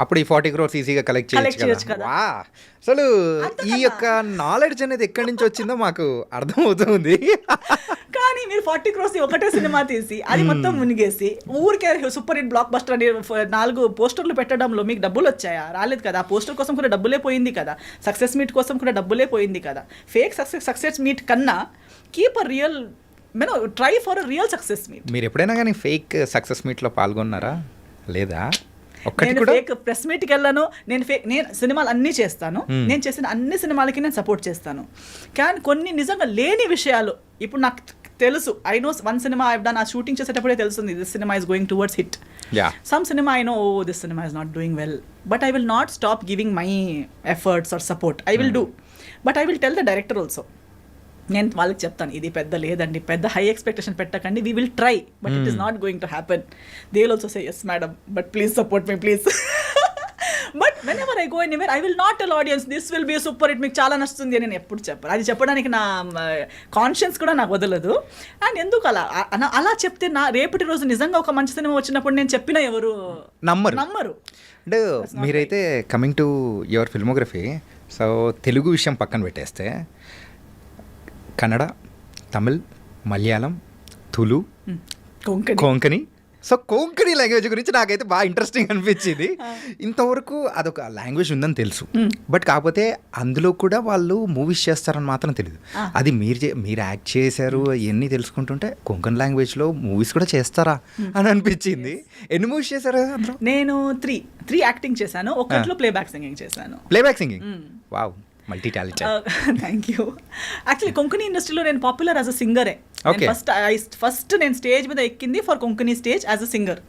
అప్పుడు ఈ 40 crores ఈజీగా కలెక్ట్ చేయొచ్చు కదా. అసలు ఈ యొక్క నాలెడ్జ్ అనేది ఎక్కడి నుంచి వచ్చిందో మాకు అర్థమవుతుంది. కానీ మీరు 40 crores ఒకటే సినిమా తీసి అది మొత్తం మునిగేసి ఊరికే సూపర్ హిట్ బ్లాక్ బస్టర్ అని 4 పోస్టర్లు పెట్టడంలో మీకు డబ్బులు వచ్చాయా? రాలేదు కదా. ఆ పోస్టర్ కోసం కూడా డబ్బులే పోయింది కదా, సక్సెస్ మీట్ కోసం కూడా డబ్బులే పోయింది కదా. ఫేక్ సక్సెస్ మీట్ కన్నా keep a real, try for a real success meet. మీరు ఎప్పుడైనా కానీ ఫేక్ సక్సెస్ మీట్లో పాల్గొన్నారా? లేదా? నేను ఫేక్ ప్రెస్ మీట్కి వెళ్ళాను. నేను సినిమాలు అన్నీ చేస్తాను, నేను చేసిన అన్ని సినిమాలకి నేను సపోర్ట్ చేస్తాను. కానీ కొన్ని నిజంగా లేని విషయాలు ఇప్పుడు నాకు తెలుసు. I know one cinema I done, ఆ షూటింగ్ చేసేటప్పుడే తెలుస్తుంది this cinema is going towards hit. Some cinema I know this cinema is not doing well, but I will not stop giving my efforts or support. I will do, but I will tell the director also. నేను వాళ్ళకి చెప్తాను ఇది పెద్ద లేదండి, పెద్ద high expectation పెట్టకండి, we will try but it is not going to happen. They will also say yes madam but please support me please. But whenever I go anywhere I will not tell audience this will be super hit, మీకు చాలా నచ్చుతుంది అని నేను ఎప్పుడు చెప్పాను. అది చెప్పడానికి నా కాన్షియన్స్ కూడా నాకు వదలదు. అండ్ ఎందుకు అలా చెప్తే నా రేపటి రోజు నిజంగా ఒక మంచి సినిమా వచ్చినప్పుడు నేను చెప్పిన ఎవరు నమ్మరు. అంటే మీరైతే coming to your filmography, so Telugu విషయం పక్కన పెట్టేస్తే కన్నడ, తమిళ్, మలయాళం, తులు, కొంకణి. సో కొంకణి లాంగ్వేజ్ గురించి నాకైతే బాగా ఇంట్రెస్టింగ్ అనిపించింది. ఇంతవరకు అదొక లాంగ్వేజ్ ఉందని తెలుసు, బట్ కాకపోతే అందులో కూడా వాళ్ళు మూవీస్ చేస్తారని మాత్రం తెలియదు. అది మీరు యాక్ట్ చేశారు ఇవన్నీ తెలుసుకుంటుంటే కొంకణి లాంగ్వేజ్లో మూవీస్ కూడా చేస్తారా అని అనిపించింది. ఎన్ని మూవీస్ చేశారు అందులో? నేను త్రీ యాక్టింగ్ చేశాను, ఒకటిలో ప్లేబ్యాక్ సింగింగ్ చేశాను. Playback singing, wow, multi talented. Thank you. Actually Konkani ఇండస్ట్రీలో నేను పాపులర్ యాజ్ అ సింగరే. ఫస్ట్ నేను స్టేజ్ మీద ఎక్కింది for Konkani stage as a singer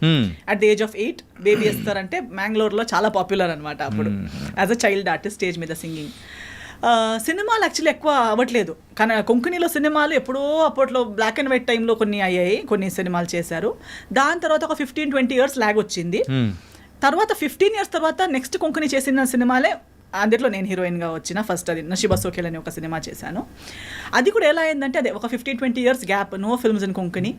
at the age of 8. Baby Esther అంటే మ్యాంగ్లూర్లో చాలా పాపులర్ అనమాట అప్పుడు as a child artist stage మీద సింగింగ్. సినిమాలు యాక్చువల్లీ ఎక్కువ అవ్వట్లేదు, కానీ కొంకణిలో సినిమాలు ఎప్పుడో అప్పట్లో బ్లాక్ అండ్ వైట్ టైంలో కొన్ని అయ్యాయి, కొన్ని సినిమాలు చేశారు. దాని తర్వాత ఒక 15-20 years లాగ్ వచ్చింది. తర్వాత 15 years తర్వాత నెక్స్ట్ కొంకణి చేసిన సినిమాలే అందులో నేను హీరోయిన్గా వచ్చిన ఫస్ట్ అది నషీబా సోఖేల్ అని ఒక సినిమా చేశాను. అది కూడా ఎలా అయిందంటే అదే ఒక 15-20 years gap, no films in Konkani.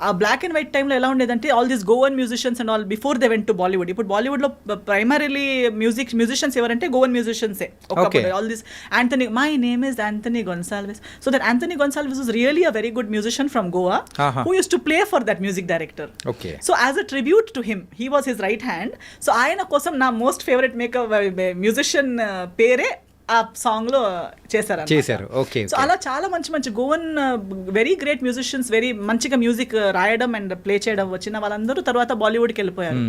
ఆ బ్లాక్ అండ్ వైట్ టైంలో ఎలా ఉండేదంటే all these Goan musicians and all before they went to Bollywood. ఇప్పుడు బాలీవుడ్లో ప్రైమరీలీ మ్యూజిషియన్స్ ఎవరంటే గోవన్ మ్యూజిషియన్సే. All this Anthony, my name is Anthony Gonsalves. So that Anthony Gonsalves was really a very good musician from Goa who use to play for that music director. So as a tribute to him, he was his right hand. So ఆయన కోసం నా most favourite makeup musician పేరే ఆ song లో చేశారు. Okay. So అలా చాలా మంచి Goan very great musicians, very మంచిగా మ్యూజిక్ రాయడం అండ్ ప్లే చేయడం వచ్చిన వాళ్ళందరూ తర్వాత బాలీవుడ్కి వెళ్ళిపోయారు.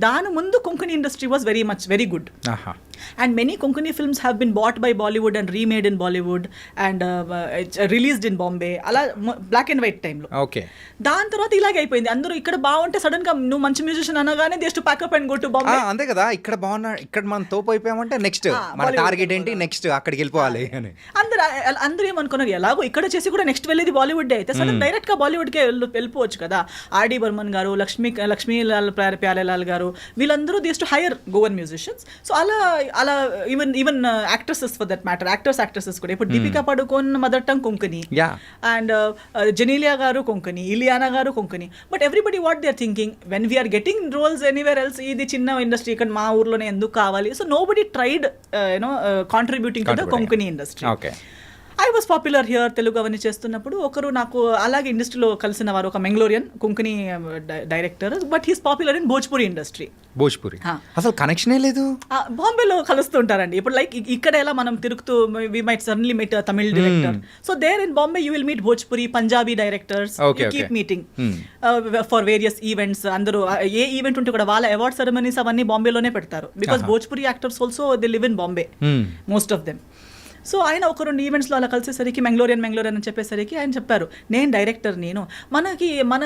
దాని ముందు Konkani industry was very good. And many Konkani films have been bought by Bollywood and remade in Bollywood and released in Bombay. అలా బ్లాక్ అండ్ వైట్ టైంలో. ఓకే. దాని తర్వాత ఇలాగే అయిపోయింది. అందరూ ఇక్కడ బాగుంటే సడన్ గా నువ్వు మంచి మ్యూజిషియన్ అనగానే they to pack up and go to Bombay. అంతే కదా, ఇక్కడ బాగున్నా, ఇక్కడ మనం తోపు అయిపోయామంటే నెక్స్ట్ మన టార్గెట్ ఏంటి, నెక్స్ట్ అక్కడికి వెళ్ళిపోవాలి అని అందరూ ఏమనుకున్నారు, ఎలాగో ఇక్కడ చేసి కూడా నెక్స్ట్ వెళ్ళేది బాలీవుడ్ అయితే సడన్ డైరెక్ట్ గా బాలీవుడ్కే వెళ్ళిపోవచ్చు కదా. ఆర్డి బర్మన్ గారు, లక్ష్మీలాల్ ప్యారేలాల్ గారు, వీళ్ళందరూ they to hire Goan musicians. So అలా even actresses for that matter, actresses కూడా ఇప్పుడు Deepika Padukone mother tongue Konkani and Genelia garu Konkani, Ileana garu Konkani. But everybody what they are thinking when we're getting roles anywhere else, ఇది చిన్న ఇండస్ట్రీ ఇక్కడ మా ఊర్లోనే ఎందుకు కావాలి. So nobody tried contributing to the Konkani industry. I was popular here. Telugu అవన్నీ చేస్తున్నప్పుడు ఒకరు నాకు అలాగే ఇండస్ట్రీలో కలిసిన వారు, ఒక Mangalorean Konkani director, but he's popular in Bhojpuri industry. Bhojpuri అసలు కనెక్షనే లేదు. బాంబేలో కలుస్తుంటారండి. ఇప్పుడు లైక్ ఇక్కడ ఎలా మనం తిరుగుతూ we might suddenly meet Tamil director. So there in Bombay you will meet Bhojpuri, Punjabi directors, keep meeting for various events. అందరూ ఏ ఈవెంట్ ఉంటే కూడా వాళ్ళ అవార్డ్ సెరమనీస్ అవన్నీ బాంబేలోనే పెడతారు. Because Bhojpuri actors also they live in Bombay, most of them. So ఆయన ఒక 2 ఈవెంట్స్లో అలా కలిసేసరికి మెంగ్లోరియన్ అని చెప్పేసరికి ఆయన చెప్పారు, నేను డైరెక్టర్, మన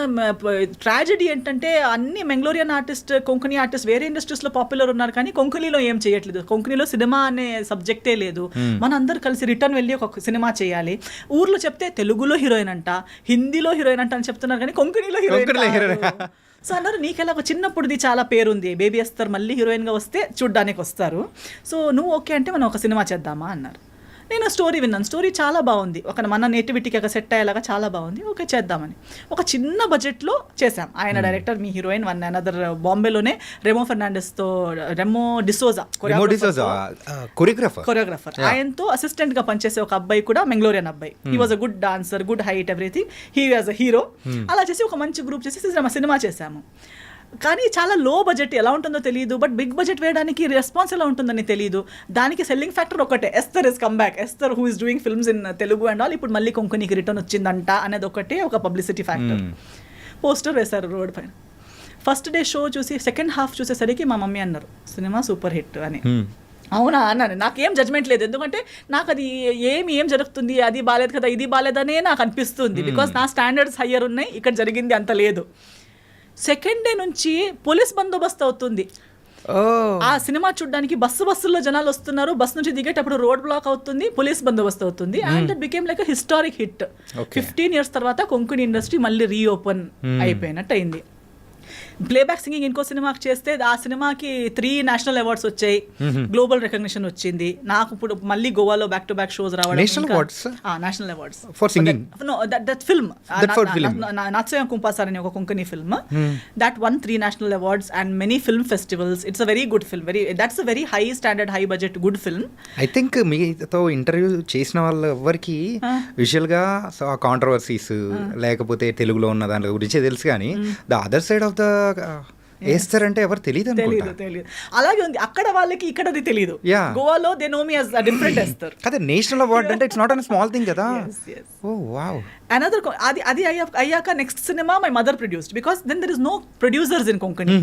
ట్రాజెడీ ఏంటంటే అన్ని మెంగ్లోరియన్ ఆర్టిస్ట్, కొంకణి ఆర్టిస్ట్ వేరే ఇండస్ట్రీస్లో పాపులర్ ఉన్నారు కానీ కొంకణిలో ఏం చేయట్లేదు. కొంకణిలో సినిమా అనే సబ్జెక్టే లేదు. మన అందరు కలిసి రిటర్న్ వెళ్ళి ఒక సినిమా చేయాలి. ఊర్లో చెప్తే తెలుగులో హీరోయిన్ అంట, హిందీలో హీరోయిన్ అంట అని చెప్తున్నారు కానీ కొంకణిలో హీరోయిన్. సో అన్నారు, నీకెలా ఒక చిన్నప్పుడుది చాలా పేరుంది, బేబీ ఎస్తర్ మళ్ళీ హీరోయిన్గా వస్తే చూడ్డానికి వస్తారు. సో నువ్వు ఓకే అంటే మనం ఒక సినిమా చేద్దామా అన్నారు. నేను స్టోరీ విన్నాను, స్టోరీ చాలా బాగుంది, ఒక మన నేటివిటీకి ఒక సెట్ అయ్యేలాగా చాలా బాగుంది, ఓకే చేద్దామని ఒక చిన్న బడ్జెట్లో చేశాం. ఆయన director, me heroine one another బాంబేలోనే రెమో డిసోజా కొరియోగ్రాఫర్, ఆయనతో అసిస్టెంట్గా పనిచేసే ఒక అబ్బాయి కూడా మెంగ్లోరియన్ అబ్బాయి. He was a good dancer, good height, everything. He was a hero. అలా చేసి ఒక మంచి గ్రూప్ చేసి సినిమా చేశాము. కానీ చాలా లో బడ్జెట్, ఎలా ఉంటుందో తెలియదు, బట్ బిగ్ బడ్జెట్ వేయడానికి రెస్పాన్స్ ఎలా ఉంటుందని తెలియదు. దానికి సెల్లింగ్ ఫ్యాక్టర్ ఒకటే, Esther is come back, Esther who is doing films in Telugu and all, ఇప్పుడు మళ్ళీ కొంకణికి రిటర్న్ వచ్చిందంట అనేది ఒకటే ఒక పబ్లిసిటీ ఫ్యాక్టర్. పోస్టర్ వేశారు రోడ్ పైన. ఫస్ట్ డే షో చూసి సెకండ్ హాఫ్ చూసేసరికి మా మమ్మీ అన్నారు, సినిమా సూపర్ హిట్ అని. అవునా అన్నాను. నాకేం జడ్జ్మెంట్ లేదు, ఎందుకంటే నాకు అది ఏం జరుగుతుంది, అది బాలేదు కదా, ఇది బాలేదనే నాకు అనిపిస్తుంది. బికాస్ నా స్టాండర్డ్స్ హయ్యర్ ఉన్నాయి, ఇక్కడ జరిగింది అంత లేదు. సెకండ్ డే నుంచి పోలీస్ బందోబస్తు అవుతుంది. ఆ సినిమా చూడడానికి బస్సుల్లో జనాలు వస్తున్నారు, బస్ నుంచి దిగేటప్పుడు రోడ్ బ్లాక్ అవుతుంది, పోలీస్ బందోబస్తు అవుతుంది. And that became like historic hit. 15 years తర్వాత కొంకణి ఇండస్ట్రీ మళ్ళీ రీఓపెన్ అయిపోయినట్టు అయింది. ప్లేబ్యాక్ సింగింగ్ ఇంకో సినిమాకి చేస్తే ఆ సినిమాకి 3 నేషనల్ అవార్డ్స్ వచ్చాయి, గ్లోబల్ రికగ్నిషన్ వచ్చింది. నాకు ఇప్పుడు మళ్ళీ గోవాలో బ్యాక్ టు బ్యాక్ షోస్ రావడం. National awards for singing. No that film Nachomia Kumpasar అనే ఒక Konkani film, that one 3 national awards and many film festivals. It's a very good film, that's a very high standard, high budget, good film. I think మీతో interview చేసిన వాళ్ళు ఎవరికి visual గా controversies లేకపోతే తెలుగులో ఉన్న దాని గురించి తెలుసు, కానీ the other side of the వేస్తారంటే ఎవరు తెలియదు. అలాగే ఉంది అక్కడ వాళ్ళకి, ఇక్కడ అది తెలియదు. గోవాలో they know me as a different Esther. అదే నేషనల్ అవార్డ్ అంటే it's not an small thing కదా. Oh wow. అనదర్ అది అయ్యాక నెక్స్ట్ సినిమా my mother produced, because then there is no producers in Konkani.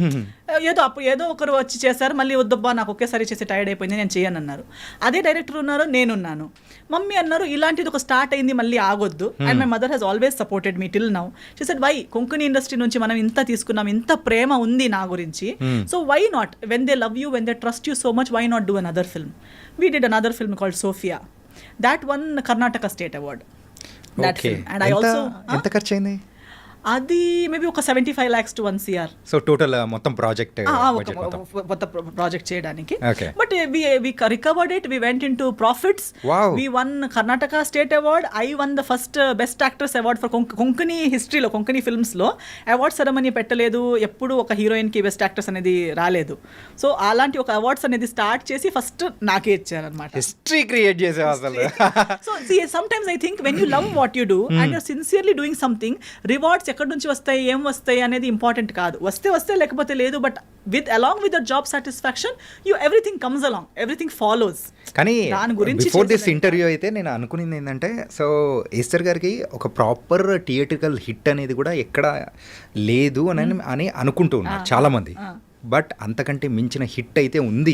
ఏదో ఒకరు వచ్చి చేశారు, మళ్ళీ వద్దబ్బా నాకు ఒకేసారి చేసి టైర్డ్ అయిపోయింది, నేను చేయను అన్నారు. అదే డైరెక్టర్ ఉన్నారు, నేనున్నాను. మమ్మీ అన్నారు ఇలాంటిది ఒక స్టార్ట్ అయింది, మళ్ళీ ఆగొద్దు. And my mother has always supported me till now. She said, why Konkani industry నుంచి మనం ఇంత తీసుకున్నాం, ఇంత ప్రేమ ఉంది నా గురించి, so why not, when they love you, when they trust you so much, why not do another film. We did another film called Sophia, that one Karnataka state award. That film. And I also ఎంత ఖర్చు అయింది? అది maybe ఒక 75 lakhs to 1 crore. So total మొత్తం project కొత్త project చేయడానికి. Okay. But we recovered it, we went in to profits. Wow. We won Karnataka state award. I won the first best actress award for Konkani హిస్టరీలో, Konkani ఫిల్మ్స్లో award ceremony పెట్టలేదు, ఎప్పుడు ఒక హీరోయిన్కి best actress అనేది రాలేదు. సో అలాంటి ఒక అవార్డ్స్ అనేది స్టార్ట్ చేసి ఫస్ట్ నాకే ఇచ్చారనమాట. హిస్టరీ క్రియేట్ చేసే అసలు. So sometimes I think when you love what you do and you're sincerely doing something, rewards ఎక్కడి నుంచి వస్తాయి, ఏం వస్తాయి అనేది ఇంపార్టెంట్ కాదు. వస్తే లేకపోతే లేదు. But along with the job satisfaction, everything comes along, everything follows. కానీ దాని గురించి బిఫోర్ దిస్ ఇంటర్వ్యూ అయితే నేను అనుకునేది ఏంటంటే, సో ఈస్టర్ గారికి ఒక ప్రాపర్ థియేట్రికల్ హిట్ అనేది కూడా ఎక్కడ లేదు అని అనుకుంటూ ఉన్నారు చాలా మంది. బట్ అంతకంటే మించిన హిట్ అయితే ఉంది.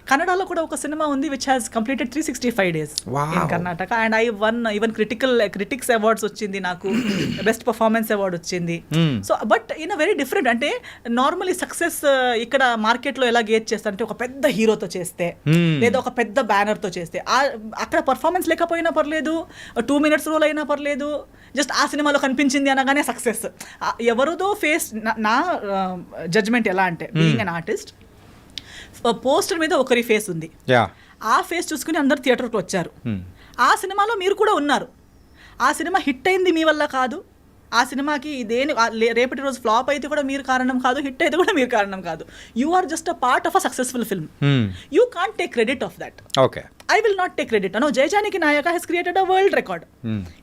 కన్నడలో కూడా ఒక సినిమా ఉంది which has completed 365 days in Karnataka. And I one even critics awards వచ్చింది నాకు, బెస్ట్ పర్ఫార్మెన్స్ అవార్డ్ వచ్చింది. So but in a very different, అంటే నార్మలీ సక్సెస్ ఇక్కడ మార్కెట్లో ఎలా గేజ్ చేస్తారంటే ఒక పెద్ద హీరోతో చేస్తే లేదా ఒక పెద్ద బ్యానర్తో చేస్తే, అక్కడ పర్ఫార్మెన్స్ లేకపోయినా పర్లేదు, 2 minutes రోల్ అయినా పర్లేదు, జస్ట్ ఆ సినిమాలో కనిపించింది అనగానే సక్సెస్. ఎవరిదో ఫేస్, నా జడ్జ్మెంట్ ఎలా అంటే, బీయింగ్ అన్ ఆర్టిస్ట్, పోస్టర్ మీద ఒకరి ఫేస్ ఉంది, ఆ ఫేస్ చూసుకుని అందరు థియేటర్కి వచ్చారు. ఆ సినిమాలో మీరు కూడా ఉన్నారు. ఆ సినిమా హిట్ అయింది మీ వల్ల కాదు. ఆ సినిమాకి రేపటి రోజు ఫ్లాప్ అయితే కూడా మీరు కారణం కాదు, హిట్ అయితే కూడా మీరు కారణం కాదు. You are just a part of a successful film. You can't take credit of that. Okay, I will not take credit. No, Jai Janaki Nayaka has created a world record.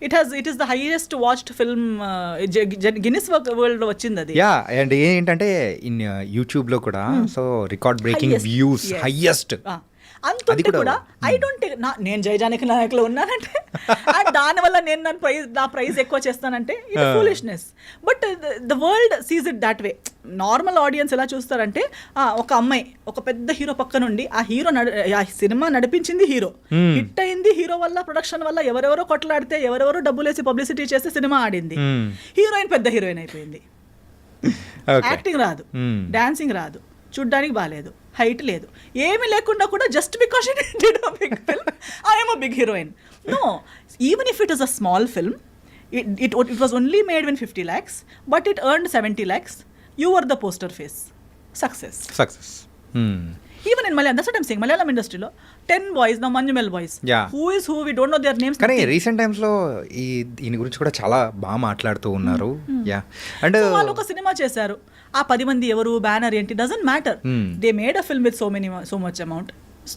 It is the highest watched film, Guinness World వచ్చింది అది. Yeah, and ఏంటంటే in YouTube లో కూడా so record breaking views highest. అంతుంటే కూడా I don't take, నేను జై జానకి నాయకులో ఉన్నానంటే దానివల్ల నేను నా ప్రైజ్ ఎక్కువ చేస్తానంటే it foolishness. But the world seize it that way. Normal audience ఎలా చూస్తారంటే, ఒక అమ్మాయి ఒక పెద్ద హీరో పక్క నుండి, ఆ సినిమా నడిపించింది హీరో, హిట్ అయింది హీరో వల్ల, ప్రొడక్షన్ వల్ల, ఎవరెవరో కొట్లాడితే, ఎవరెవరో డబ్బులేసి పబ్లిసిటీ చేస్తే సినిమా ఆడింది, హీరోయిన్ పెద్ద హీరోయిన్ అయిపోయింది. యాక్టింగ్ రాదు, డాన్సింగ్ రాదు, చూడ్డానికి బాగాలేదు, హైట్ లేదు, ఏమీ లేకుండా కూడా just because it did a big film I am a big heroine. No, even if it is a small film, it was only made in 50 lakhs, but it earned 70 lakhs. You were the poster face. Success. Even in Malayalam, that's what I'm saying. Malayalam industry lo 10 boys, now Manjumel boys. Yeah. Who is who? We don't know their names. కానీ recent times లో దీని గురించి కూడా చాలా బాగా మాట్లాడుతూ ఉన్నారు. Yeah, and వాళ్ళు ఒక సినిమా చేశారు, ఆ 10 మంది ఎవరు, బ్యానర్ ఏంటి, doesn't matter. They made a film with so much amount,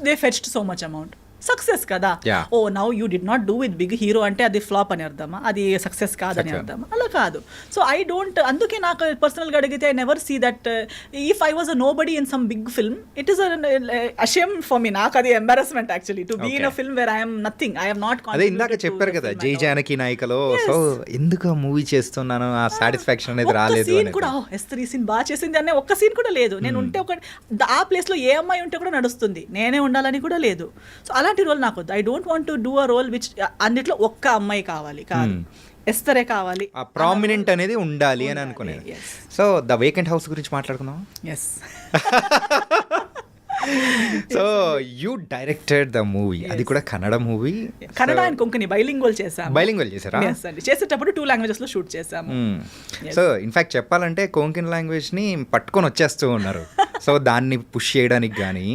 they fetched so much amount. Success కదా. Oh now you did not do with big hero అంటే అది ఫ్లాప్ అని అర్థమా, అది సక్సెస్ కాదని అర్థమా? అలా కాదు. సో ఐ డోంట్, అందుకే నాకు పర్సనల్గా అడిగితే I never see that if I was a nobody in some big film, it is a shame for me. నాకు అది embarrassment actually to be in a film where I'm nothing, I have not. అదే ఇందాక చెప్పారు కదా జై జానకి నాయకలో, so ఎందుకు movie చేస్తున్నాను, ఆ సాటిస్ఫాక్షన్ అనేది రాలేదు. సీన్ కూడా ఎస్తర్ ఈ సీన్ బాగా చేసింది అనే ఒక్క సీన్ కూడా లేదు. నేను ఉంటే ఒక ఆ ప్లేస్లో ఏ అమ్మాయి ఉంటే కూడా నడుస్తుంది, నేనే ఉండాలని కూడా లేదు. సో అలాంటి రోల్ నాకు వద్దు. I don't want to do a role which అన్నిట్లో ఒక్క అమ్మాయి కావాలి, కాదు ఎస్తరే కావాలి, ఆ ప్రామినెంట్ అనేది ఉండాలి అని అనుకునేది. సో ద వేకెంట్ హౌస్ గురించి మాట్లాడుకుందాం. Yes. So you directed the movie, అది కూడా Kannada movie. Kannada and Konkani bilingual చేసాము. బైలింగ్వల్ చేశారా? చేసేటప్పుడు 2 languages లో షూట్ చేసాము. సో ఇన్ఫాక్ట్ చెప్పాలంటే కొంకణి లాంగ్వేజ్ ని పట్టుకొని వచ్చేస్తూ ఉన్నారు. సో దాన్ని పుష్ చేయడానికి కానీ.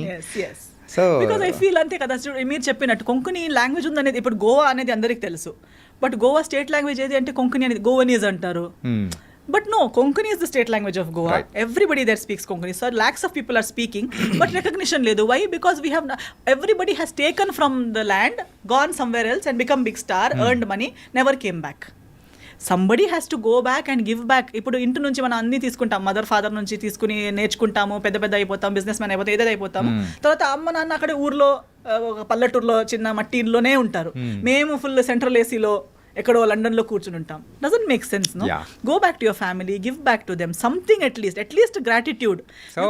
సో బికాజ్ ఐ ఫీల్ అంతే కదా, మీరు చెప్పినట్టు కొంకణి లాంగ్వేజ్ ఉందనేది, ఇప్పుడు గోవా అనేది అందరికి తెలుసు, బట్ గోవా స్టేట్ లాంగ్వేజ్ ఏది అంటే కొంకణి అనేది, గోవనీస్ అంటారు. But no, Konkani is the state language of Goa. Right. Everybody there speaks Konkani. So lakhs of people are speaking, but recognition ledu. Why? Because we have everybody has taken from the land, gone somewhere else and become big star, earned money, never came back. Somebody has to go back and give back. ఇప్పుడు ఇంటి నుంచి మనం అన్ని తీసుకుంటాం, mother father నుంచి తీసుకుని నేర్చుకుంటాము, పెద్ద అయిపోతాం, బిజినెస్ మ్యాన్ అయిపోతాం, ఏదైతే అయిపోతాము. తర్వాత అమ్మ నాన్న అక్కడే ఊర్లో పల్లెటూరులో చిన్న మట్టి ఇంట్లోనే ఉంటారు. మేము ఫుల్ సెంట్రల్ ఏసీలో ఎక్కడో లండన్లో కూర్చుని ఉంటాం. Doesn't make sense. No, go back to your family, give back to them something, at least gratitude. So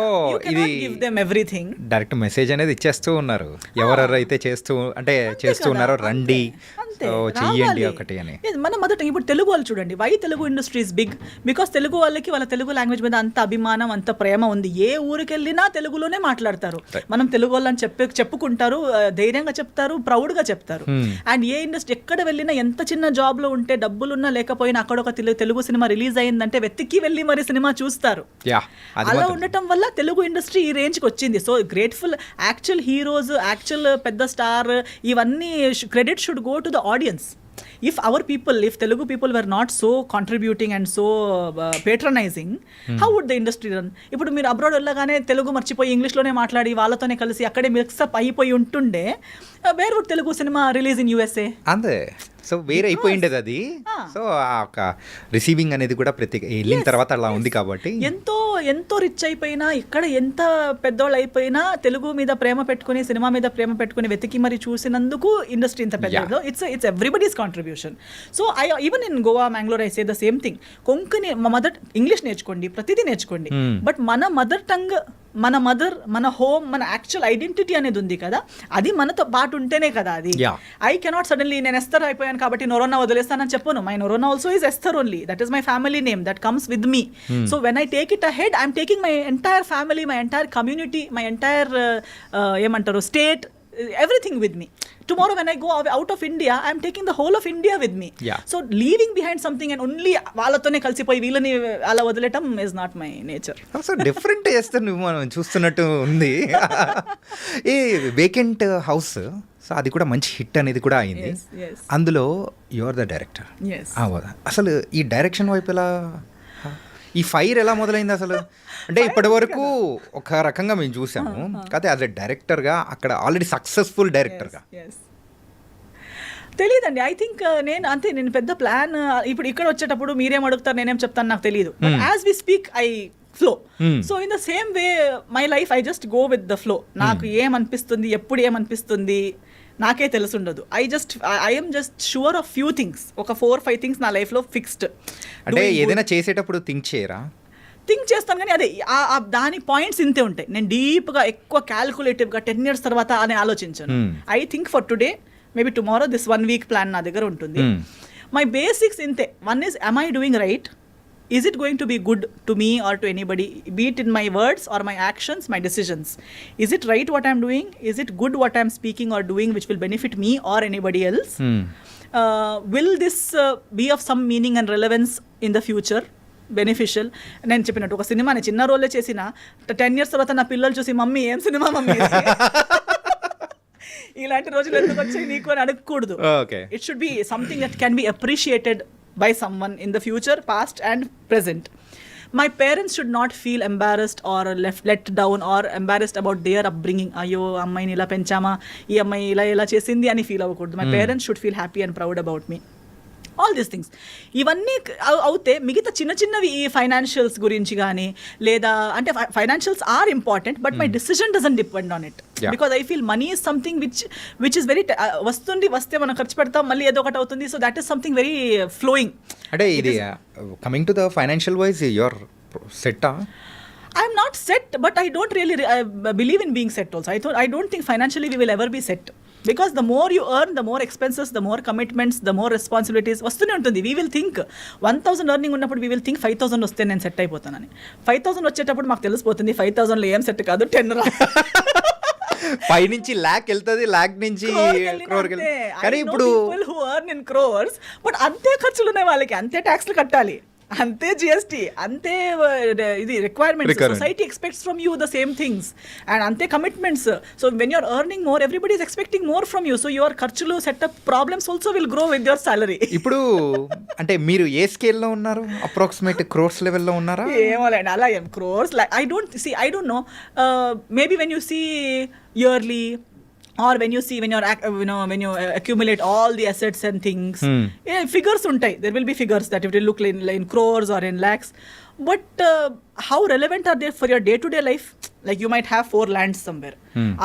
ఇది give them everything. Direct message అనేది ఇచ్చేస్తూ ఉన్నారు, ఎవరైతే చేస్తూ ఉన్నారో రండి చెయ్యండి ఒకటి అని. మన మొదట ఇప్పుడు తెలుగు వాళ్ళు చూడండి, why Telugu industry is big, because Telugu వాళ్ళకి వాళ్ళ తెలుగు లాంగ్వేజ్ మీద అంత అభిమానం, అంత ప్రేమ ఉంది. ఏ ఊరికి వెళ్ళినా తెలుగులోనే మాట్లాడతారు. మనం తెలుగు వాళ్ళని చెప్పుకుంటారు, ధైర్యంగా చెప్తారు, ప్రౌడ్గా చెప్తారు. అండ్ ఏ ఇండస్ట్రీ ఎక్కడ వెళ్ళినా ఎంత చిన్న జాబ్లో ఉంటే డబ్బులున్నా లేకపోయినా అక్కడ ఒక తెలుగు సినిమా రిలీజ్ అయిందంటే వెతికి వెళ్ళి మరి సినిమా చూస్తారు. అలా ఉండటం వల్ల తెలుగు ఇండస్ట్రీ ఈ రేంజ్కి వచ్చింది. So grateful. Actual heroes, actual పెద్ద స్టార్, ఇవన్నీ credit should go to the audience. If Telugu people were not so contributing and so patronizing, how would the industry run? ఇప్పుడు మీరు అబ్రాడ్ వెళ్ళగానే తెలుగు మర్చిపోయి ఇంగ్లీష్లోనే మాట్లాడి వాళ్ళతోనే కలిసి అక్కడే మిక్సప్ అయిపోయి ఉంటుండే, where would Telugu cinema release in USA? అంతే. సో వేరే అయిపోయిండేది అది. సో ఆ ఒక రిసీవింగ్ అనేది కూడా ప్రతి వెళ్ళిన తర్వాత అలా ఉంది కాబట్టి ఎంతో ఎంతో రిచ్ అయిపోయినా, ఇక్కడ ఎంత పెద్దోళ్ళు అయిపోయినా తెలుగు మీద ప్రేమ పెట్టుకుని, సినిమా మీద ప్రేమ పెట్టుకుని వెతికి మరి చూసినందుకు ఇండస్ట్రీ ఇంత పెద్దదో. It's everybody's contribution. So even in Goa, Mangalore I say the same thing. Konkani English నేర్చుకోండి, ప్రతిదీ నేర్చుకోండి, బట్ మన మదర్ టంగ్, మన హోమ్, మన యాక్చువల్ ఐడెంటిటీ అనేది ఉంది కదా, అది మనతో పాటు ఉంటేనే కదా అది. ఐ కెనాట్ సడన్లీ నేను ఎస్తర్ అయిపోయాను కాబట్టి నొరోనా వదిలేస్తానని చెప్పను. My Noronha also is Esther only. That is my family name that comes with me. So when I take it ahead, I'm taking my entire family, my entire community, my entire ఏమంటారు state, everything with me. Tomorrow when I go out of India, I am taking the whole of India with me. So leaving behind something and only వాళ్ళతోనే కలిసిపోయి వీళ్ళని అలా వదిలేయటం is not my nature. So different చేస్తే నువ్వు మనం చూస్తున్నట్టు ఉంది. ఈ వేకెంట్ హౌస్, సో అది కూడా మంచి హిట్ అనేది కూడా అయింది. అందులో యు ఆర్ ద డైరెక్టర్. అసలు ఈ డైరెక్షన్ వైపు ఎలా, ఈ ఫైర్ ఎలా మొదలైంది అసలు? అంటే ఇప్పటి వరకు ఒక రకంగా మేము చూసాము, కాకపోతే యాజ్ ఎ డైరెక్టర్గా అక్కడ ఆల్రెడీ సక్సెస్ఫుల్ డైరెక్టర్గా తెలియదండి. ఐ థింక్ నేను పెద్ద ప్లాన్ ఇప్పుడు ఇక్కడ వచ్చేటప్పుడు మీరేం అడుగుతారు నేనేం చెప్తాను నాకు తెలియదు. As we speak I flow. So in the same way my life I just go with the flow. నాకు ఏమనిపిస్తుంది, ఎప్పుడు ఏమనిపిస్తుంది నాకే తెలుసుండదు. I'm just sure of few things. ఒక 4-5 థింగ్స్ నా లైఫ్లో ఫిక్స్డ్. అంటే ఏదైనా చేసేటప్పుడు థింక్ చేస్తాను కానీ అదే దాని పాయింట్స్ ఇంతే ఉంటాయి. నేను డీప్గా ఎక్కువ క్యాల్కులేటివ్గా 10 years తర్వాత అని ఆలోచించాను. I think for today, maybe tomorrow, this 1 week plan నా దగ్గర ఉంటుంది. మై బేసిక్స్ ఇంతే. One is, am I doing right? Is it going to be good to me or to anybody, be it in my words or my actions, my decisions? Is it right what I'm doing? Is it good what I'm speaking or doing which will benefit me or anybody else? Will this be of some meaning and relevance in the future? Beneficial. నేను చెప్పినట్టు ఒక cinema నేను చిన్న రోలే చేసిన 10 years తర్వాత నా పిల్లలు చూసి మమ్మీ ఏం సినిమా మమ్మీ ఇలాంటి రోజులు ఎందుకు వచ్చాయి నీకు అని అడగకూడదు. It should be something that can be appreciated by someone in the future, past and present. My parents should not feel embarrassed or let down or embarrassed about their upbringing. Ayyo ammayini ila penchama, ee ammayi ila chesindi ani feel avakuddu. My parents should feel happy and proud about me. All these things ఇవన్నీ అవుతే మిగతా చిన్న చిన్నవి ఈ financials గురించి కానీ లేదా అంటే financials are important but my decision doesn't depend on it because I feel money is something which is very వస్తే మనం ఖర్చు పెడతాం మళ్ళీ ఏదో ఒకటి అవుతుంది. So that is something very flowing. అంటే ఇది coming to the financial wise your సెట్టా? I'm not set, but I don't really believe in being set also. I don't think financially we will ever be set. Because the more you earn, the more expenses, the more commitments, the more responsibilities వస్తూనే ఉంటుంది. We will think 1,000 earning ఉన్నప్పుడు we will think 5,000 వస్తే నేను set అయిపోతానని. 5,000 వచ్చేటప్పుడు మాకు తెలిసిపోతుంది 5,000లో ఏం set కాదు, 10 రా. 5 నుంచి lakh వెళ్తుంది, lakh నుంచి crore కి. కానీ ఇప్పుడు people who earn in crores, but అంతే ఖర్చులు ఉన్నాయి వాళ్ళకి, అంతే ట్యాక్స్లు కట్టాలి, అంతే జిఎస్టీ, అంతే ఇది requirements. Society expects from you the same things and అంతే commitments. So when you're earning more everybody is expecting more from you. So your ఖర్చులు setup problems also will grow with your salary. ఇప్పుడు అంటే మీరు ఏ స్కేల్లో ఉన్నారు? Approximate crores లెవెల్లో ఉన్నారా? ఏమోలేండి, అలా ఏం crores like I don't know. Maybe when you see yearly or when you when you accumulate all the assets and things, figures untai, there will be figures that it will look in crores or in lakhs, but how relevant are they for your day to day life? Like you might have 4 lands somewhere,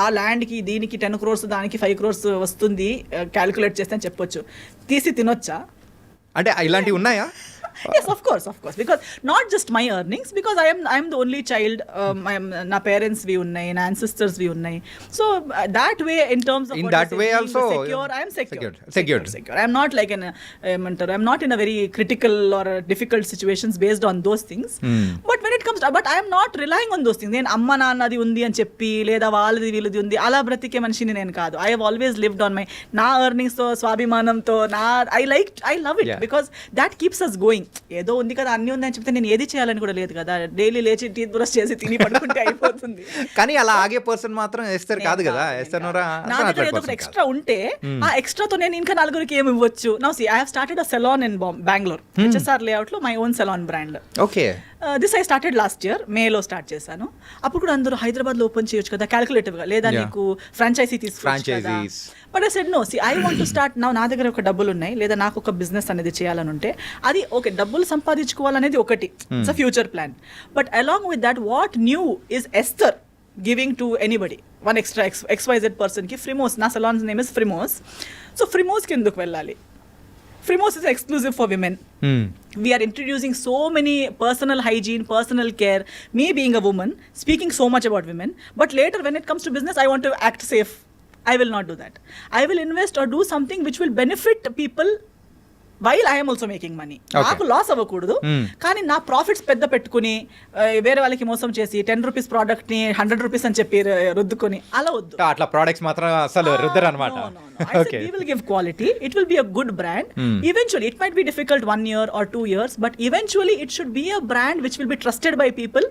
ఆ land కి దీనికి 10 crores దానికి 5 crores వస్తుంది calculate చేస్తే అని చెప్పొచ్చు. తీసి తినొచ్చా? అంటే ఇలాంటివి ఉన్నాయా? Yes, of course, because not just my earnings, because I am the only child. Na parents vi unnai, na ancestors vi unnai. So that way, in terms of in that way also secure, I am secured. Secure. I am not like I am not in a very critical or difficult situations based on those things. But when it it comes but I'm not relying on those things. నేను అమ్మ నాన్నది ఉంది అని చెప్పి లేదా వాళ్ళది వీళ్ళది ఉంది అలా బ్రతికే మనిషిని నేను కాదు. I have always lived on my నా ఎర్నింగ్స్తో స్వాభిమానంతో I love it because that keeps us going. ఏదో ఉంది కదా అన్నీ ఉంది అని చెప్తే నేను ఏది చేయాలని కూడా లేదు కదా. డైలీ లేచి టీ బ్రష్ చేసి తిని పడుకుంటే అయిపోతుంది. కానీ అలా ఆగే పర్సన్ మాత్రం ఎస్తర్ కాదు కదా. ఎస్తర్ నోరా నా దగ్గర ఏదో ఒకటి ఎక్స్ట్రా ఉంటే ఆ ఎక్స్ట్రాతో నేను ఇంకా నలుగురికి ఏమి ఇవ్వచ్చు. Now see I have started a salon in Bengaluru HSR layout లో my own salon brand. Okay. This I started last year మేలో స్టార్ట్ చేశాను. అప్పుడు కూడా అందరూ హైదరాబాద్లో ఓపెన్ చేయొచ్చు కదా క్యాల్కులేటివ్ గా, లేదా నీకు ఫ్రాంచైజీ తీసుకోవచ్చు కదా. But I said no, see I want to start నా దగ్గర ఒక డబ్బులు ఉన్నాయి లేదా నాకు ఒక బిజినెస్ అనేది చేయాలని ఉంటే అది ఓకే, డబ్బులు సంపాదించుకోవాలనేది ఒకటి, it's a future plan. But along with that what new is Esther giving to anybody, one extra XYZ పర్సన్కి ఫ్రిమోస్, నా సలాన్స్ నేమ్ ఇస్ ఫ్రిమోస్. సో ఫ్రిమోస్కి ఎందుకు వెళ్ళాలి? Frimo's is exclusive for women. We are introducing so many personal hygiene, personal care. Me being a woman, speaking so much about women. But later when it comes to business, I want to act safe. I will not do that. I will invest or do something which will benefit people while I am also making money. నాకు loss అవ్వకూడదు, కానీ నా profits పెద్ద పెట్టుకుని వేరే వాళ్ళకి మోసం చేసి 10 రూపీస్ ప్రోడక్ట్ ని 100 రూపీస్ అని చెప్పి రుద్దుకొని అలా వద్దు. అట్లా ప్రొడక్ట్స్ మాత్రం అసలు రుద్దరు అన్నమాట. Okay. We will give quality. It will be a good brand. Eventually, it might be difficult 1 year or 2 years, but eventually it should be a brand which will be trusted by people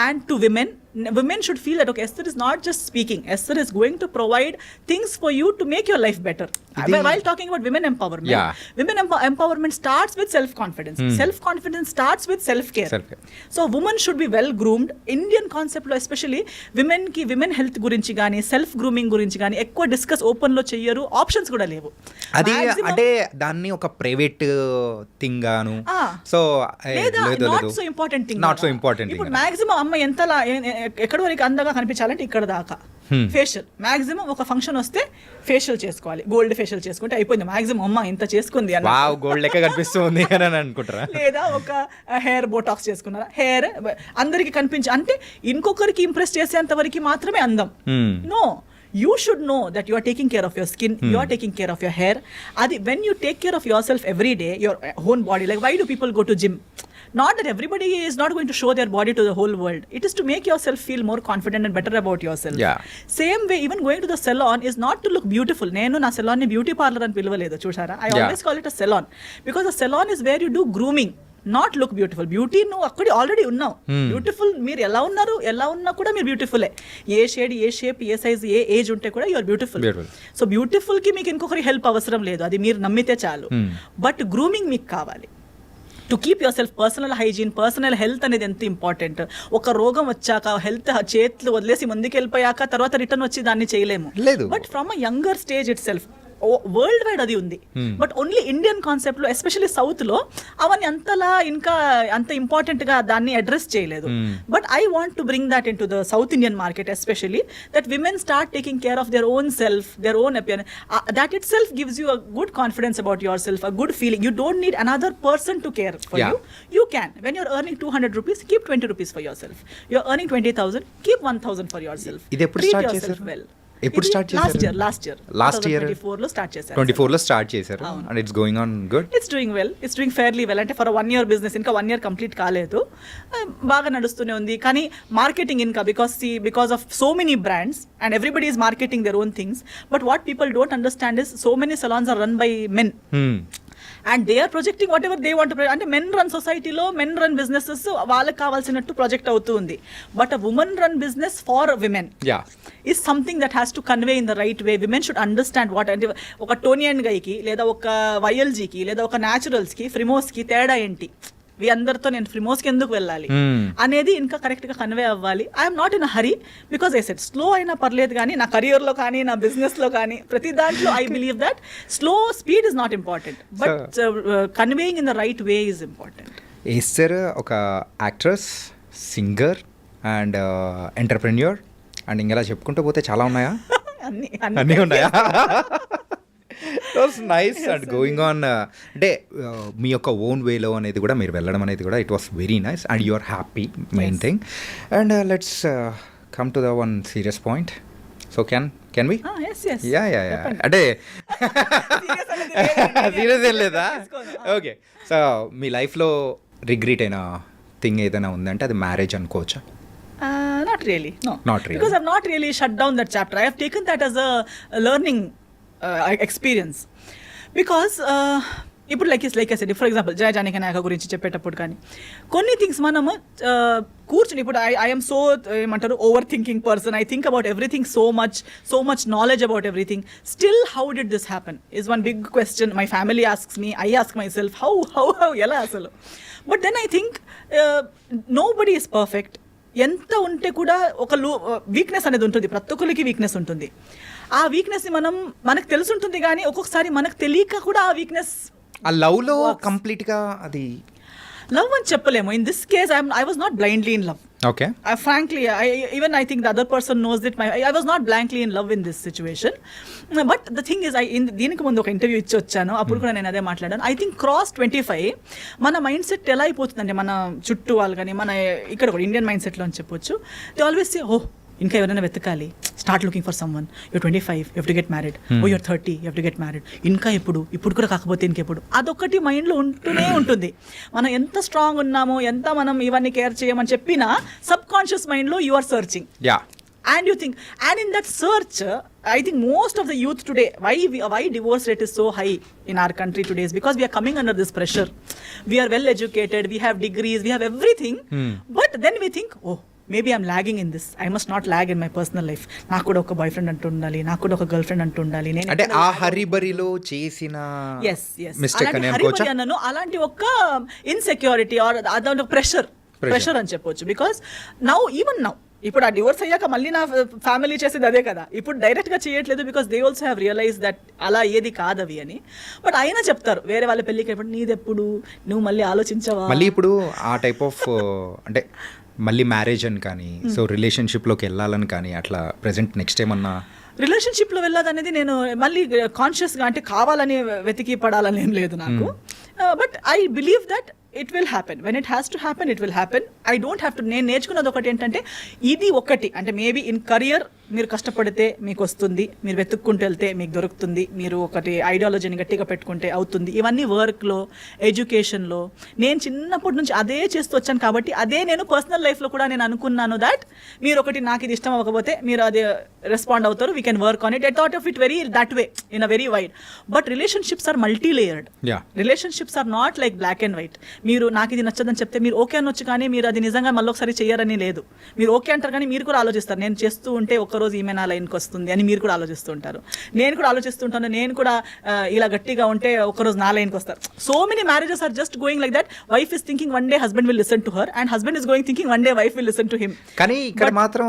and to women. Women should feel that, okay, Esther is not just speaking. Esther is going to provide things for you to make your life better. While talking about women empowerment, women empowerment starts with self-confidence. Self-confidence starts with self-care. So, women should be well groomed. Indian concept lo especially women ki women health gurinchi gaani, self grooming gurinchi gaani ఎక్కువ discuss open లో చెయ్యరు, options కూడా లేవు. అది అంటే దాన్ని ఒక private thing గాను, so not so important thing, not so important. ఇప్పుడు మాక్సిమం అమ్మ ఎంతలా ఎక్కడి వరకు అందంగా కనిపించాలంటే ఇక్కడ దాకా ఫేషియల్. మాక్సిమం ఒక ఫంక్షన్ వస్తే ఫేషియల్ చేసుకోవాలి, గోల్డ్ ఫేషియల్ చేసుకుంటే అయిపోయింది. మాక్సిమం అమ్మ ఇంత చేసుకుంది అని గోల్డ్ లెక్క కనిపిస్తుంది అని అనుకుంటారా? లేదా ఒక హెయిర్ బోటాక్స్ చేసుకున్నారా, హెయిర్ అందరికి కనిపించి అంటే ఇంకొకరికి ఇంప్రెస్ చేసేంత వరకు మాత్రమే అందం. No, you should know that you are taking care of your skin, you are taking care of your hair. Adi when you take care of yourself every day, your own body, like why do people go to gym? Not that everybody is not going to show their body to the whole world. It is to make yourself feel more confident and better about yourself. Same way, even going to the salon is not to look beautiful. Nenu na salon ni beauty parlor ani pilvaledu chusara. I always call it a salon because a salon is where you do grooming, not look beautiful. Beauty నువ్వు అక్కడ already ఉన్నావు, beautiful. మీరు ఎలా ఉన్నారు, ఎలా ఉన్నా కూడా మీరు బ్యూటిఫుల్లే. ఏ షేడ్, ఏ షేప్, ఏ సైజ్, ఏ ఏజ్ ఉంటే కూడా యూఆర్ బ్యూటిఫుల్. సో బ్యూటిఫుల్ కి మీకు ఇంకొకరి హెల్ప్ అవసరం లేదు, అది మీరు నమ్మితే చాలు. బట్ గ్రూమింగ్ మీకు కావాలి to keep your self. Personal hygiene, personal health అనేది ఎంత ఇంపార్టెంట్. ఒక రోగం వచ్చాక హెల్త్ చేతులు వదిలేసి ముందుకు వెళ్ళిపోయాక తర్వాత రిటర్న్ వచ్చి దాన్ని చేయలేము. But from a younger stage it self world wide అది ఉంది. బట్ ఓన్లీ ఇండియన్ కాన్సెప్ట్ లో ఎస్పెషల్లీ సౌత్ లో అవన్నీ అంతలా ఇంకా అంత ఇంపార్టెంట్ గా దాన్ని అడ్రస్ చేయలేదు. But I want to bring that in to the south Indian market especially, that women start taking care of their own self, their own appearance. That itself gives you a good confidence about yourself, a good feeling. You don't need another person to care for you. You can. When you're earning 200 rupees, keep 20 rupees for yourself. You're earning 20,000, keep 1,000 for yourself. ఇది ఎప్పుడు start చేశారు? Well. ఎప్పుడు start చేశారు? Last year 24 లో start చేశారు. 24 లో start చేశారు. And it's going on good. It's doing well, it's doing fairly well. అంటే ఫర్ 1 year బిజినెస్, ఇంకా 1 year కంప్లీట్ కాలేదు, బాగా నడుస్తూనే ఉంది. కానీ మార్కెటింగ్ ఇంకా because of so many brands and everybody is marketing their own things. But what people don't understand is so many salons are run by men. And they are projecting whatever they want. అంటే men run సొసైటీలో men run businesses వాళ్ళకి కావాల్సినట్టు project అవుతూ ఉంది. But a women run business for women is something that has to convey in the right way. Women should understand what, అంటే ఒక టోనియన్ గైకి లేదా ఒక వైఎల్జీకి లేదా ఒక న్యాచురల్స్కి ఫ్రిమోస్కి తేడా ఏంటి, అందరితో నేను ఫ్రిమోస్కి ఎందుకు వెళ్ళాలి అనేది ఇంకా కరెక్ట్గా కన్వే అవ్వాలి. I'm not in a hurry because I said slow అయినా పర్లేదు, కానీ నా కెరియర్లో కానీ నా బిజినెస్లో కానీ ప్రతి దాంట్లో I believe that slow speed is not important, but conveying in the right way is important. Esther ఒక actress, singer and entrepreneur and ఇంకెలా చెప్పుకుంటూ పోతే చాలా ఉన్నాయా? అన్నీ ఉన్నాయా? Was nice and going on. అంటే మీ యొక్క ఓన్ వేలో అనేది కూడా మీరు వెళ్ళడం అనేది కూడా it was very nice and you are happy, main thing. And let's come to the one serious point. So can we? Yeah అంటే సీరియస్ ఏం లేదా? ఓకే. సో మీ లైఫ్లో రిగ్రెట్ అయిన థింగ్ ఏదైనా ఉందంటే అది మ్యారేజ్ అనుకోవచ్చా? Not really, no. Not really. Because I've not really shut down that chapter. I have taken that as a learning experience. Because ఇప్పుడు like I said, for example Jaya Janaki Nayaka గురించి చెప్పేటప్పుడు కానీ కొన్ని థింగ్స్ మనము కూర్చుని, ఇప్పుడు ఐఎమ్ సో ఏమంటారు over thinking person, I think about everything so much knowledge about everything. Still how did this happen is one big question. My family asks me, I ask myself how ఎలా అసలు. But then I think nobody is perfect. ఎంత ఉంటే కూడా ఒక weakness అనేది ఉంటుంది, ప్రతి ఒక్కరికి వీక్నెస్ ఉంటుంది. ఆ వీక్నెస్ని మనకు తెలుసుంటుంది కానీ ఒక్కొక్కసారి మనకు తెలియక కూడా ఆ వీక్నెస్ ఆ లవ్లో కంప్లీట్గా అది లవ్ అని చెప్పలేము. In this case I was not blindly in love. Okay, frankly, I think the other person knows that I was not blankly in love in this situation. But the thing is, దీనికి ముందు ఒక interview ఇచ్చి వచ్చాను, అప్పుడు కూడా నేను అదే మాట్లాడాను. ఐ థింక్ క్రాస్ 25 మన మైండ్ సెట్ ఎలా అయిపోతుందంటే, మన చుట్టూ వాళ్ళు కానీ మన ఇక్కడ కూడా ఇండియన్ మైండ్ సెట్లో అని చెప్పొచ్చు. దే ఆల్వేస్ సే, ఓ ఇంకా ఎవరైనా వెతకాలి, start looking for someone, you're 25, you have to get married, or you're 30, you have to get married, ఇంకా ఇప్పుడు కూడా కాకపోతే ఇంకెప్పుడు. అదొకటి మైండ్లో ఉంటూనే ఉంటుంది. మనం ఎంత స్ట్రాంగ్ ఉన్నామో, ఎంత మనం ఇవన్నీ కేర్ చేయమని చెప్పినా సబ్ కాన్షియస్ మైండ్లో you are searching. Yeah. And you think, and in that search, I think most of the youth today, why divorce rate is so high in our country today is because we are coming under this pressure. We are well educated, we have degrees, we have everything, but then we think, oh, maybe I'm lagging in this. I must not lag in my personal life. నాకు కూడా ఒక boy friend అంటూ ఉండాలి, నాకు కూడా ఒక girl friend అంటూ ఉండాలి. నేను అంటే ఆ హరిబరిలో చేసిన మిస్టేక్ అని అనుకోవచ్చా? అన్నను అలాంటి ఒక ఇన్సెక్యూరిటీ ఆర్ అదొక ప్రెషర్ అని చెప్పొచ్చు. బికాస్ ఈవెన్ నౌ ఇప్పుడు ఆ డివోర్స్ అయ్యాక మళ్ళీ నా ఫ్యామిలీ చేసేది అదే కదా, ఇప్పుడు డైరెక్ట్గా చేయట్లేదు. Because they also have realize that అలా ఏది కాదవి అని. బట్ అయినా చెప్తారు వేరే వాళ్ళ పెళ్ళికి అయినప్పుడు, నీదెప్పుడు నువ్వు మళ్ళీ ఆలోచించవా? మళ్ళీ ఇప్పుడు ఆ టైప్ ఆఫ్ అంటే మళ్ళీ మ్యారేజ్ అని కానీ, సో రిలేషన్షిప్లోకి వెళ్ళాలని కానీ అట్లా ప్రెసెంట్ నెక్స్ట్ ఏమన్నా రిలేషన్షిప్లో వెళ్ళాదనేది నేను మళ్ళీ కాన్షియస్గా అంటే కావాలని వెతికి పడాలని ఏం లేదు నాకు. But I believe that it will happen. When it has to happen, it will happen. I don't have to. నేను నేర్చుకున్నది ఒకటి ఏంటంటే, ఇది ఒకటి అంటే మేబీ ఇన్ కరియర్ మీరు కష్టపడితే మీకు వస్తుంది, మీరు వెతుక్కుంటూ వెళ్తే మీకు దొరుకుతుంది, మీరు ఒకటి ఐడియాలజీని గట్టిగా పెట్టుకుంటే అవుతుంది. ఇవన్నీ వర్క్లో, ఎడ్యుకేషన్లో నేను చిన్నప్పటి నుంచి అదే చేస్తూ వచ్చాను కాబట్టి అదే నేను పర్సనల్ లైఫ్లో కూడా నేను అనుకున్నాను దాట్ మీరు ఒకటి నాకు ఇది ఇష్టం అవ్వకపోతే మీరు అదే రెస్పాండ్ అవుతారు, we can work on it. I thought of it very that way, in a very wide. But relationships are multi layered. Relationships are not like black and white. మీరు నాకు ఇది నచ్చదని చెప్తే మీరు ఓకే అనొచ్చు, కానీ మీరు అది నిజంగా మళ్ళీ ఒకసారి చేయరని లేదు. మీరు ఓకే అంటారు కానీ మీరు కూడా ఆలోచిస్తారు, నేను చేస్తూ ఉంటే ఒక్కరోజు ఈమె నా లైన్కి వస్తుంది అని మీరు కూడా ఆలోచిస్తూ ఉంటారు. నేను కూడా ఆలోచిస్తుంటాను, నేను కూడా ఇలా గట్టిగా ఉంటే ఒకరోజు నా లైన్కి వస్తారు. So many marriages are just going like that. Wife is thinking one day husband will listen to her, and husband is going thinking one day wife will listen to him. కానీ ఇక్కడ మాత్రం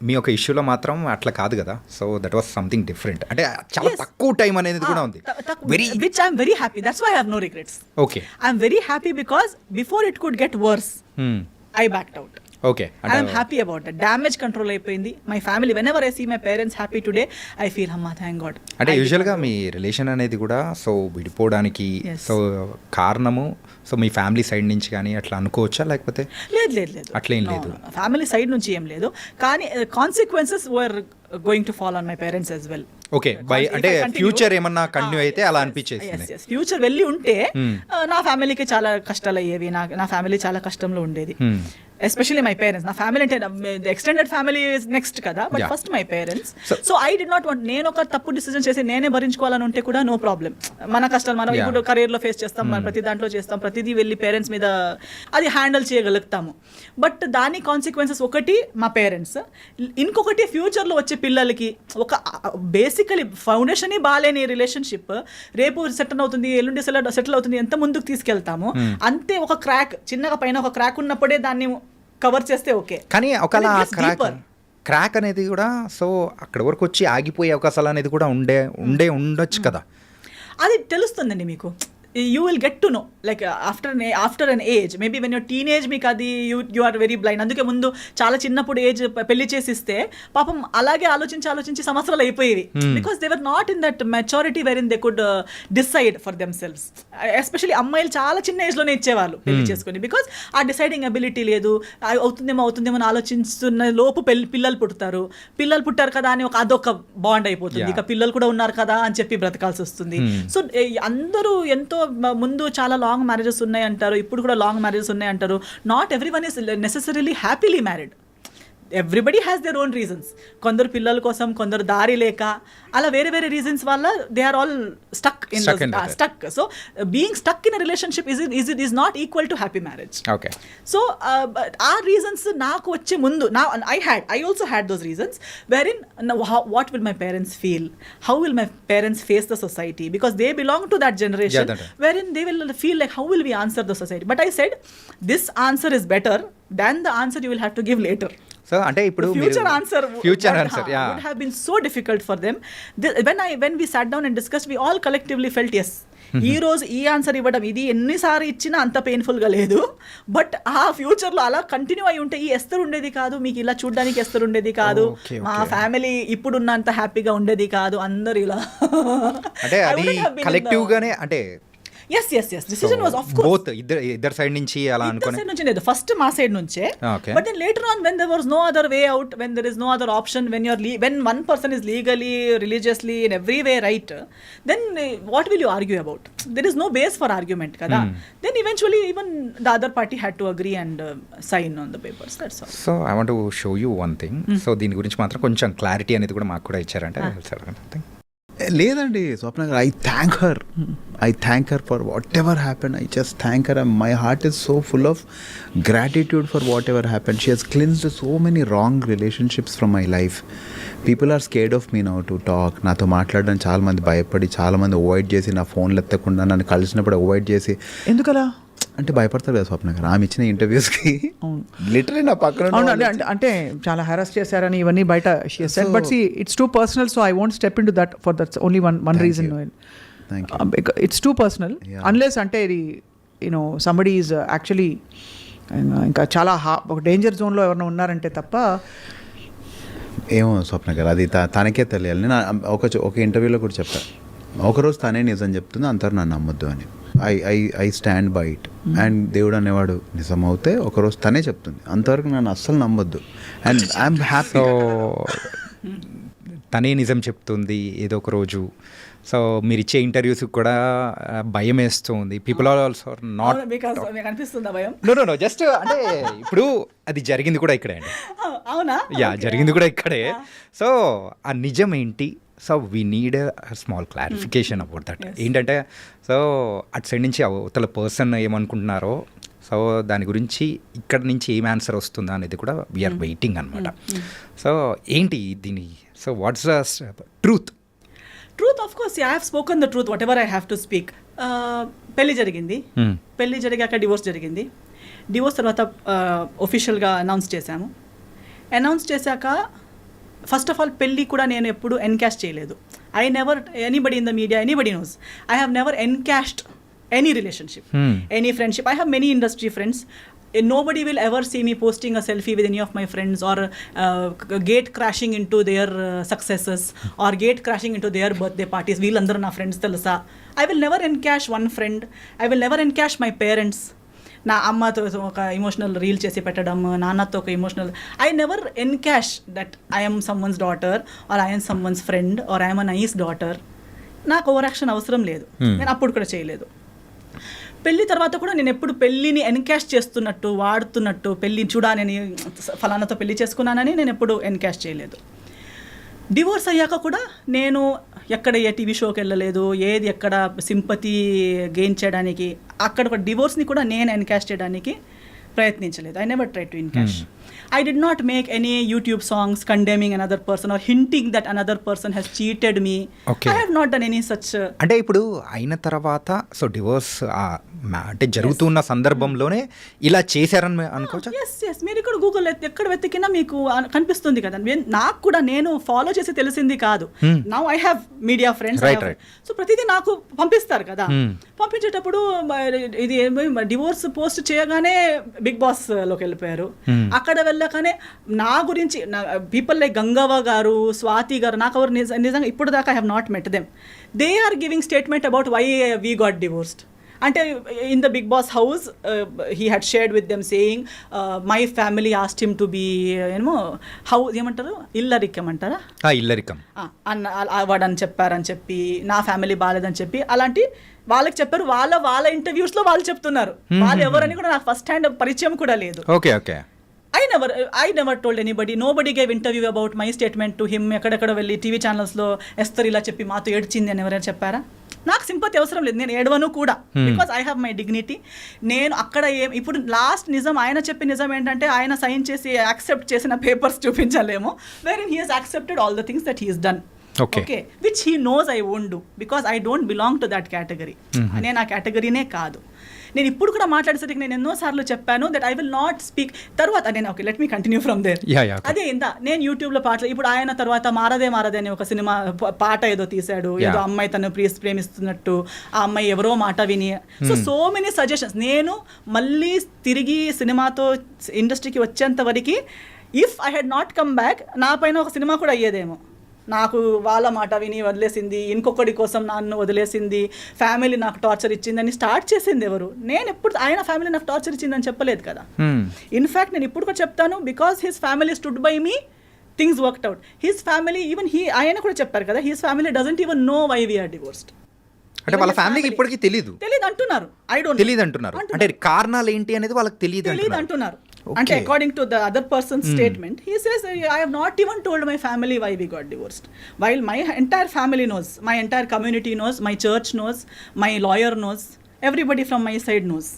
మీ ఒక ఇష్యూలో మాత్రం అట్లా కాదు కదా. So that was something different. అంటే చాలా తక్కువ టైం అనేది కూడా ఉంది. Which I'm very happy. That's why I have no regrets. Okay. I'm very happy because before it could get worse, I backed out. Okay, I'm happy about that. Damage control అయిపోయింది. My family, whenever I see my parents happy today, I feel, Amma, thank God. అంటే యూజువల్గా మీ relation అనేది కూడా so విడిపోవడానికి so కారణము so మీ family side నుంచి కానీ అట్లా అనుకోవచ్చా, లేకపోతే లేదు అట్లేం లేదు? ఫ్యామిలీ సైడ్ నుంచి ఏం లేదు, కానీ consequences were going to fall on my parents as well. Okay, by అంటే ఫ్యూచర్ ఏమన్నా కంటిన్యూ అయితే అలా అనిపించేసింది. ఫ్యూచర్ వెళ్ళి ఉంటే నా ఫ్యామిలీకి చాలా కష్టాలు అయ్యేవి, నా ఫ్యామిలీ చాలా కష్టంలో ఉండేది. Especially my parents. నా ఫ్యామిలీ అంటే ఎక్స్టెండెడ్ ఫ్యామిలీ ఇస్ నెక్స్ట్ కదా, but first my parents. So I did not want, నేను ఒక తప్పు డిసిజన్ చేసి నేనే భరించుకోవాలని ఉంటే కూడా నో ప్రాబ్లం. మన కష్టాలు మనం ఇప్పుడు కెరీర్లో ఫేస్ చేస్తాం, మనం ప్రతి దాంట్లో చేస్తాం, ప్రతిదీ వెళ్ళి పేరెంట్స్ మీద అది హ్యాండిల్ చేయగలుగుతాము. బట్ దాని కాన్సిక్వెన్సెస్ ఒకటి మా పేరెంట్స్, ఇంకొకటి ఫ్యూచర్లో వచ్చే పిల్లలకి ఒక బేసికలీ ఫౌండేషన్ బాగాలేని రిలేషన్షిప్ రేపు సెటిల్ అవుతుంది, ఎల్లుండి సెటిల్ అవుతుంది, ఎంత ముందుకు తీసుకెళ్తాము అంతే. ఒక క్రాక్ చిన్నగా పైన ఒక క్రాక్ ఉన్నప్పుడే దాన్ని కవర్ చేస్తే ఓకే, కానీ ఒకవేళ క్రాక్ అనేది కూడా సో అక్కడ వరకు వచ్చి ఆగిపోయే అవకాశాలు అనేది కూడా ఉండొచ్చు కదా. అది తెలుస్తుందండి మీకు. You will get to know, like after an age, maybe when you're teenage మీకు అది you are very blind. అందుకే ముందు చాలా చిన్నప్పుడు ఏజ్ పెళ్లి చేసిస్తే పాపం అలాగే ఆలోచించి సంవత్సరాలు అయిపోయేవి. Because they were not in that maturity where in they could decide for themselves. Especially అమ్మాయిలు చాలా చిన్న ఏజ్లోనే ఇచ్చేవాళ్ళు పెళ్లి చేసుకుని, బికాస్ ఆ డిసైడింగ్ అబిలిటీ లేదు. అవుతుందేమో అని ఆలోచిస్తున్న లోపు పిల్లలు పుట్టారు కదా అని అదొక బాండ్ అయిపోతుంది. ఇక పిల్లలు కూడా ఉన్నారు కదా అని చెప్పి బ్రతకాల్సి వస్తుంది. సో అందరూ ఎంతో ముందు చాలా లాంగ్ మ్యారేజెస్ ఉన్నాయి అంటారు, ఇప్పుడు కూడా లాంగ్ మ్యారేజెస్ ఉన్నాయి అంటారు. Not every one is necessarily happily married. Everybody has their own reasons. కొందరు పిల్లల కోసం, కొందరు దారి లేక, అలా వేరే వేరే రీజన్స్ వల్ల they are all stuck so being stuck in a relationship is not equal to happy marriage. Okay. So ఆ రీజన్స్ నాకు వచ్చే ముందు I also had those reasons where in what will my parents feel, how will my parents face the society, because they belong to that generation where in they will feel like how will we answer the society. But I said this answer is better than the answer you will have to give later. So అంటే ఇప్పుడు future answer would have been so difficult for them. When we sat down and discussed, we all collectively felt yes, ఈ రోజు ఈ answer ఇవ్వడం ఇది ఎన్నిసార్లు ఇచ్చినా అంత పెయిన్ఫుల్గా లేదు. బట్ ఆ ఫ్యూచర్లో అలా కంటిన్యూ అయి ఉంటే ఈ ఎస్తరు ఉండేది కాదు, మీకు ఇలా చూడడానికి ఎస్తరు ఉండేది కాదు, మా ఫ్యామిలీ ఇప్పుడున్నంత హ్యాపీగా ఉండేది కాదు, అందరు ఇలా అంటే అది కలెక్టివ్ గానే అంటే yes decision was of course both ఇద్దరు సైడ్ నుంచి అలా అనుకోని సైడ్ నుంచి లేదు, ఫస్ట్ మా సైడ్ నుంచే. But then later on when there was no other way out, when there is no other option, when one person is legally, religiously, in every way right, then what will you argue about? There is no base for argument kada. Then eventually even the other party had to agree and sign on the papers, that's all. So I want to show you one thing. So దీని గురించి మాత్రం కొంచెం clarity అనేది కూడా మాకు కూడా ఇచ్చారంటే లేదండి Swapna garu, I thank her for whatever happen. I just thank her. My heart is so full of gratitude for whatever happen. She has cleansed so many wrong relationships from my life. People are scared of me now to talk. నాతో మాట్లాడడానికి చాలామంది భయపడి, చాలామంది avoid చేసి, నా ఫోన్లు ఎత్తకుండా నన్ను కలిసినప్పుడు అవాయిడ్ చేసి. ఎందుకలా అంటే భయపడతారు కదా స్వప్న గారు, ఆమె ఇచ్చిన ఇంటర్వ్యూస్కి లిటరలీ నా పక్కన అంటే చాలా హెరాస్ చేశారని ఇవన్నీ బయట but see it's too personal, so I won't step in to that for that's only one reason. It's too personal unless అంటే ఇది యూనో సంబడీ ఈజ్ యాక్చువల్లీ ఇంకా చాలా ఒక డేంజర్ జోన్లో ఎవరైనా ఉన్నారంటే తప్ప. ఏమో స్వప్న గారు, అది తనకే తెలియాలి. నేను ఒక ఇంటర్వ్యూలో కూడా చెప్పాను, ఒకరోజు తనే నిజం చెప్తుంది, అంతరు నన్ను నమ్మొద్దు అని. I stand by it. And దేవుడు అనేవాడు నిజం అవుతే ఒకరోజు తనే చెప్తుంది, అంతవరకు నన్ను అస్సలు నమ్మొద్దు. And I'm happy. తనే నిజం చెప్తుంది ఏదో ఒక రోజు. సో మీరు ఇచ్చే ఇంటర్వ్యూస్ కూడా భయం వేస్తుంది. పీపుల్ ఆర్ ఆల్సో నాట్ అనిపిస్తుందా భయం? నో జస్ట్ అంటే ఇప్పుడు అది జరిగింది కూడా ఇక్కడే అండి. అవునా? యా, జరిగింది కూడా ఇక్కడే. సో ఆ నిజం ఏంటి? So we need small clarification about that. ఏంటంటే సో అటు సైడ్ నుంచి అవతల పర్సన్ ఏమనుకుంటున్నారో, సో దాని గురించి ఇక్కడ నుంచి ఏం ఆన్సర్ వస్తుందా అనేది కూడా వీఆర్ వెయిటింగ్ అనమాట. సో ఏంటి దీని, so what's the truth? Of course I have spoken the truth what ever I have to speak. పెళ్లి జరిగింది, పెళ్లి జరిగాక డివోర్స్ జరిగింది. డివోర్స్ తర్వాత ఒఫిషియల్గా అనౌన్స్ చేశాము. అనౌన్స్ చేశాక ఫస్ట్ ఆఫ్ ఆల్ పెళ్ళి కూడా నేను ఎప్పుడు ఎన్కాష్ చేయలేదు. I never, anybody in the media, anybody knows, I have never encashed any relationship, any friendship. I have many industry friends. Nobody will ever see me posting a selfie with any of my friends or gate crashing into their successes or gate crashing into their birthday parties. Veelandaru na friends telusa. I will never encash one friend. I will never encash my parents. నా అమ్మతో ఒక emotional reel చేసి పెట్టడం, నాన్నతో ఒక emotional. I never encash that I M someone's daughter or I M someone's friend or I M a nice daughter. నాకు over action అవసరం లేదు, నేను అప్పుడు కూడా చేయలేదు. పెళ్లి తర్వాత కూడా నేను ఎప్పుడు పెళ్ళిని ఎన్కాష్ చేస్తున్నట్టు, వాడుతున్నట్టు, పెళ్ళి చూడాలని ఫలానాతో పెళ్లి చేసుకున్నానని నేను ఎప్పుడు ఎన్కాష్ చేయలేదు. డివోర్స్ అయ్యాక కూడా నేను ఎక్కడ ఏ టీవీ షోకి వెళ్ళలేదు, ఏది ఎక్కడ సింపతి గెయిన్ చేయడానికి, అక్కడ ఒక డివోర్స్ని కూడా నేను ఎన్కాష్ చేయడానికి ప్రయత్నించలేదు. I never try to encash. I did not make any YouTube songs condemning another person or hinting that another person has cheated me. Okay. I have not done any such. అంటే ఇప్పుడు అయిన తర్వాత so divorce అంటే జరుగుతున్న సందర్భంలోనే ఇలా చేశారని అనుకోవచ్చా? ఎస్ మీరు ఇక్కడ గూగుల్ ఎక్కడ వెతికినా మీకు కనిపిస్తుంది కదా. నాకు కూడా నేను ఫాలో చేసి తెలిసింది కాదు. Now I have media friends, so ప్రతిదీ నాకు పంపిస్తారు కదా. పంపించేటప్పుడు ఇది డివోర్స్ పోస్ట్ చేయగానే బిగ్ బాస్ లోకి వెళ్ళిపోయారు. అక్కడ వెళ్ళగానే నా గురించి పీపుల్ లైక్ గంగవ్వ గారు, స్వాతి గారు, నాకు ఎవరు నిజంగా ఇప్పుడు దాకా I have not met them. They are giving statement about why we got divorced. అంటే in the Bigg Boss house he had shared with them saying my family asked him to be ఏమో house ఏమంటారు, ఇల్లరికం అంటారా, ఇల్లరికం అన్న వాడని చెప్పారని చెప్పి, నా ఫ్యామిలీ బాగాలేదని చెప్పి, అలాంటి వాళ్ళకి చెప్పారు, వాళ్ళ ఇంటర్వ్యూస్లో వాళ్ళు చెప్తున్నారు. వాళ్ళు ఎవరని కూడా నాకు ఫస్ట్ హ్యాండ్ పరిచయం కూడా లేదు. Okay okay. I never told anybody. Nobody gave interview about my statement to him. ఎక్కడెక్కడ వెళ్ళి టీవీ ఛానల్స్లో ఎస్తర్ ఇలా చెప్పి మాతో ఏడ్చింది అని ఎవరైనా చెప్పారా? నాకు సింపతి అవసరం లేదు, నేను ఏడవను కూడా. Because I have my dignity. నేను అక్కడ ఇప్పుడు లాస్ట్ నిజం, ఆయన చెప్పిన నిజం ఏంటంటే ఆయన సైన్ చేసి యాక్సెప్ట్ చేసిన పేపర్స్ చూపించలేము, wherein he has accepted all the things that he has done. Okay. Which he knows I won't do because I don't belong to that category. నేను ఆ కేటగిరీనే కాదు. నేను ఇప్పుడు కూడా మాట్లాడేసరికి నేను ఎన్నోసార్లు చెప్పాను that I will not speak. తర్వాత నేను okay let me continue from there. అదే నేను యూట్యూబ్లో పాటలు, ఇప్పుడు ఆయన తర్వాత మారదే అని ఒక సినిమా పాట ఏదో తీశాడు, ఏదో అమ్మాయి తను ప్రేమిస్తున్నట్టు, ఆ అమ్మాయి ఎవరో మాట విని, సో మెనీ సజెషన్స్. నేను మళ్ళీ తిరిగి సినిమాతో ఇండస్ట్రీకి వచ్చేంత వరకు if I had not come back, నా పైన ఒక సినిమా కూడా అయ్యేదేమో. నాకు వాళ్ళ మాట విని వదిలేసింది, ఇంకొకటి కోసం నన్ను వదిలేసింది, ఫ్యామిలీ నాకు టార్చర్ ఇచ్చిందని స్టార్ట్ చేసింది ఎవరు? నేను ఎప్పుడు ఆయన ఫ్యామిలీ నాకు టార్చర్ ఇచ్చిందని చెప్పలేదు కదా. ఇన్ఫ్యాక్ట్ నేను ఇప్పుడు కూడా చెప్తాను, because his family stood by me, things worked out. His family even ఆయన కూడా చెప్పారు కదా, his family doesn't even know why we're divorced. అంటే వాళ్ళ ఫ్యామిలీకి ఇప్పటికీ తెలియదు అంటున్నారు. ఐ డోంట్ తెలియదు అంటున్నారు. అంటే కారణాలు ఏంటి అనేది వాళ్ళకి తెలియదు అంటున్నారు. అంటే according to the other person statement, he says I have not even told my family why we got divorced, while my entire family knows, my entire community knows, my church knows, my lawyer knows, everybody from my side knows.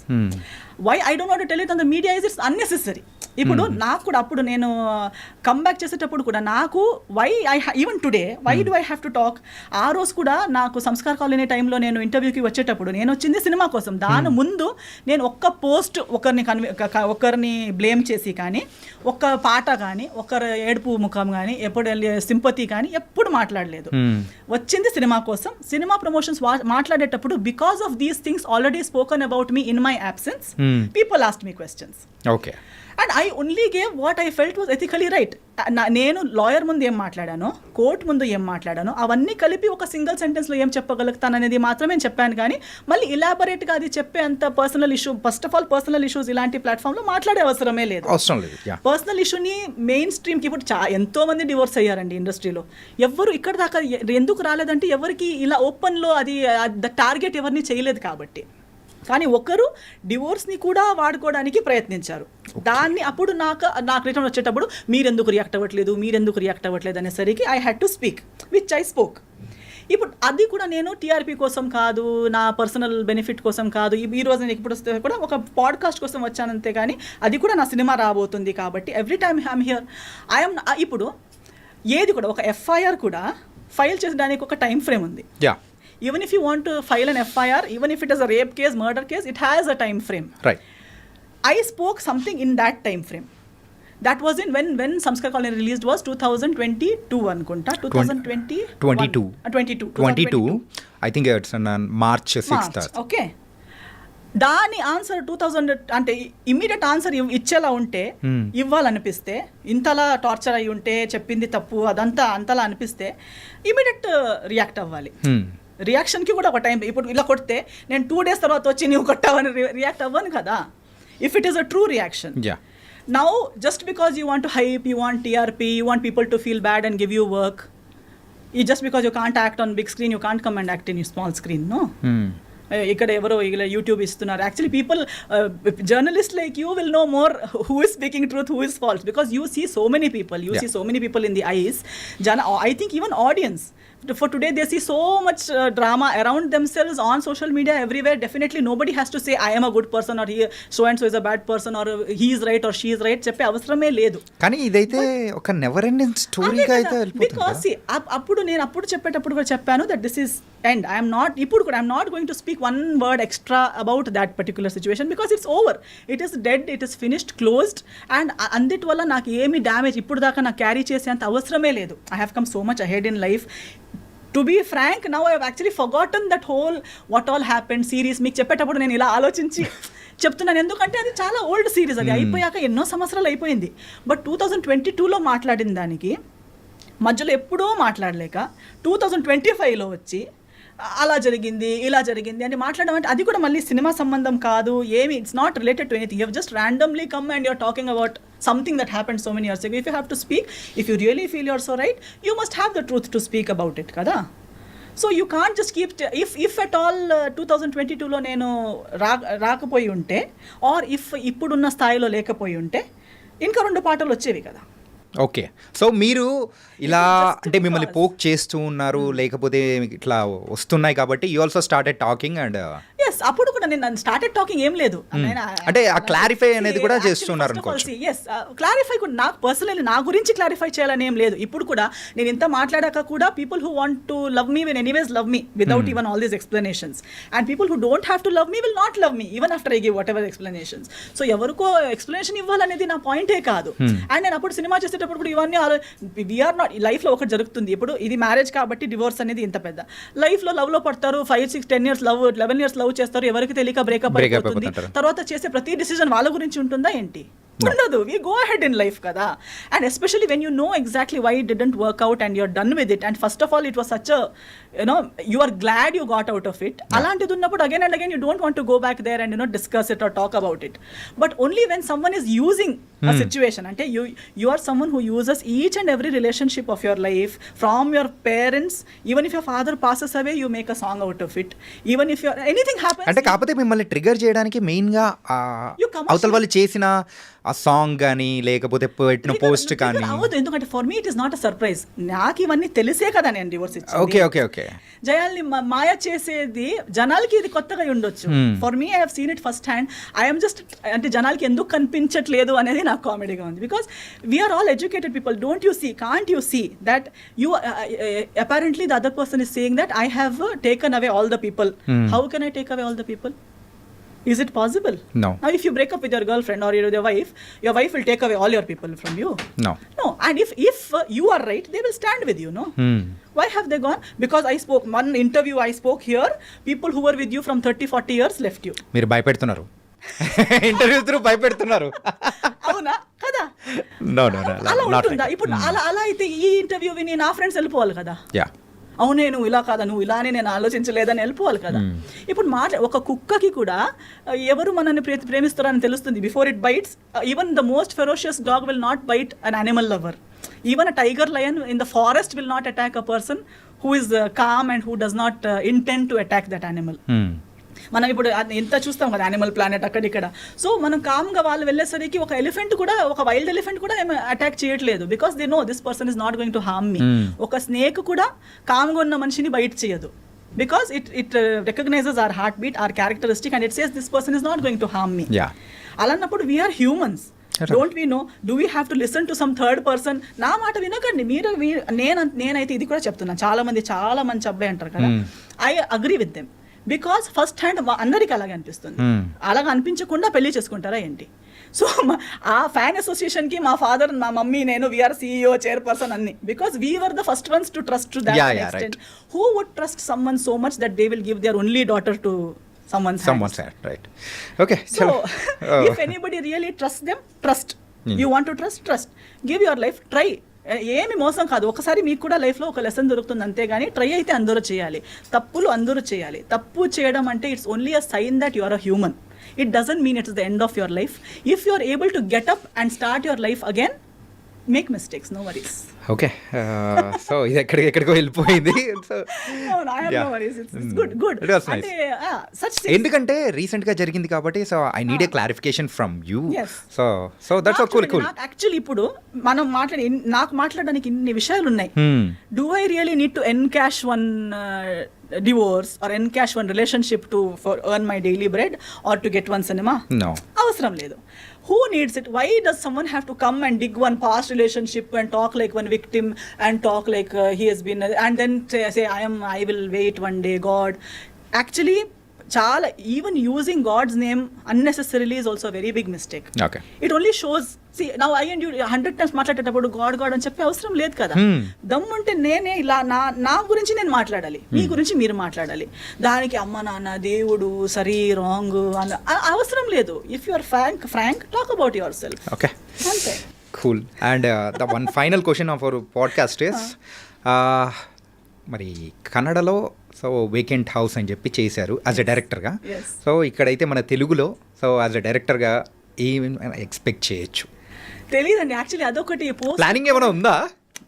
Why I don't want to tell it on the media is it's unnecessary. ఇప్పుడు నాకు కూడా అప్పుడు నేను comeback చేసేటప్పుడు కూడా నాకు even today why do I have to talk. ఆ రోజు కూడా నాకు సంస్కార్ కాలనీ టైంలో నేను ఇంటర్వ్యూకి వచ్చేటప్పుడు నేను వచ్చింది సినిమా కోసం. దాని ముందు నేను ఒక్క పోస్ట్ ఒకరిని బ్లేమ్ చేసి కానీ, ఒక్క పాట కానీ, ఒకరు ఏడుపు ముఖం కానీ, ఎప్పుడు సింపతి కానీ ఎప్పుడు మాట్లాడలేదు. వచ్చింది సినిమా కోసం. సినిమా ప్రమోషన్స్ మాట్లాడేటప్పుడు because of these things already spoken about me in my absence, people asked me questions. Okay. And I only gave what I felt was ethically right. నేను లాయర్ ముందు ఏం మాట్లాడానో, court ముందు ఏం మాట్లాడానో అవన్నీ కలిపి ఒక సింగిల్ సెంటెన్స్లో ఏం చెప్పగలుగుతాననేది మాత్రమే చెప్పాను. కానీ మళ్ళీ ఇలాబొరేట్గా అది చెప్పే అంత personal issue, first of all personal issues ఇలాంటి ప్లాట్ఫామ్లో మాట్లాడే అవసరమే లేదు. పర్సనల్ ఇష్యూని మెయిన్ స్ట్రీమ్కి ఇప్పుడు ఎంతో మంది డివోర్స్ అయ్యారండి ఇండస్ట్రీలో. ఎవరు ఇక్కడ దాకా ఎందుకు రాలేదంటే ఎవరికి ఇలా ఓపెన్లో అది టార్గెట్ ఎవరిని చేయలేదు కాబట్టి. కానీ ఒకరు డివోర్స్ని కూడా వాడుకోవడానికి ప్రయత్నించారు. దాన్ని అప్పుడు నాకు రిటర్న్ వచ్చేటప్పుడు మీరెందుకు రియాక్ట్ అవ్వట్లేదు అనేసరికి I had to speak, which I spoke. ఇప్పుడు అది కూడా నేను టీఆర్పీ కోసం కాదు, నా పర్సనల్ బెనిఫిట్ కోసం కాదు. ఈ రోజు నేను ఇప్పుడు వస్తే కూడా ఒక పాడ్కాస్ట్ కోసం వచ్చానంతే, కానీ అది కూడా నా సినిమా రాబోతుంది కాబట్టి ఎవ్రీ టైమ్ ఐఎమ్ హియర్. ఇప్పుడు ఏది కూడా ఒక ఎఫ్ఐఆర్ కూడా ఫైల్ చేసడానికి ఒక టైం ఫ్రేమ్ ఉంది. Even if you want to file an FIR, even if it is a rape case, murder case, it has a time frame. Right. I spoke something in that time frame. That was in when Samskar Colony released was 2022 anukunta. 2022. I think it's on March 6th. Okay. దాని answer 2000 అంటే immediate answer ఇచ్చేలా ఉంటే, ఇవ్వాలనిపిస్తే, ఇంతలా torture అయి ఉంటే, చెప్పింది తప్పు అదంతా అంతలా అనిపిస్తే ఇమ్మీడియట్ రియాక్ట్ అవ్వాలి. రియాక్షన్కి కూడా ఒక టైం. ఇప్పుడు ఇలా కొడితే నేను 2 days తర్వాత వచ్చి నువ్వు కొట్టావని రియాక్ట్ అవ్వను కదా, if it is a true reaction. Now just because you want to hype, you want TRP, you want people to feel bad and give you work, just because you can't act on big screen, you can't come and act in you small screen. No, ఇక్కడ ఎవరో ఇలా YouTube ఇస్తున్నారు. Actually people, journalist like you will know more who is speaking truth, who is false, because you see so many people, see so many people in the eyes. I think even audience for today, they see so much drama around themselves on social media everywhere. Definitely nobody has to say I am a good person or he so and so is a bad person or he is right or she is right చెప్పే అవసరమే లేదు. కానీ ఇదైతే ఒక never ending స్టోరీగా అయితే వెళ్ళిపోతుంది. Because అప్పుడు చెప్పేటప్పుడు కూడా చెప్పాను that this is end. I am not going to speak one word extra about that particular situation because it's over. It is dead, it is finished, closed, and అందుటి వల్ల నాకు ఏమి damage ఇప్పుడు దాకా నాకు క్యారీ చేసేంత అవసరమే లేదు. I have come so much ahead in life. To be frank, now I have actually forgotten that whole what all happened series. మీకు చెప్పేటప్పుడు నేను ఇలా ఆలోచించి చెప్తున్నాను, ఎందుకంటే అది చాలా ఓల్డ్ సిరీస్, అది అయిపోయాక ఎన్నో సంవత్సరాలు అయిపోయింది. బట్ 2022లో మాట్లాడిన దానికి మధ్యలో ఎప్పుడో మాట్లాడలేక 2025లో వచ్చి అలా జరిగింది ఇలా జరిగింది అని మాట్లాడడం అంటే అది కూడా మళ్ళీ సినిమా సంబంధం కాదు, ఏమి, it's not related to anything. You have just randomly come and you're talking about something that happened so many years ago. If you have to speak, if you really feel you're so right, you must have the truth to speak about it kada. So you can't just keep if at all 2022లో నేను రాకపోయి ఉంటే are ఇప్పుడున్న స్థాయిలో లేకపోయి ఉంటే ఇంకా 2 పాటలు వచ్చేవి కదా. ఓకే, సో మీరు ఇలా అంటే మిమ్మల్ని పోక్ చేస్తూ ఉన్నారు, లేకపోతే ఇట్లా వస్తున్నాయి కాబట్టి you also started talking and yes అప్పుడు కూడా నేను స్టార్టెడ్ టాకింగ్ ఏం లేదు. అంటే ఆ క్లారిఫై అనేది కూడా చేస్తున్నారు అనుకోవచ్చు. ఎస్ క్లారిఫై కూడా నాకు పర్సనల్లీ నా గురించి క్లారిఫై చేయాలని ఏం లేదు. ఇప్పుడు కూడా నేను ఇంత మాట్లాడాక కూడా people who want to love me will anyways love me without even all these explanations, and people who don't have to love me will not love me even after I give what ever explanations. So ఎవరికో explanation ఇవ్వాలనేది నా పాయింటే కాదు. And నేను అప్పుడు cinema చేసేటప్పుడు కూడా ఇవన్నీ వీఆర్ నాట్ లైఫ్లో ఒకటి జరుగుతుంది. ఇప్పుడు ఇది మ్యారేజ్ కాబట్టి డివోర్స్ అనేది ఇంత పెద్ద లైఫ్లో లవ్లో పడతారు, 5, 6, 10 years లవ్ 11 years లవ్ చేస్తారు, ఎవరికి తెలియక బ్రేకప్ అయిపోతుంది. తర్వాత చేసే ప్రతి డిసిజన్ వాళ్ళ గురించి ఉంటుందా ఏంటి? ఉండదు. We go ahead in life కదా. And especially when you know exactly why it didn't work out and you're done with it, and first of all it was such you are glad you got out of it. అలాంటిది ఉన్నప్పుడు again and again you don't want to go back there and discuss it or talk about it. But only when someone is using a situation, అంటే you are someone who uses each and every relationship of your life from your parents. Even if your father passes away, you make a song out of it. Even if anything happens, అంటే కాకపోతే మిమ్మల్ని trigger చేయడానికి మెయిన్గా అవతల వాళ్ళు చేసిన ఆ song కానీ లేకపోతే పెట్టిన పోస్ట్ కానీ అవదు. ఎందుకంటే for me it is not a surprise. నాకు ఇవన్నీ తెలిసే కదా నేను డివోర్స్ ఇచ్చింది. ఓకే ఓకే ఓకే జయాల్ని మాయ చేసేది జనాలకి ఇది కొత్తగా ఉండొచ్చు. For me I have seen it first hand. I'm just అంటే జనాలకి ఎందుకు కనిపించట్లేదు అనేది నాకు కామెడీగా ఉంది. Because we're all educated people. Don't you see, can't you see that you apparently the other person is saying that I have taken away all the people. How can I take away all the people? Is it possible? No. Now if you break up with your girlfriend or your wife will take away all your people from you. No. And if you are right, they will stand with you, no? Why have they gone? Because I spoke one interview I spoke here, people who were with you from 30-40 years left you. మీరు భయపెడుతున్నారు, interview through భయపెడుతున్నారు. అవునా కదా? No, అలా ఉంటుందా? ఇప్పుడు అలా అయితే ఈ interview విని నా ఫ్రెండ్స్ వెళ్ళిపోవాలి కదా. Yeah. అవునే నువ్వు ఇలా కాదా, నువ్వు ఇలానే నేను ఆలోచించలేదని వెళ్ళిపోవాలి కదా. ఇప్పుడు ఒక కుక్కకి కూడా ఎవరు మనల్ని ప్రేమిస్తారని తెలుస్తుంది before it bites. Even the most ferocious dog will not bite an animal lover. Even a tiger lion in the forest will not attack a person who is calm and who does not intend to attack that animal. మనం ఇప్పుడు ఎంత చూస్తాం కదా animal planet అక్కడిక్కడ. So మనం కామ్గా వాళ్ళు వెళ్ళేసరికి ఒక ఎలిఫెంట్ కూడా, ఒక వైల్డ్ ఎలిఫెంట్ కూడా ఏమి అటాక్ చేయట్లేదు. Because they know this person is not going to harm me. ఒక స్నేక్ కూడా కామ్గా ఉన్న మనిషిని బైట్ చేయదు. Because it recognises our heart beat, our characteristic, and it says this person is not going to harm me. అలాన్నప్పుడు we're humans. Don't we know, do we have to listen to some third person? నా మాట వినకండి మీరు. నేనైతే ఇది కూడా చెప్తున్నాను, చాలా మంచి అబ్బాయి అంటారు కదా, I agree with them. Because first hand అందరికీ అలాగే అనిపిస్తుంది. అలాగ అనిపించకుండా పెళ్లి చేసుకుంటారా ఏంటి? సో ఆ ఫ్యాన్ అసోసియేషన్కి మా ఫాదర్, మా మమ్మీ, నేను వీఆర్ CEO, చైర్పర్సన్ అన్ని. Because we were the first ones to trust to that extent. Who would trust someone so much that they will give their only daughter to someone's hand, right? Okay, so if anybody really trusts them, trust. You want to trust. Give your life, try. ఏమి మోసం కాదు. ఒకసారి మీకు కూడా లైఫ్లో ఒక lesson దొరుకుతుంది అంతే. కానీ ట్రై అయితే అందరూ చేయాలి, తప్పులు అందరూ చేయాలి. తప్పు చేయడం అంటే it's only a sign that you are a human. It doesn't mean it's the end of your life. If you are able to get up and start your life again, make mistakes, no worries. Okay, so ఇది ఎక్కడికో వెళ్ళిపోయింది. ఎందుకంటే recent గా జరిగింది కాబట్టి, so I need a clarification from you. So that's cool. Actually ఇప్పుడు మనం నాకు మాట్లాడడానికి ఇన్ని విషయాలు ఉన్నాయి. Do I really need to encash one divorce or encash one relationship for earn my daily bread or to get one cinema? No. అవసరం లేదు. Who needs it? Why does someone have to come and dig one past relationship and talk like one victim and talk like he has been, and then say I will wait one day, God? Actually, చాలా even using God's name unnecessarily is also very big mistake. It only shows, see now I and you 100 times మాట్లాడేటప్పుడు God అని చెప్పే అవసరం లేదు కదా. దమ్ముంటే నేనే ఇలా నా గురించి నేను మాట్లాడాలి, మీ గురించి మీరు మాట్లాడాలి. దానికి అమ్మ నాన్న దేవుడు సరి రాంగ్ అని అవసరం లేదు. If you are frank talk about yourself. Okay, అంతే. Cool. And the one final question of our podcast is, మరి కన్నడలో సో వేకెంట్ హౌస్ అని చెప్పి చేశారు యాజ్ ఎ డైరెక్టర్గా. సో ఇక్కడైతే మన తెలుగులో సో యాజ్ ఎ డైరెక్టర్గా ఏమి ఎక్స్పెక్ట్ చేయొచ్చు? తెలియదండి యాక్చువల్లీ. అదొకటి ప్లానింగ్ ఏమైనా ఉందా?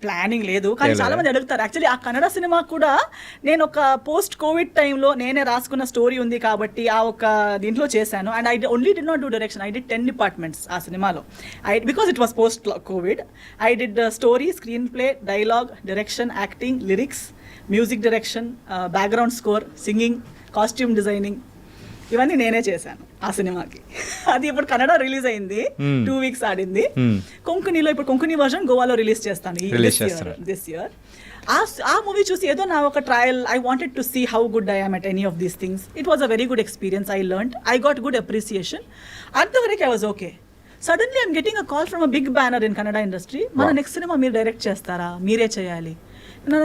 ప్లానింగ్ లేదు, కానీ లేదు. చాలా మంది అడుగుతారు. యాక్చువల్లీ ఆ కన్నడ సినిమా కూడా నేను ఒక పోస్ట్ కోవిడ్ టైంలో నేనే రాసుకున్న స్టోరీ ఉంది కాబట్టి ఆ ఒక దీంట్లో చేశాను. And I only did not do direction, I did 10 departments ఆ సినిమాలో. Because it was post Covid, I did story, screen play, dialogue, direction, acting, lyrics, music direction, background score, singing, costume designing, ఇవన్నీ నేనే చేశాను ఆ సినిమాకి. అది ఇప్పుడు Kannada release అయింది, 2 వీక్స్ ఆడింది. కొంకణిలో ఇప్పుడు కొంకణి వర్షన్ గోవాలో రిలీజ్ చేస్తాను దిస్ ఇయర్. ఆ మూవీ చూసి ఏదో నా ఒక trial, I wanted to see how good I am at any of these things. It was a very good experience. I learned, I got good appreciation. అంతవరకు I was okay. Suddenly I'm getting a call from a big banner in Kannada industry. మన next cinema మీరు direct చేస్తారా, మీరే చేయాలి.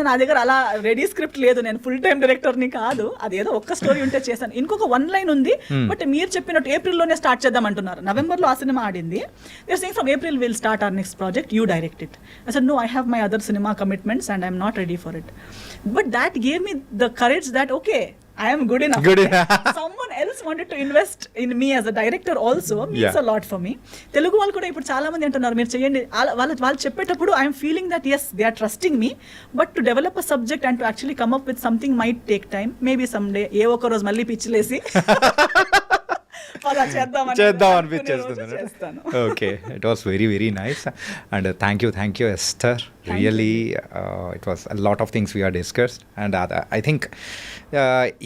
నా దగ్గర అలా ready script లేదు, నేను ఫుల్ టైం డైరెక్టర్ని కాదు. అదేదో ఒక్క స్టోరీ ఉంటే చేశాను. ఇంకొక 1 లైన్ ఉంది, బట్ మీరు చెప్పినట్టు ఏప్రిల్లోనే స్టార్ట్ చేద్దాం అంటున్నారు. నవంబర్లో ఆ సినిమా ఆడింది. You're saying from April will start our next project, you direct it. I said no, I have my other cinema commitments and I'm not ready for it. But that gave me the courage that okay, I am good enough. Someone else wanted to invest in me as a director also means a lot for me. Telugu వాళ్ళు కూడా ఇప్పుడు చాలా మంది అంటున్నారు మీరు చేయండి. వాళ్ళు చెప్పేటప్పుడు I'm feeling that as they are trusting me, but to develop a subject and to actually come up with something might take time. Maybe some day ఏ ఒక్క రోజు మళ్ళీ పిచ్చిలేసి చేద్దాం అనిపించేస్తుంది. Okay, it was very very nice and thank you Esther. Really it was a lot of things we are discussed and I think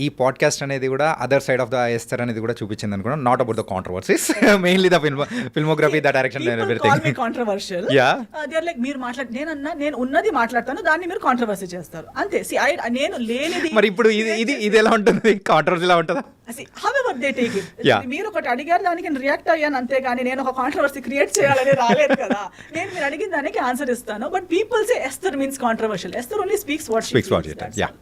ఈ podcast అనేది కూడా other side of the Esther అనేది కూడా చూపించింది అనుకున్నా. Not about the controversies, mainly the filmography, the direction, everything. Controversial like మీరు నేను ఉన్నది మాట్లాడతాను, దాన్ని మీరు కాంట్రవర్సీ చేస్తారు అంతే. నేను లేనిది. మరి ఇప్పుడు ఇది ఎలా ఉంటుంది, కాంట్రవర్సీ ఎలా ఉంటుందా? However they take it. మీరు ఒకటి అడిగారు, దానికి నేను రియాక్ట్ అయ్యాను అంతే, కానీ నేను ఒక కాంట్రవర్సీ క్రియేట్ చేయాలని రాలేదు కదా. నేను మీరు అడిగిన దానికి ఆన్సర్ ఇస్తాను. But people say ఎస్థర్ means controversial. ఎస్థర్ only speaks what she speaks. Yeah,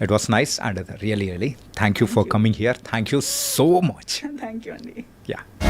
it was nice and really thank you for coming here. Thank you so much. Thank you, Andy. Yeah.